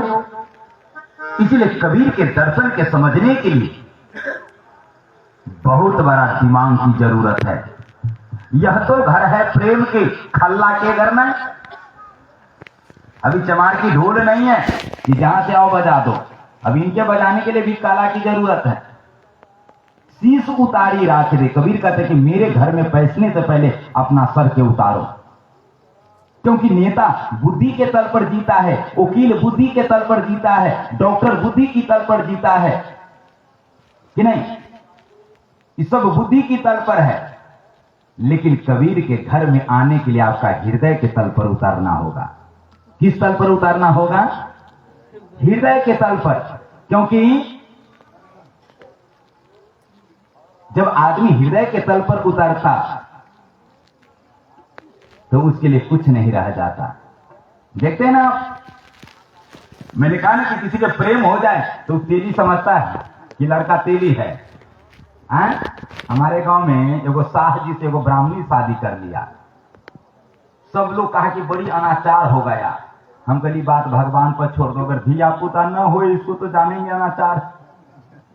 इसलिए कबीर के दर्शन के समझने के लिए बहुत बड़ा दिमाग की जरूरत है। यह तो घर है प्रेम के, खल्ला के घर में। अभी चमार की ढोल नहीं है कि जहां से आओ बजा दो। अब इनके बजाने के लिए भी काला की जरूरत है। शीश उतारी राख दे। कबीर कहते कि मेरे घर में पैसने से पहले अपना सर के उतारो, क्योंकि नेता बुद्धि के तल पर जीता है, वकील बुद्धि के तल पर जीता है, डॉक्टर बुद्धि की तल पर जीता है कि नहीं? ये सब बुद्धि की तल पर है। लेकिन कबीर के घर में आने के लिए आपका हृदय के तल पर उतारना होगा। किस तल पर उतारना होगा? हृदय के तल पर। क्योंकि जब आदमी हृदय के तल पर उतरता तो उसके लिए कुछ नहीं रह जाता। देखते हैं ना, मैंने कहा ना कि किसी का प्रेम हो जाए तो तेली समझता है कि लड़का तेली है। हमारे गांव में एगो साह जी से एगो ब्राह्मणी शादी कर लिया। सब लोग कहा कि बड़ी अनाचार हो गया। हम कहली बात भगवान पर छोड़ दो, अगर धिया पुता न हो इसको तो जानेंगे अनाचार।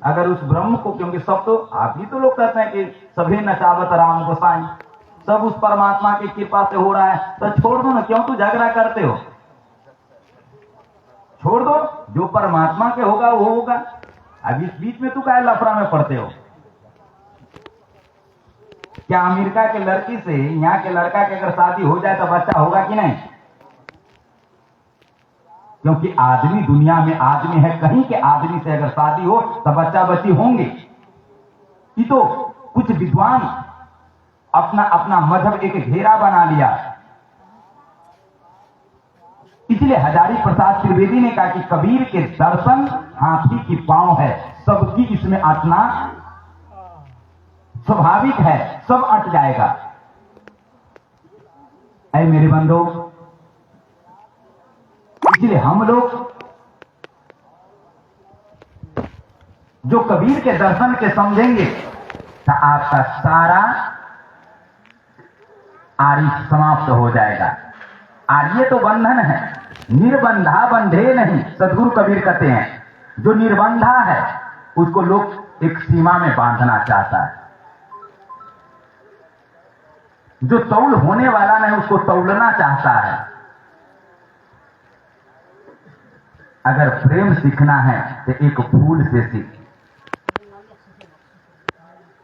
अगर उस ब्रह्म को, क्योंकि सब तो आप ही तो लोग कहते हैं कि सभी नचावत राम गोसाई, सब उस परमात्मा की कृपा से हो रहा है, तो छोड़ दो ना। क्यों तू झगड़ा करते हो? छोड़ दो, जो परमात्मा के होगा वो होगा। अब इस बीच में तू क्या लफड़ा में पड़ते हो? क्या अमेरिका के लड़की से यहाँ के लड़का की अगर शादी हो जाए तो बच्चा होगा कि नहीं? क्योंकि आदमी दुनिया में आदमी है, कहीं के आदमी से अगर शादी हो तो बच्चा बच्ची होंगे। ये तो कुछ विद्वान अपना अपना मजहब एक घेरा बना लिया। इसलिए हजारी प्रसाद त्रिवेदी ने कहा कि कबीर के दर्शन हाथी की पांव है, सबकी इसमें अटना स्वाभाविक है, सब अट जाएगा। ऐ मेरे बंधु, इसलिए हम लोग जो कबीर के दर्शन के समझेंगे तो आपका सारा आर्य समाप्त हो जाएगा। आर्य तो बंधन है, निर्बंधा बंधे नहीं। सदगुरु कबीर कहते हैं जो निर्बंधा है उसको लोग एक सीमा में बांधना चाहता है, जो तौल होने वाला नहीं उसको तौलना चाहता है। अगर प्रेम सीखना है तो एक फूल से सीख,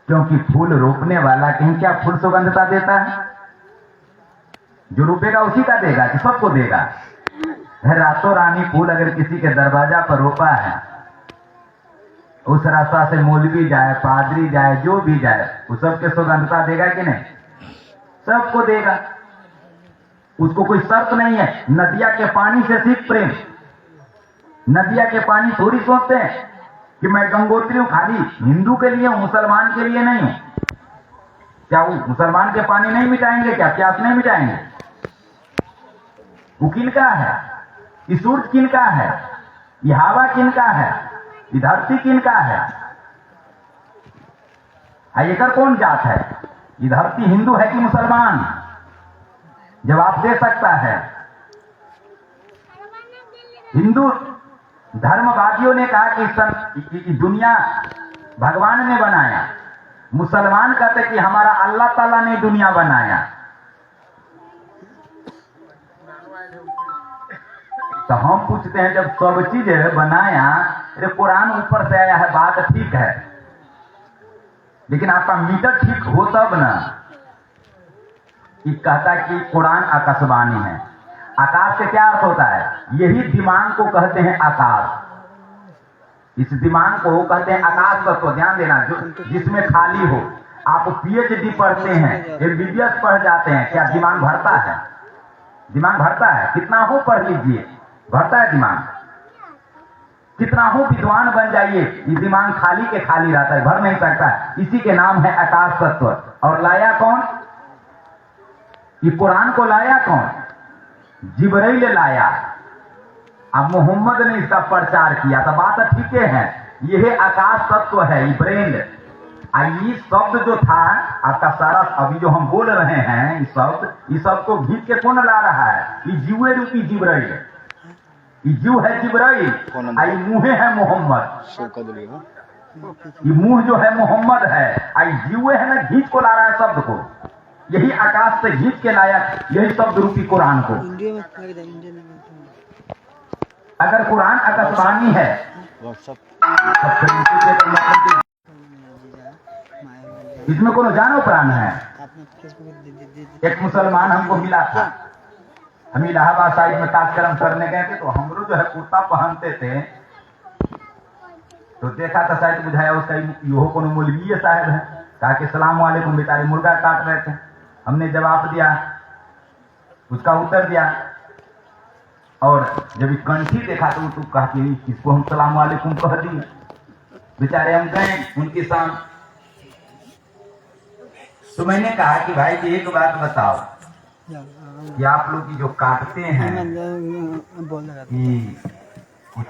क्योंकि फूल रोपने वाला कहीं क्या फूल सुगंधता देता है? जो रोपेगा उसी का देगा कि सबको देगा? रातों रानी फूल अगर किसी के दरवाजा पर रोपा है, उस रास्ता से मौलवी जाए, पादरी जाए, जो भी जाए, वो सबके सुगंधता देगा कि नहीं? सबको देगा। उसको कोई शर्त नहीं है। नदिया के पानी से सीख प्रेम। नदिया के पानी थोड़ी सोचते हैं कि मैं गंगोत्री हूं, खाली हिंदू के लिए हूं, मुसलमान के लिए नहीं हूं। क्या वो मुसलमान के पानी नहीं मिटाएंगे? क्या प्यास नहीं मिटाएंगे? वो किनका है? ये सूरज किनका है? ये हवा किनका है? ये धरती किनका है? एकर कौन जात है? ये धरती हिंदू है कि मुसलमान? जवाब दे सकता है। हिंदू धर्मवादियों ने कहा कि दुनिया भगवान ने बनाया। मुसलमान कहते कि हमारा अल्लाह ताला ने दुनिया बनाया। तो हम पूछते हैं जब सब चीज बनाया, अरे कुरान ऊपर से आया है, बात ठीक है, लेकिन आपका मीटर ठीक हो तब ना। कि कहता कि कुरान आकाशवाणी है। आकाश से क्या अर्थ होता है? यही दिमाग को कहते हैं आकाश। इस दिमाग को कहते हैं आकाश तत्व। ध्यान देना, जो जिसमें खाली हो। आप पीएचडी पढ़ते हैं, एमबीबीएस पढ़ जाते हैं, क्या दिमाग भरता है? दिमाग भरता है? कितना हो पढ़ लीजिए, भरता है दिमाग। कितना हो विद्वान बन जाइए, ये दिमाग खाली के खाली रहता है, भर नहीं सकता। इसी के नाम है आकाश तत्व। और लाया कौन? ये कुरान को लाया कौन? जिब्राइल लाया। अब मोहम्मद ने इसका प्रचार किया। तो बात ठीक है, यह आकाश तत्व है, ये ब्रेन। ये शब्द जो था आपका सारा, अभी जो हम बोल रहे हैं, ये शब्द को घींच के कौन ला रहा है? ये जीवे रूपी जिब्राइल। ये जीव है जिब्राइल, आई मुँह है मोहम्मद। ये मुंह जो है मोहम्मद है, आई जीवे है ना, घींच को ला रहा है शब्द को। यही आकाश से घींच के लाया, यही शब्द रूपी कुरान को। अगर कुरान आकाशवाणी है, इसमें कोनो जानो प्राण है। एक मुसलमान हमको मिला था, हम इलाहाबाद साइड में कार्यक्रम करने गए थे, तो हम लोग जो है कुर्ता पहनते थे, तो देखा था, शायद बुझाया उसका यो कोनो मौलवी साहब है। कहा कि सलाम वालेकुम, बेचारे मुर्गा काट रहे थे। हमने जवाब दिया, उसका उत्तर दिया, और जब ये कंठी देखा तो कहा कि इसको हम सलाम वालेकुम कह दिए। बेचारे हम गए उनके साथ, तो मैंने कहा कि भाई जी एक बात बताओ कि आप लोग की जो काटते हैं कि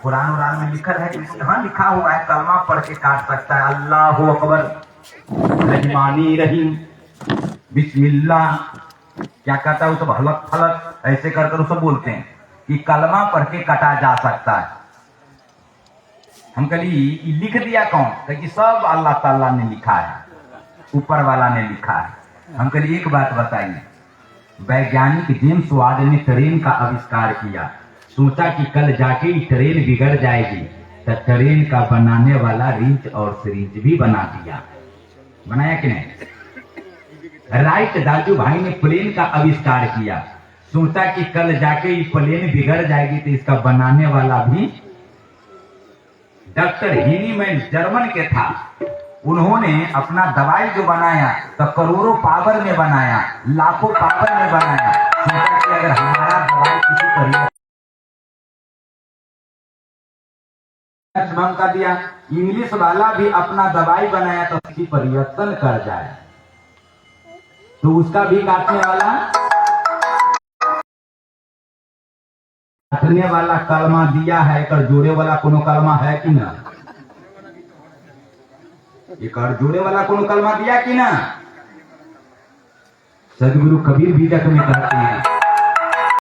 कुरान उरान में लिखा है कि हाँ लिखा हुआ है, कलमा पढ़ के काट सकता है, अल्लाह अकबर रहमानी रहीम बिस्मिल्लाह, क्या कहता है वो सब हलक फलक ऐसे कर कर सब बोलते हैं कि कलमा पढ़ के काटा जा सकता है। हम कहीं लिख दिया कौन? कि सब अल्लाह ताला ने लिखा है, ऊपर वाला ने लिखा है। हम कहीं एक बात बताइए, वैज्ञानिक जेम्स वाट ने ट्रेन का आविष्कार किया, सोचा कि कल जाके ट्रेन बिगड़ जाएगी, तो ट्रेन का बनाने वाला रिंच और सिरिंज भी बना दिया। बनाया कि नहीं? राइट दाजू भाई ने प्लेन का आविष्कार किया, सोचा कि कल जाके ये प्लेन बिगड़ जाएगी, तो इसका बनाने वाला भी डॉक्टर हीनीमैन जर्मन के था। उन्होंने अपना दवाई जो बनाया तो करोड़ों पावर में बनाया, लाखों पावर में बनाया। सोचा कि अगर हमारा दवाई किसी तरीके कर दिया, इंग्लिश वाला भी अपना दवाई बनाया तो किसी परिवर्तन कर जाए, तो उसका भी काटने वाला कलमा दिया है। एक जोड़े वाला कोनो कलमा है कि ना? एक जोड़े वाला कोनो कलमा दिया कि ना? सदगुरु कबीर भी में कहते हैं